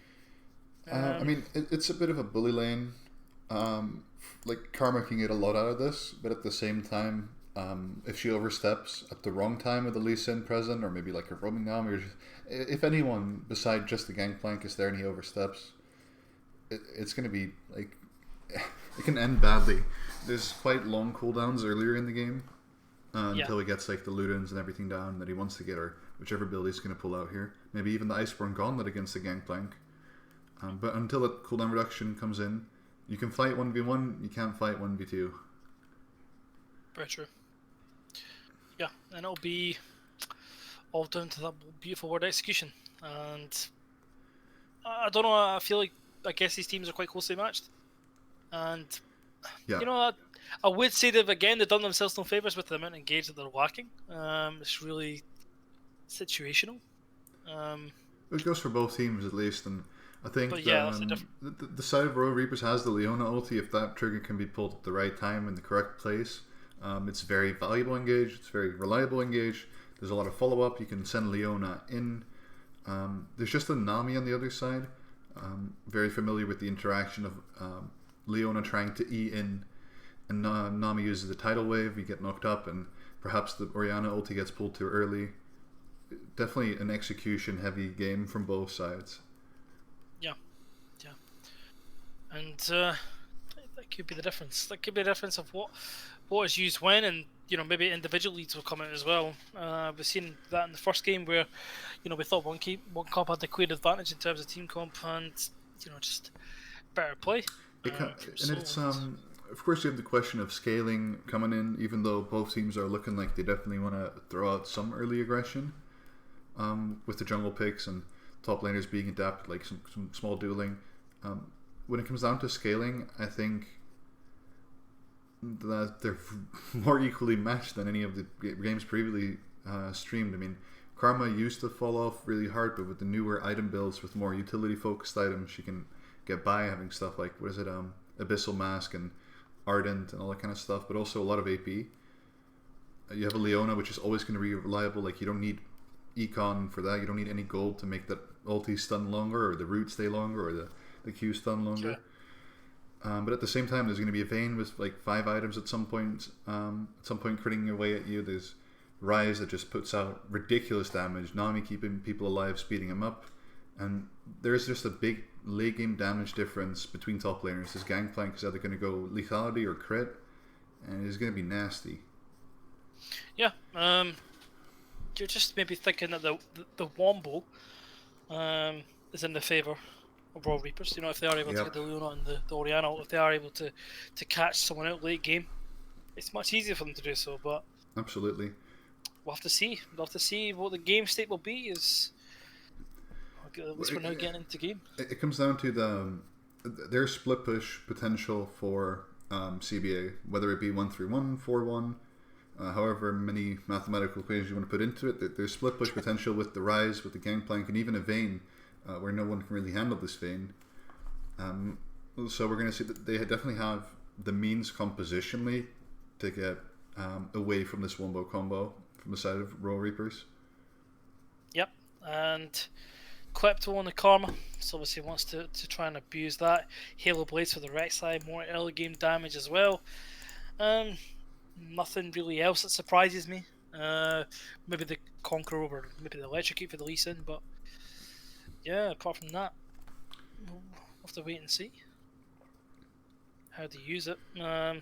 I mean, it's a bit of a bully lane. Like Karma can get a lot out of this, but at the same time, if she oversteps at the wrong time with the Lee Sin present, or maybe like a roaming arm, or if anyone beside just the Gangplank is there and he oversteps, it's going to be like it can end badly. There's quite long cooldowns earlier in the game until he gets like the Ludens and everything down that he wants to get, or whichever build he's going to pull out here. Maybe even the Iceborne Gauntlet against the Gangplank. But until that cooldown reduction comes in, you can fight 1v1, you can't fight 1v2. Very true. Yeah, and it'll be all down to that beautiful word execution. And I don't know, I guess these teams are quite closely matched. And, I would say they've done themselves no favours with the amount of engage that they're lacking. It's really situational. It goes for both teams at least, and I think the side of Royal Reapers has the Leona ulti. If that trigger can be pulled at the right time in the correct place, it's very valuable engage. It's very reliable engage. There's a lot of follow up. You can send Leona in. There's just a Nami on the other side. Very familiar with the interaction of Leona trying to E in, and Nami uses the tidal wave. You get knocked up, and perhaps the Orianna ulti gets pulled too early. Definitely an execution heavy game from both sides. And that could be the difference. That could be the difference of what is used when, and maybe individual leads will come out as well. We've seen that in the first game where we thought one comp had the clear advantage in terms of team comp, and just better play. Of course you have the question of scaling coming in, even though both teams are looking like they definitely want to throw out some early aggression with the jungle picks and top laners being adapted, like some small dueling. When it comes down to scaling, I think that they're more equally matched than any of the games previously streamed. I mean, Karma used to fall off really hard, but with the newer item builds with more utility focused items, she can get by having stuff like Abyssal Mask and Ardent and all that kind of stuff, but also a lot of AP. You have a Leona, which is always going to be reliable. Like, you don't need econ for that. You don't need any gold to make that ulti stun longer, or the root stay longer, or the Q stun longer. But at the same time, there's going to be a Vayne with like 5 items at some point. Critting away at you. There's Rise that just puts out ridiculous damage. Nami keeping people alive, speeding them up, and there's just a big late game damage difference between top laners. This Gangplank is either going to go lethality or crit, and it's going to be nasty. Yeah, you're just maybe thinking that the Wombo is in the favour of Royal Reapers. If they are able to get the Leona and the Orianna, if they are able to catch someone out late game, it's much easier for them to do so. But absolutely, we'll have to see. We'll have to see what the game state will be. At least we're now getting into game. It comes down to their split push potential for CBA, whether it be 1-3-1, 4-1. However many mathematical equations you want to put into it, there's split push potential with the Rise, with the Gangplank, and even a Vayne, where no one can really handle this Vayne. So we're going to see that they definitely have the means compositionally to get away from this Wombo combo from the side of Royal Reapers. Yep, and Klepto on the Karma, so obviously wants to try and abuse that. Halo Blades for the Rek'Sai, more early game damage as well. Nothing really else that surprises me Maybe the Conqueror or maybe the Electrocute for the Lee Sin, but yeah, apart from that, we'll have to wait and see how to use it. I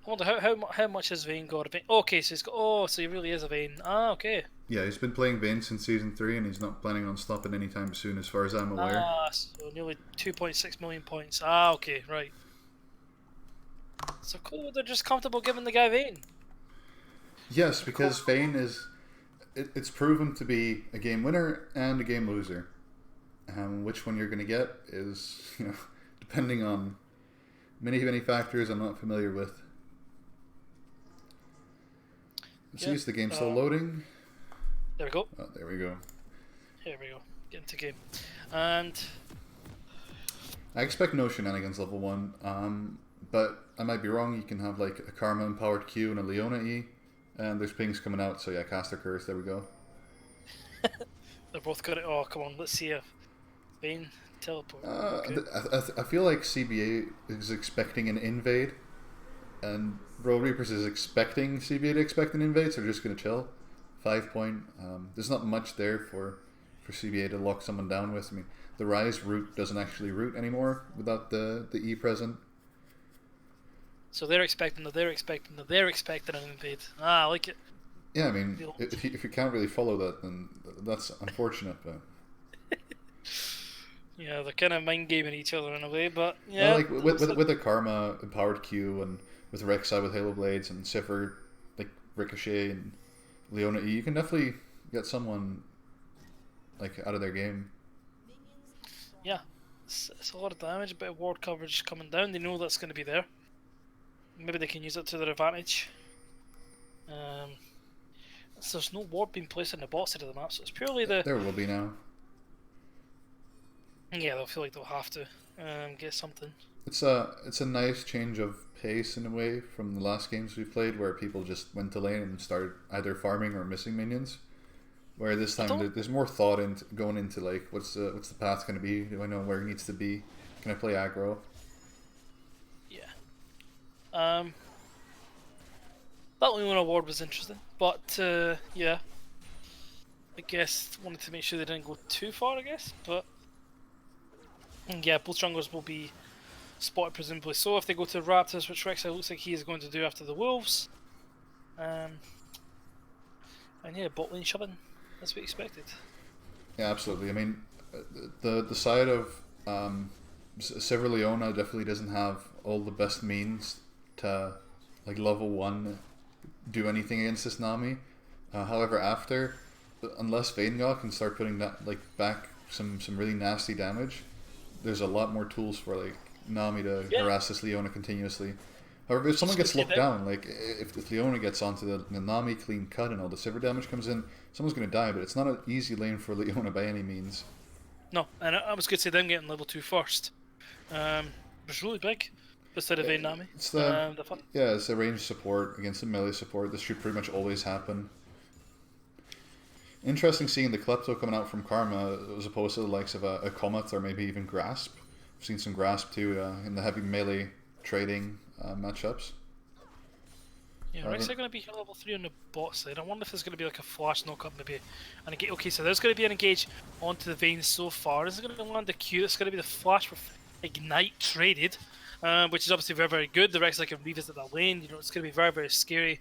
wonder how much has Vayne got? Okay, so he's got. Oh, so he really is a Vayne. Ah, okay. Yeah, he's been playing Vayne since Season 3, and he's not planning on stopping anytime soon, as far as I'm aware. So nearly 2.6 million points. Ah, okay, right. So cool, they're just comfortable giving the guy Vayne. Yes, because Vayne is... It's proven to be a game winner and a game loser. Which one you're going to get is, depending on many factors I'm not familiar with. Let's see, is the game still loading? There we go. Oh, there we go. Here we go. Get into game. And I expect no shenanigans level 1, but I might be wrong. You can have like a Karma empowered Q and a Leona E, and there's pings coming out, so yeah, Caster Curse, there we go. they're both got it. Oh, come on, let's see a Vayne teleport. Okay. I feel like CBA is expecting an invade, and Road Reapers is expecting CBA to expect an invade, so they're just going to chill. 5 point. There's not much there for CBA to lock someone down with. I mean, the Rise route doesn't actually route anymore without the E present. So they're expecting an invade. Ah, I like it. Yeah, I mean, if you can't really follow that, then that's unfortunate. But yeah, they're kind of mind gaming each other in a way. But yeah, like with a Karma empowered Q and with Rek'Sai with Halo Blades and Sifr like Ricochet and Leona E, you can definitely get someone like out of their game. Yeah, it's a lot of damage, a bit of ward coverage coming down. They know that's going to be there. Maybe they can use it to their advantage. So there's no ward being placed on the bot side of the map, so it's purely the. There will be now. Yeah, they'll feel like they'll have to get something. It's a nice change of pace in a way from the last games we played, where people just went to lane and started either farming or missing minions. Where this time there's more thought into going into like what's the path going to be? Do I know where it needs to be? Can I play aggro? Yeah. That Leona award was interesting, but yeah. I guess wanted to make sure they didn't go too far. I guess, but yeah, both junglers will be spotted presumably. So if they go to Raptors, which Rek'Sai looks like he is going to do after the Wolves, and yeah, bot lane shoving as we expected. Yeah, absolutely. I mean, the side of Sivir Leona definitely doesn't have all the best means to like level 1 do anything against this Nami. However, after, unless Vanguard can start putting that like back some really nasty damage, there's a lot more tools for like Nami to harass this Leona continuously. However, if someone gets locked down, like if Leona gets onto the Nami clean cut and all the Sivir damage comes in, someone's going to die, but it's not an easy lane for Leona by any means. No, and I was going to say them getting level 2 first. Was really big instead of Vayne Nami. It's it's a ranged support against a melee support. This should pretty much always happen. Interesting seeing the Klepto coming out from Karma as opposed to the likes of a Comet or maybe even Grasp. I've seen some Grasp too in the heavy melee trading matchups. Yeah, Rek'Sai going to be level 3 on the bot side. I wonder if there's going to be like a flash knock-up maybe. And okay, so there's going to be an engage onto the Vayne so far. Is it going to land the Q? It's going to be the flash for Ignite traded, which is obviously very, very good. The Rek'Sai can revisit that lane. It's going to be very, very scary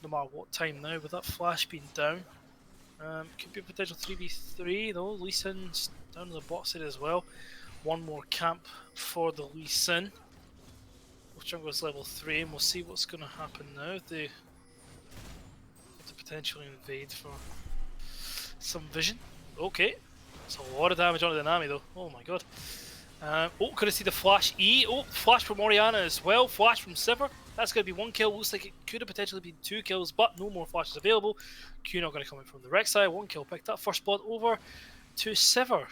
no matter what time now with that flash being down. Could be a potential 3v3 though. Lee Sin's down on the bot side as well. One more camp for the Lee Sin. Jungle's level 3, and we'll see what's going to happen now. They have to potentially invade for some vision. Okay, it's a lot of damage onto the Nami though. Oh my god. Could I see the flash E? Oh, flash from Orianna as well. Flash from Sivir. That's going to be 1 kill. Looks like it could have potentially been 2 kills, but no more flashes available. Q not going to come in from the Rek'Sai. 1 kill picked up. First blood over to Sivir.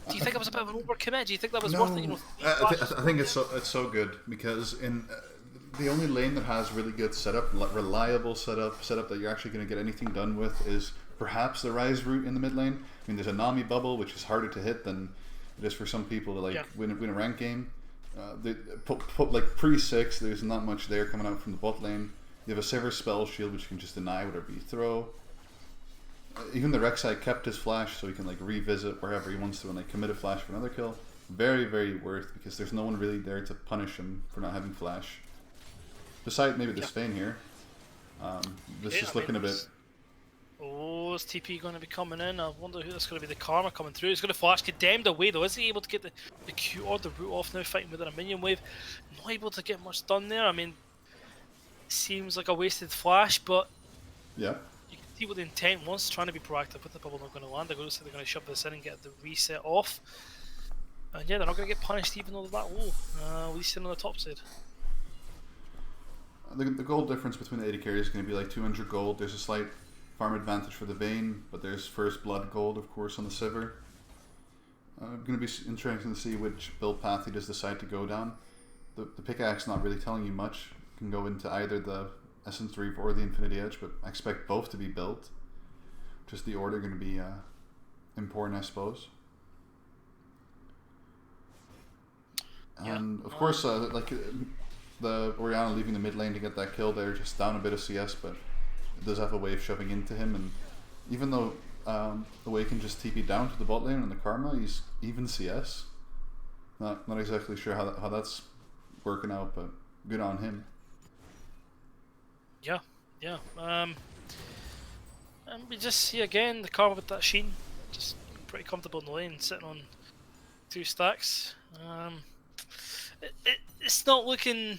Do you think that was a bit of an overcommit? Do you think that was worth it? I think it's so good because in the only lane that has really good setup, reliable setup that you're actually going to get anything done with is perhaps the Rise route in the mid lane. I mean, there's a Nami bubble which is harder to hit than it is for some people to win a rank game. Like pre-6, there's not much there coming out from the bot lane. You have a Sever Spell Shield, which you can just deny whatever you throw. Even the Rek'Sai kept his flash, so he can like revisit wherever he wants to and like commit a flash for another kill. Very, very worth, because there's no one really there to punish him for not having flash. Besides maybe the Swain here. This is looking a bit... Oh, is TP going to be coming in? I wonder who that's going to be. The Karma coming through. He's going to flash condemned away though. Is he able to get the Q or the root off now, fighting within a minion wave? Not able to get much done there. I mean, seems like a wasted flash, but yeah, you can see what the intent was, trying to be proactive with the bubble not going to land. They're going to shove this in and get the reset off. And yeah, they're not going to get punished even though they're that low. At least in on the top side. The gold difference between the 80 carries is going to be like 200 gold. There's a slight farm advantage for the Vayne, but there's first blood gold, of course, on the Sivir. Going to be interesting to see which build path he does decide to go down. The pickaxe not really telling you much. Can go into either the Essence Reef or the Infinity Edge, but I expect both to be built. Just the order going to be important, I suppose. And of course, like the Orianna leaving the mid lane to get that kill there, just down a bit of CS, but it does have a wave shoving into him. And even though the wave can just TP down to the bot lane and the Karma, he's even CS. Not exactly sure how that's working out, but good on him. Yeah. And we just see again the Karma with that Sheen, just pretty comfortable in the lane, sitting on 2 stacks. It's not looking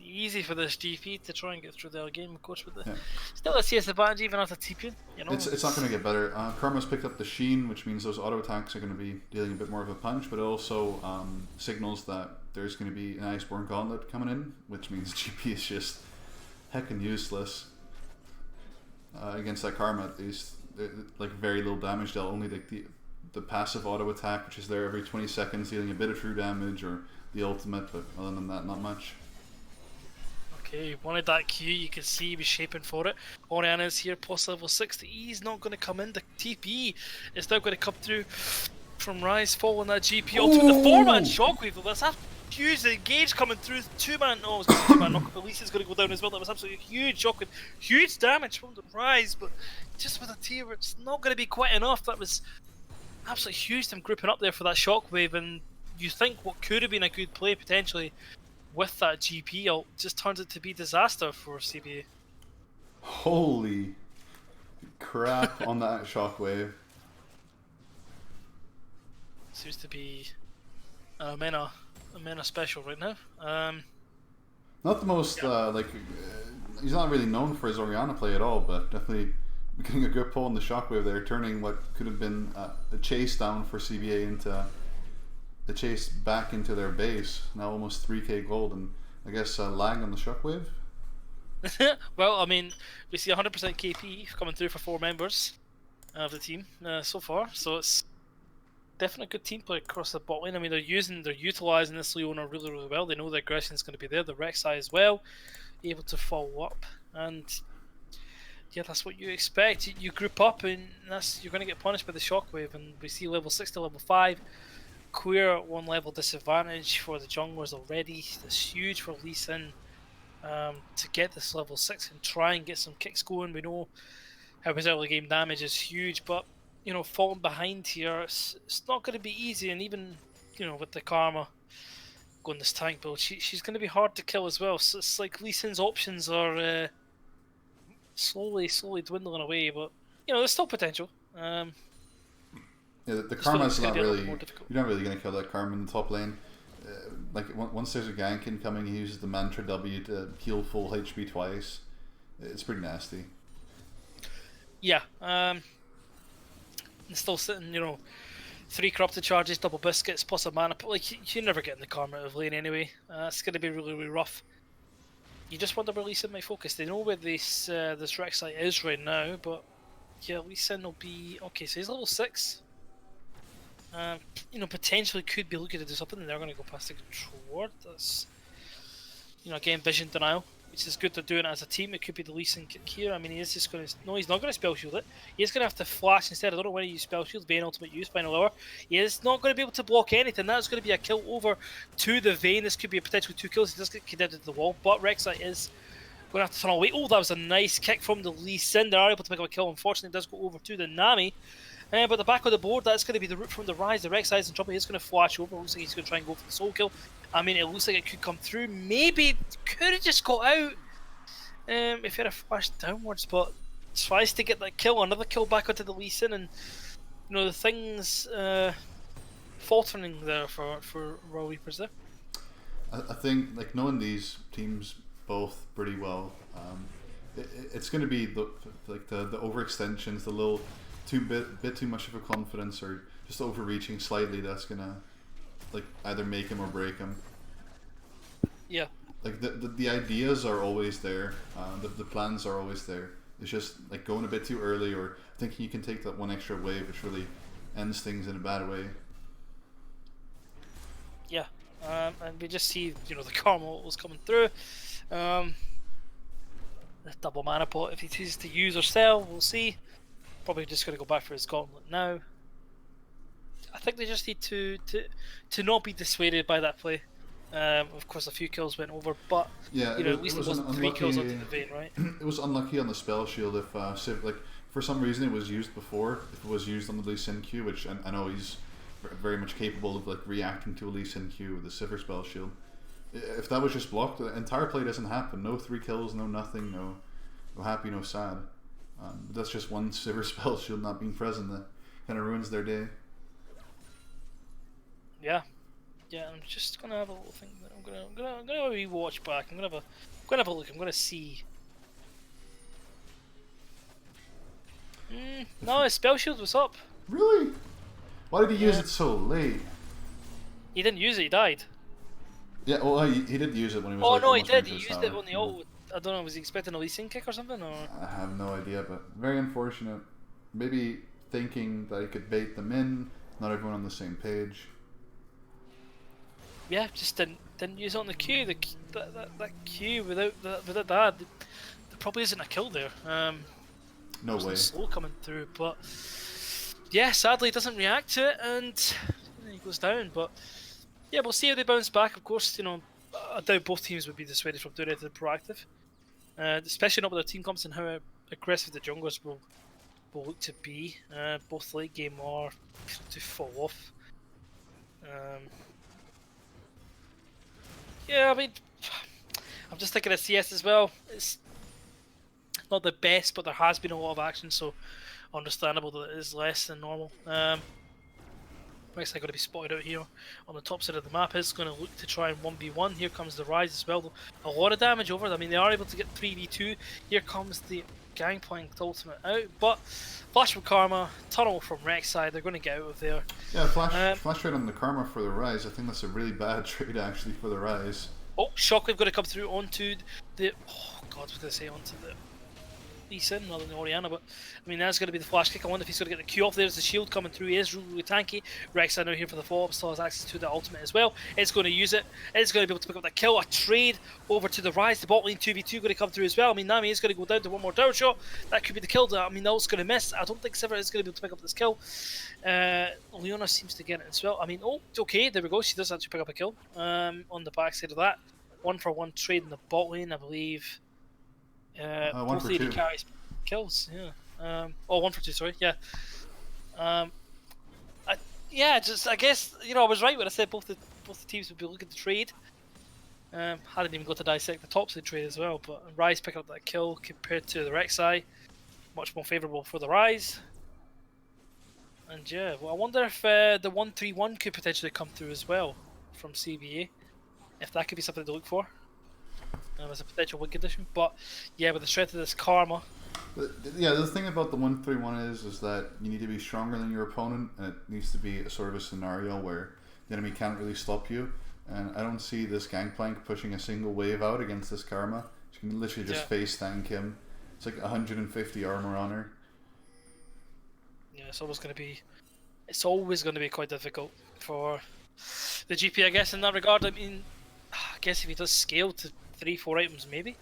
easy for this GP to try and get through the early game, of course, but still a CS advantage even after TPing, you know. It's not going to get better. Karma's picked up the Sheen, which means those auto attacks are going to be dealing a bit more of a punch, but it also signals that there's going to be an Iceborne Gauntlet coming in, which means GP is just heckin' useless against that Karma. These like very little damage dealt, only like the passive auto attack, which is there every 20 seconds, dealing a bit of true damage, or the ultimate, but other than that, not much. Okay, wanted that Q, you can see he was shaping for it. Orianna's here, plus level 60, he's not going to come in. The TP is now going to come through from Rise, following that GP ultimate. The 4-man shockwave, that's a huge engage coming through. 2-man, oh, it's 2-man knock, at least it's going to go down as well. That was absolutely huge shockwave, huge damage from the Rise, but just with a tier, it's not going to be quite enough. That was absolutely huge, them grouping up there for that shockwave, and you think what could have been a good play potentially with that GP ult just turns it to be disaster for CBA. Holy crap on that shockwave. Seems to be a Mena special right now. Not the most he's not really known for his Orianna play at all, but definitely getting a good pull on the shockwave there, turning what could have been a chase down for CBA into the chase back into their base. Now almost 3k gold, and I guess lag on the shockwave. Well, I mean, we see 100% KP coming through for 4 members of the team so far, so it's definitely a good team play across the bot lane. I mean, they're utilising this Leona really, really well. They know the aggression is going to be there. The Rek'Sai as well, able to follow up, and yeah, that's what you expect. You group up, and you're going to get punished by the shockwave. And we see level 6 to level 5. Queer 1 level disadvantage for the junglers already. That's huge for Lee Sin to get this level 6 and try and get some kicks going. We know how his early game damage is huge, but you know, falling behind here, it's not going to be easy. And even, you know, with the Karma going this tank build, she's going to be hard to kill as well. So it's like Lee Sin's options are slowly dwindling away, but you know, there's still potential. Yeah, the Karma's not really. You're not really going to kill that Karma in the top lane. Like once there's a gank incoming, he uses the Mantra W to heal full HP twice. It's pretty nasty. Yeah, still sitting, you know, 3 corrupted charges, double biscuits, plus a mana. Like you're never getting the Karma out of lane anyway. It's going to be really, really rough. You just wonder where Lee Sin might focus. They know where this Rek'Sai is right now, but yeah, Lee Sin will be okay. So he's level 6. You know, potentially could be looking to do something, and they're going to go past the Njord. That's, you know, again, vision denial. which is good they're doing it as a team. It could be the Lee Sin kick here. I mean, he is just going to... No, he's not going to spell shield it. He's going to have to flash instead. I don't know when he used spell shield. Vayne ultimate use, final hour. He is not going to be able to block anything. That's going to be a kill over to the Vayne. This could be a potential 2 kills. He does get connected to the wall, but Rek'Sai is going to have to turn away. Oh, that was a nice kick from the Lee Sin. They are able to pick up a kill. Unfortunately, it does go over to the Nami. But the back of the board, that's going to be the route from the Rise. The Rek'Sai is in trouble. He's going to flash over. Looks like he's going to try and go for the soul kill. I mean, it looks like it could come through. Maybe could have just got out if he had a flash downwards, but tries to get that kill. Another kill back onto the Lee Sin, and you know the things faltering there for Royal Reapers there. I think like knowing these teams both pretty well, it's going to be the overextensions, the little bit too much of a confidence or just overreaching slightly that's gonna like either make him or break him. Yeah. Like the ideas are always there, the plans are always there. It's just like going a bit too early or thinking you can take that one extra wave, which really ends things in a bad way. Yeah, and we just see the Karma was coming through. The double mana pot if he chooses to use or sell, we'll see. Probably just going to go back for his gauntlet now. I think they just need to not be dissuaded by that play. Of course, a few kills went over, but yeah, at least it wasn't 3 kills onto the Vayne, right? It was unlucky on the spell shield if Civ, like for some reason it was used before. If it was used on the Lee Sin Q, which I know he's very much capable of like reacting to a Lee Sin Q with the Sivir spell shield. If that was just blocked, the entire play doesn't happen. No 3 kills, no nothing, no happy, no sad. But that's just one Sivir spell shield not being present that kind of ruins their day. Yeah, I'm just gonna have a little thing. I'm gonna rewatch back. I'm gonna have a look. I'm gonna see. No, his spell shield was up. Really? Why did he use it so late? He didn't use it. He died. Yeah, well, he did use it when he was. Oh like, no, he almost did. into He his used tower. it on the ult. I don't know. Was he expecting a Lee Sin kick or something? Or I have no idea, but very unfortunate. Maybe thinking that he could bait them in. Not everyone on the same page. yeah, just didn't use it on the Q. That Q without that, there probably isn't a kill there. No way. Slow coming through, but yeah, sadly he doesn't react to it and he goes down. But yeah, we'll see how they bounce back. Of course, I doubt both teams would be dissuaded from doing anything proactive, especially not with their team comps and how aggressive the junglers will look to be. Both late game are to fall off. Yeah, I mean, I'm just thinking of CS as well. It's not the best, but there has been a lot of action, so understandable that it is less than normal. Rek'Sai going to be spotted out here on the top side of the map. Is going to look to try and 1v1. Here comes the Rise as well. A lot of damage over. I mean, they are able to get 3v2. Here comes the Gangplank ultimate out, but flash from Karma, tunnel from Rek'Sai. They're going to get out of there. Yeah, flash trade on the Karma for the Rise. I think that's a really bad trade actually for the Rise. Oh, Shockwave going to come through onto the... Oh, God, I was going to say onto the Lee Sin rather than the Orianna, but I mean, that's going to be the flash kick. I wonder if he's going to get the Q off. There's the shield coming through. He is really tanky. Rek'Sai now here for the follow-up, still has access to the ultimate as well. It's going to use it. It's going to be able to pick up that kill. A trade over to the Rise. The bot lane 2v2 going to come through as well. I mean, Nami is going to go down to one more tower shot. That could be the kill. I mean, that's going to miss. I don't think Sivir is going to be able to pick up this kill. Leona seems to get it as well. I mean, oh, okay, there we go. She does actually pick up a kill on the backside of that. 1-for-1 trade in the bot lane, I believe. Both lady carries kills, yeah. 1-for-2, sorry, yeah. I guess I was right when I said both the teams would be looking to trade. I didn't even go to dissect the top side trade as well, but Rise picking up that kill compared to the Rek'Sai, much more favourable for the Rise. And yeah, well, I wonder if the 1-3-1 could potentially come through as well from CBA. If that could be something to look for as a potential win condition. But yeah, with the strength of this Karma. Yeah, the thing about the 1-3-1 is that you need to be stronger than your opponent, and it needs to be a sort of a scenario where the enemy can't really stop you. And I don't see this Gangplank pushing a single wave out against this Karma. She can literally just face tank him. It's like 150 armor on her. Yeah, it's always going to be quite difficult for the GP, I guess, in that regard. I mean, I guess if he does scale to 3-4 items, maybe.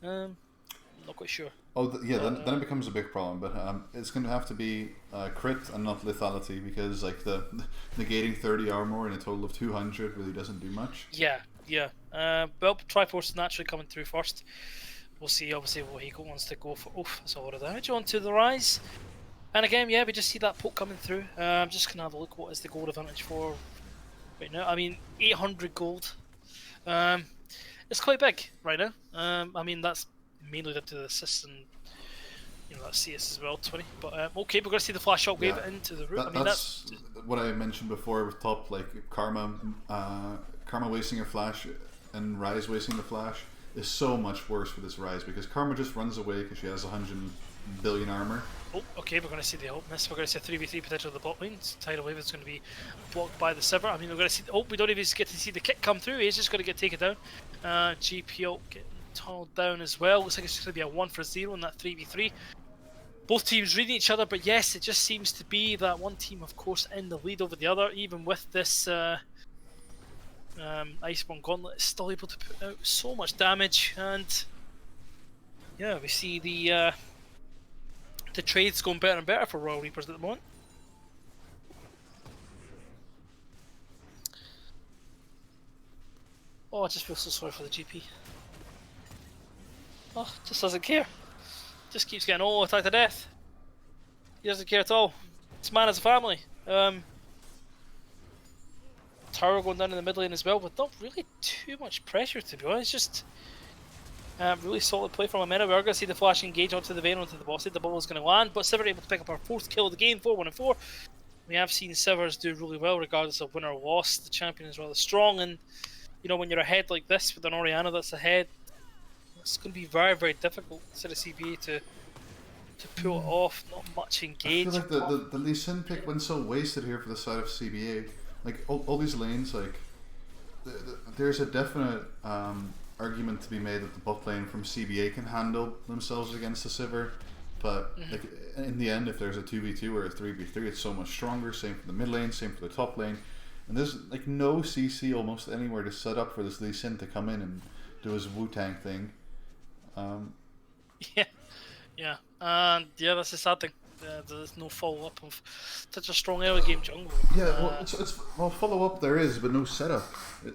Not quite sure. Oh, then it becomes a big problem. But it's going to have to be crit and not lethality, because like the negating 30 armor in a total of 200 really doesn't do much. Yeah. Well, Triforce naturally coming through first. We'll see, obviously, what he wants to go for. Oof, that's a lot of damage onto the Rise. And again, yeah, we just see that poke coming through. I'm just going to have a look what is the gold advantage for right now. I mean, 800 gold. It's quite big right now. I mean, that's mainly due to the assist and, that CS as well, 20. But okay, we're going to see the flash shockwave into the root. That's what I mentioned before with top, like Karma wasting her flash and Rise wasting the flash is so much worse for this Rise, because Karma just runs away because she has 100 billion armor. Oh, okay, we're going to see the ult miss. We're going to see a 3v3 potential of the bot lane. Tidal Wave is going to be blocked by the Sivir. I mean, we're going to see... Oh, we don't even get to see the kick come through. He's just going to get taken down. GP ult getting tunneled down as well. Looks like it's going to be a 1-for-0 in that 3v3. Both teams reading each other, but yes, it just seems to be that one team, of course, in the lead over the other. Even with this Iceborne Gauntlet, is still able to put out so much damage. And yeah, we see the trade's going better and better for Royal Reapers at the moment. Oh, I just feel so sorry for the GP. Oh, just doesn't care. Just keeps getting attacked to death. He doesn't care at all. This man has a family. Tower going down in the mid lane as well, but not really too much pressure, to be honest. Just really solid play from Amena. We are going to see the flash engage onto the Vayne, onto the boss side. The bubble is going to land, but Sivir able to pick up our 4th kill of the game, 4-1-4. We have seen Sivers do really well regardless of win or loss. The champion is rather strong, and when you're ahead like this with an Orianna that's ahead, it's going to be very, very difficult for the CBA to pull it off. Not much engage. I feel like the Lee Sin pick went so wasted here for the side of CBA. Like all these lanes, like there's a definite argument to be made that the bot lane from CBA can handle themselves against the Sivir, but like in the end, if there's a 2v2 or a 3v3, it's so much stronger. Same for the mid lane, same for the top lane, and there's like no CC almost anywhere to set up for this Lee Sin to come in and do his Wu-Tang thing. Yeah, that's the sad thing. There's no follow up of such a strong early game jungle. Yeah, well, follow up there is, but no setup.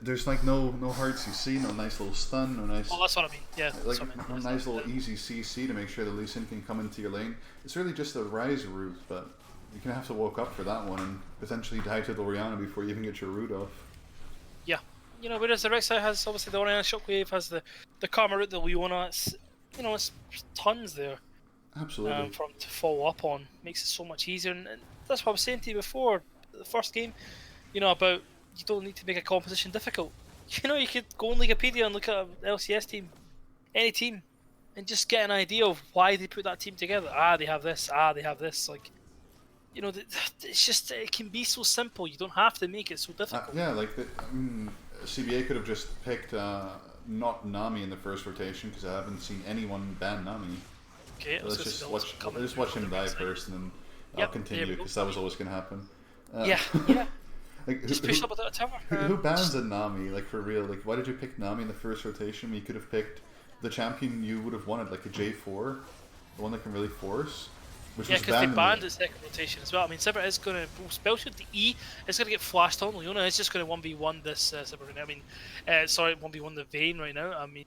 There's like no hard CC, no nice little stun, no nice. Oh, that's what I mean. Yeah, like no nice little easy CC to make sure the Lee Sin can come into your lane. It's really just a Rise route, but you're gonna have to walk up for that one and potentially die to the Orianna before you even get your route off. Yeah, whereas the Rek'Sai has obviously the Orianna Shockwave, has the Karma route that Leona. It's tons there. Absolutely. For him to follow up on makes it so much easier, and that's what I was saying to you before the first game. About you don't need to make a composition difficult. You could go on Wikipedia and look at an LCS team, any team, and just get an idea of why they put that team together. They have this. They have this. Like, it's just it can be so simple. You don't have to make it so difficult. CBA could have just picked not Nami in the first rotation, because I haven't seen anyone ban Nami. Okay, let's just watch him die first, and then I'll continue, because that was always going to happen. Yeah. Like, just push up without a tower. Who bans a Nami, like, for real? Like, why did you pick Nami in the first rotation? You could have picked the champion you would have wanted, like a J4, the one that can really force. Because they banned the second rotation as well. I mean, Sivir is going to spell shoot the E. It's going to get flashed on. Leona is just going to 1v1 this Sivir right now. I mean, 1v1 the Vayne right now. I mean,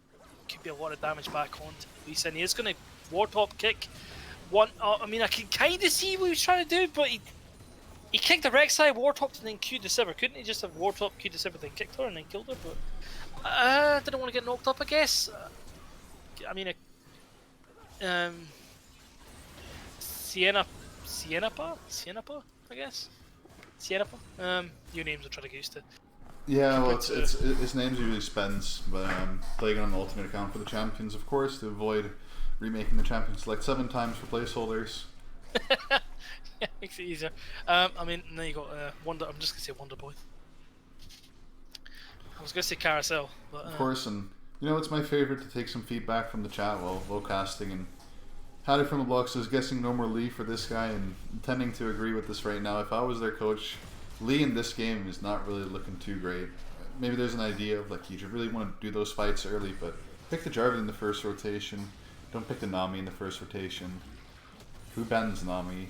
could be a lot of damage back on to Lee Sin. He is going to Wartop kick one. I mean, I can kind of see what he was trying to do, but he kicked the Rek'Sai, Wartopped, and then Q'd the Sivir. Couldn't he just have Wartop, Q'd the Sivir, then kicked her and then killed her? But didn't want to get knocked up, I guess. I mean, Sienapa, I guess. Sienapa. New names I'm trying to get used to. Yeah, well, it's his name's usually Spence, but playing on an alternate account for the champions, of course, to avoid remaking the champion select 7 times for placeholders. Yeah, makes it easier. I mean, then you got Wonder. I'm just gonna say Wonder Boy. I was gonna say Carousel, but of course, and it's my favorite to take some feedback from the chat while casting. And Hattie from the block says, guessing no more Lee for this guy, and tending to agree with this right now. If I was their coach, Lee in this game is not really looking too great. Maybe there's an idea of like you should really want to do those fights early, but Pick the Jarvan in the first rotation. Don't pick the Nami in the first rotation. Who bans Nami?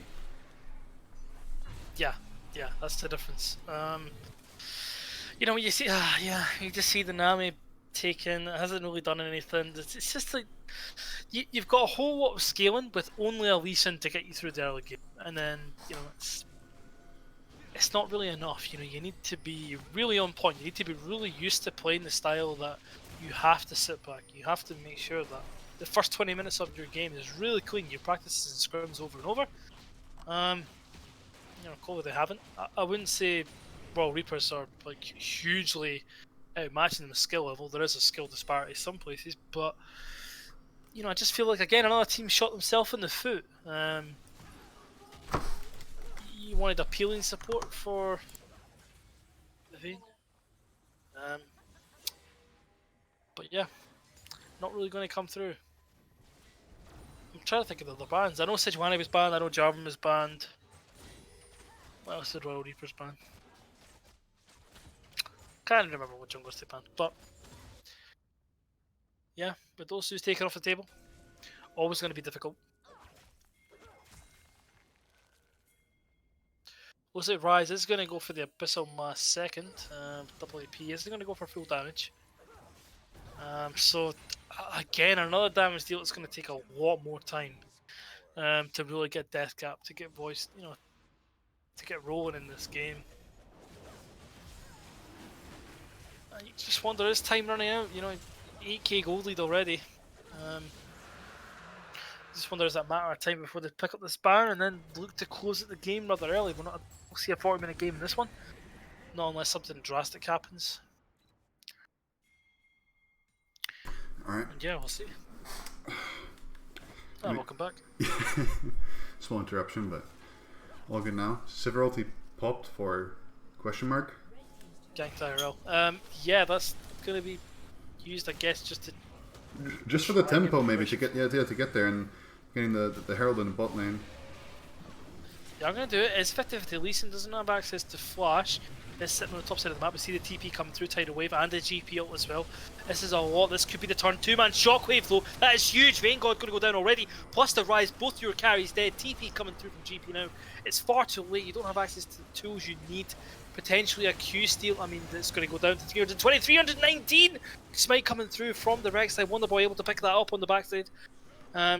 Yeah, that's the difference. You know, you see, you just see the Nami taken. It hasn't really done anything. It's just like you've got a whole lot of scaling with only a Lee Sin to get you through the early game, and then you know it's not really enough. You know, you need to be really on point. You need to be really used to playing the style that you have to sit back. You have to make sure that the first 20 minutes of your game is really clean. You practice and scrims over and over. You know, clearly they haven't. I wouldn't say Royal Reapers are like hugely outmatching them with skill level. There is a skill disparity some places, but you know, I just feel like again another team shot themselves in the foot. You wanted appealing support for the Vayne, but yeah, not really going to come through. I'm trying to think of the other bands. I know Sejuani was banned. I know Jarvan was banned. What else did Royal Reapers ban? Can't remember what junglers they banned, but yeah, with those two taken off the table, always going to be difficult. Looks like Rise is going to go for the Abyssal Mass second. WP isn't going to go for full damage. So again, another damage deal that's going to take a lot more time to really get Death Cap, to get voice, you know, to get rolling in this game. And you just wonder, is time running out? You know, 8k gold lead already. Just wonder, is that matter of time before they pick up this Baron and then look to close out the game rather early? We'll see a 40-minute game in this one, not unless something drastic happens. Alright. And yeah, we'll see. Welcome back. Small interruption, but all good now. Sivir ulti popped for question mark. Ganked IRL. Yeah, that's gonna be used, I guess, just for the tempo, maybe to get to get there and getting the Herald in the bot lane. Yeah, I'm gonna do it. It's 50-50. Lee Sin doesn't have access to flash. It's sitting on the top side of the map. We see the TP coming through Tidal Wave and the GP ult as well. This is a lot. This could be the turn. Two-man Shockwave though. That is huge. Vanguard going to go down already. Plus the Rise. Both your carries dead. TP coming through from GP now. It's far too late. You don't have access to the tools you need. Potentially a Q steal. I mean, it's going to go down to 320, 319. Smite coming through from the Rex side. Wonderboy able to pick that up on the backside.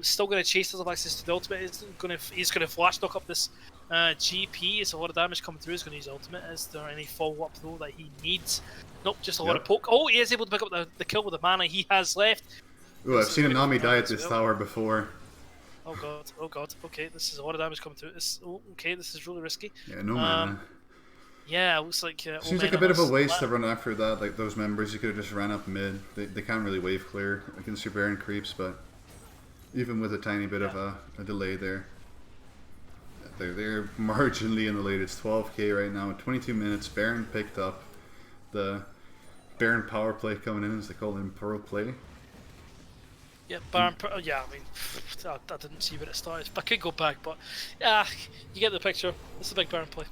Still going to chase. Doesn't have access to the ultimate. He's going to flash knock up this GP. It's a lot of damage coming through. He's going to use ultimate. Is there any follow up though that he needs? Nope, just a lot of poke. Oh, he is able to pick up the kill with the mana he has left. Ooh, I've seen a Nami die at this tower before. Oh god, oh god. Okay, this is a lot of damage coming through. Okay, this is really risky. Yeah, no mana. Yeah, it looks like... Seems like a bit of a waste to run after that. Like those members, you could have just ran up mid. They can't really wave clear against your Baron creeps, but even with a tiny bit of a delay there, they're marginally in the lead. It's 12k right now. 22 minutes. Baron picked up. The Baron power play coming in, as they call it, pro play. Yeah, Baron. Yeah, I mean, I didn't see where it started. I could go back, but you get the picture. It's a big Baron play.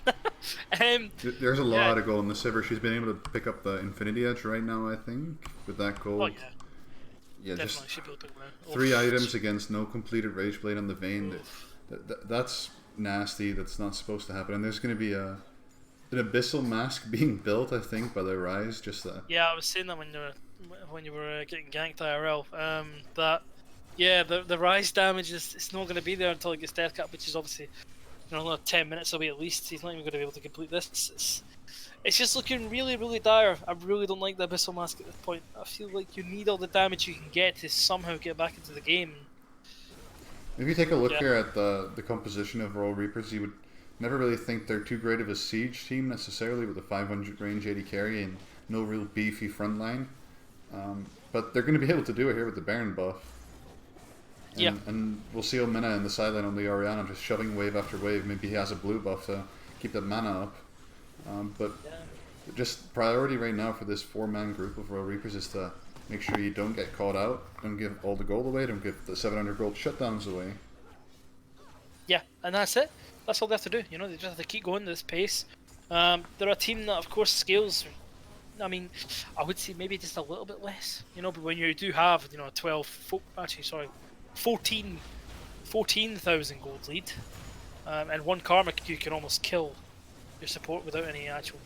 There's a lot of gold in the Sivir. She's been able to pick up the Infinity Edge right now, I think, with that gold. Oh yeah. Yeah, definitely. just Should be able to pick them out. 3 items against no completed Rage Blade on the Vayne. That's nasty. That's not supposed to happen. And there's going to be an Abyssal Mask being built, I think, by the Rise. Just that. Yeah, I was saying that when you were getting ganked IRL. That yeah, the Rise damage it's not going to be there until he gets Death Cap, which is obviously another 10 minutes away at least. He's not even going to be able to complete this. It's just looking really, really dire. I really don't like the Abyssal Mask at this point. I feel like you need all the damage you can get to somehow get back into the game. If you take a look here at the composition of Royal Reapers, you would never really think they're too great of a siege team necessarily, with a 500 range 80 carry and no real beefy front line. But they're going to be able to do it here with the Baron buff. And we'll see Omena in the sideline on the Orianna just shoving wave after wave. Maybe he has a blue buff to keep that mana up. But just priority right now for this 4-man group of Royal Reapers is to make sure you don't get caught out, don't give all the gold away, don't give the 700 gold shutdowns away. Yeah, and that's it. That's all they have to do. They just have to keep going at this pace. They're a team that, of course, scales I mean, I would say maybe just a little bit less, but when you do have, 14,000 gold lead, and one karma you can almost kill your support without any actual,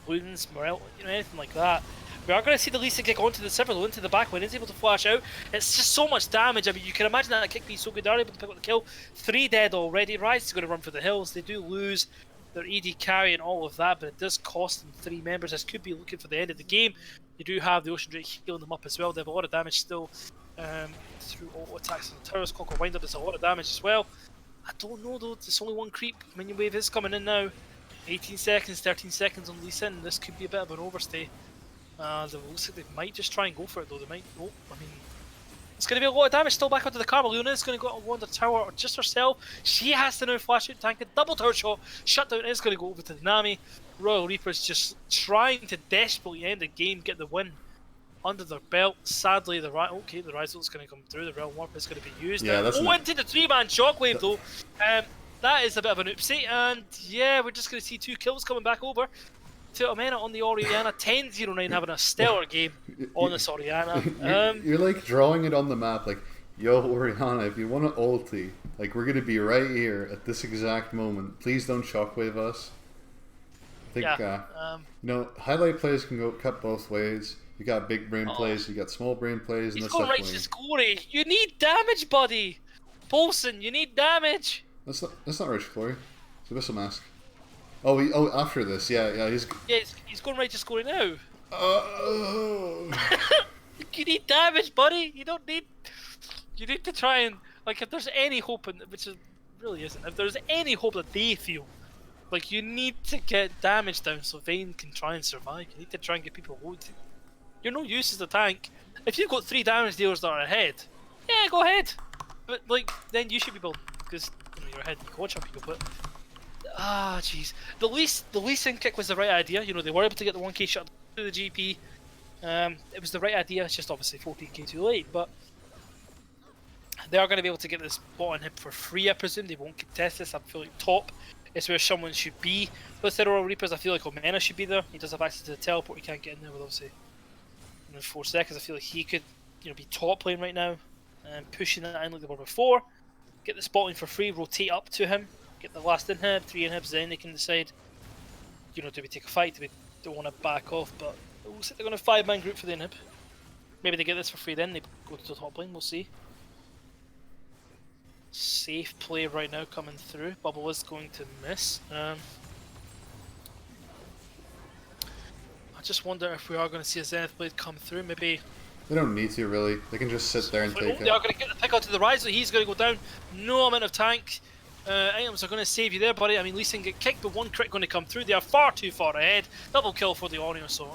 wounds, morale, anything like that. We are going to see the Lee Sin kick onto the server, into the back when he's able to flash out. It's just so much damage. I mean, you can imagine that kick being so good. They're able to pick up the kill. 3 dead already. Rise is going to run for the hills. They do lose their ED carry and all of that, but it does cost them 3 members. This could be looking for the end of the game. You do have the Ocean Drake healing them up as well. They have a lot of damage still through auto attacks on the towers. Conquer Wind Up does a lot of damage as well. I don't know though. There's only one creep. Minion wave is coming in now. 18 seconds, 13 seconds on Lee Sin. This could be a bit of an overstay. It looks like they might just try and go for it though. They might. Oh, I mean, it's going to be a lot of damage still back onto the Karma. Luna is going to go on the tower or just herself. She has to now flash out, tank a double tower shot. Shutdown is going to go over to the Nami. Royal Reapers just trying to desperately end the game, get the win under their belt. Sadly, the Rise is going to come through. The Realm Warp is going to be used. Yeah, that's into the 3-man Shockwave though. That is a bit of an oopsie, and yeah, we're just going to see 2 kills coming back over to Omena on the Oriana. 10-0-9 having a stellar game on this Oriana. You're like drawing it on the map, like, yo, Oriana, if you want to ulti, like, we're going to be right here at this exact moment. Please don't shockwave us. I think, highlight plays can go cut both ways. You got big brain plays, you got small brain plays, and he's going right to Glory. You need damage, buddy. Paulson, you need damage. That's not Rich Glory. It's Abyssal Mask. Oh, after this, he's going right to Glory now. You need damage, buddy. You need to try and, like, if there's any hope, which it really isn't, if there's any hope that they feel, like, you need to get damage down so Vayne can try and survive. You need to try and get people loaded. You're no use as a tank. If you've got 3 damage dealers that are ahead, yeah, go ahead. But, like, then you should be building, because you're ahead, you can watch out people, but jeez. The Lee Sin kick was the right idea. They were able to get the 1k shot through the GP. It was the right idea. It's just obviously 14k too late, but they are going to be able to get this bot on him for free, I presume. They won't contest this. I feel like top is where someone should be. With the Royal Reapers, I feel like Omena should be there. He does have access to the teleport. He can't get in there with, obviously, 4 seconds. I feel like he could, be top lane right now and pushing that in like they were before. Get the spot in for free, rotate up to him, get the last inhib, 3 inhibs, then they can decide, do we take a fight, do we don't want to back off, but it looks like they're going to 5-man group for the inhib. Maybe they get this for free then, they go to the top lane, we'll see. Safe play right now coming through, Bubble is going to miss. I just wonder if we are going to see a Zenith Blade come through, maybe. They don't need to, really. They can just sit there and take it. They are going to get the pick out to the Rise, so he's going to go down. No amount of tank items are going to save you there, buddy. I mean, Lee Sin get kicked, but 1 crit going to come through. They are far too far ahead. Double kill for the Oriana so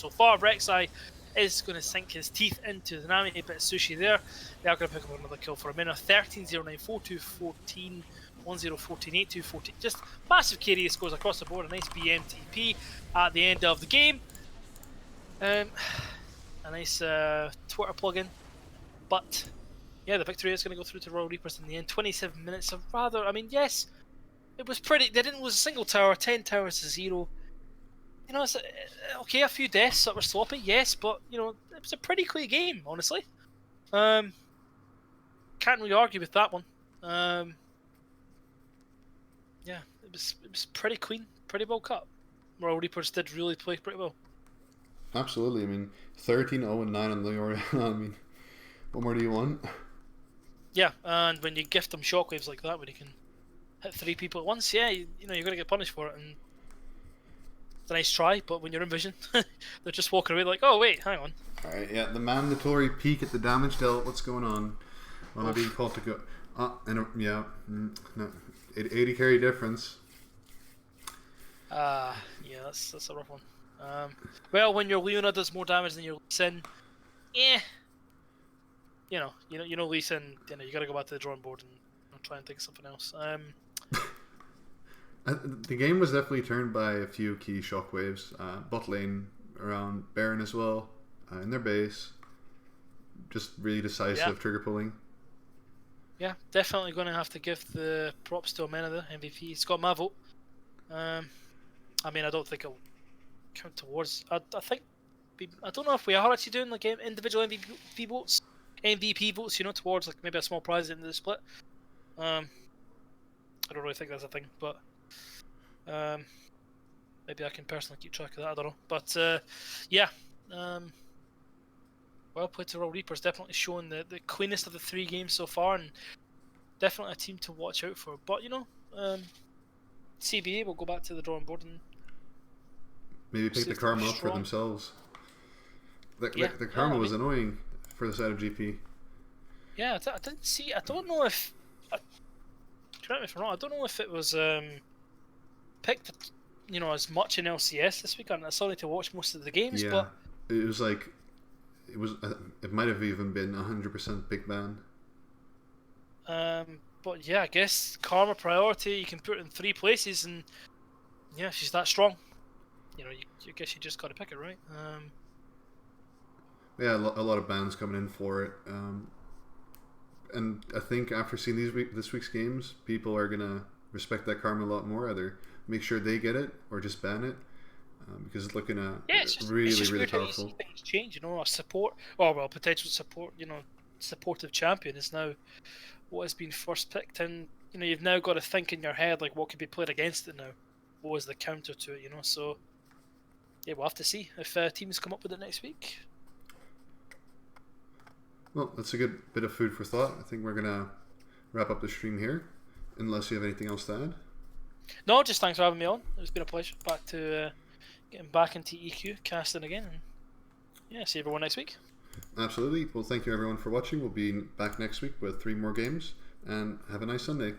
far. Rek'Sai is going to sink his teeth into the Nami, but Sushi there. They are going to pick up another kill for a minute. 13-0-9, 4-2, 14, 1-0, 14, 8-2, 14. Just massive carry scores across the board. A nice BMTP at the end of the game. A nice Twitter plugin, but yeah, the victory is going to go through to Royal Reapers in the end. 27 minutes of rather, I mean, yes, it was pretty. They didn't lose a single tower. 10 towers to 0. It's okay. A few deaths that were sloppy, yes, but it was a pretty clean game, honestly. Can't really argue with that one. Yeah, it was pretty clean, pretty well cut. Royal Reapers did really play pretty well. Absolutely. I mean, 13-0-9 on the Oriana. I mean, what more do you want? Yeah, and when you gift them shockwaves like that, when you can hit 3 people at once, yeah, you're going to get punished for it. And it's a nice try, but when you're in vision, they're just walking away like, oh wait, hang on. Alright, yeah, the mandatory peek at the damage dealt. What's going on? Am I being called to go? No, 80 carry difference. Yeah, that's a rough one. Well, when your Leona does more damage than your Lee Sin, Lee Sin, you gotta go back to the drawing board and try and think of something else. The game was definitely turned by a few key shockwaves. Bot lane around Baron as well, in their base. Just really decisive trigger pulling. Yeah, definitely going to have to give the props to Omena, the MVP. He's got my vote. I mean, I don't think he'll count towards. I think I don't know if we are actually doing like individual MVP votes, towards like maybe a small prize in the split. I don't really think that's a thing, but maybe I can personally keep track of that. I don't know, but yeah. Well played to Royal Reapers. Definitely shown the cleanest of the 3 games so far, and definitely a team to watch out for. But CBA will go back to the drawing board and maybe pick the karma up for themselves. The karma was annoying for the side of GP. Yeah, I didn't see. I don't know if. Correct me if I'm wrong. I don't know if it was picked, as much in LCS this week. I saw need to watch most of the games, but it was like it might have even been 100% big ban. But yeah, I guess karma priority. You can put it in 3 places, and yeah, she's that strong. You guess you just got to pick it, right? Yeah, a lot of bans coming in for it. And I think after seeing this week's games, people are gonna respect that karma a lot more. Either make sure they get it or just ban it, because it's looking really powerful. Things change, a support, potential support, supportive champion is now what has been first picked, and you've now got to think in your head like what could be played against it now. What is the counter to it? So yeah, we'll have to see if teams come up with it next week. Well, that's a good bit of food for thought. I think we're gonna wrap up the stream here, unless you have anything else to add. No, just thanks for having me on. It's been a pleasure. Back to getting back into EQ casting again, and yeah, see everyone next week. Absolutely. Well, thank you everyone for watching. We'll be back next week with 3 more games, and have a nice Sunday.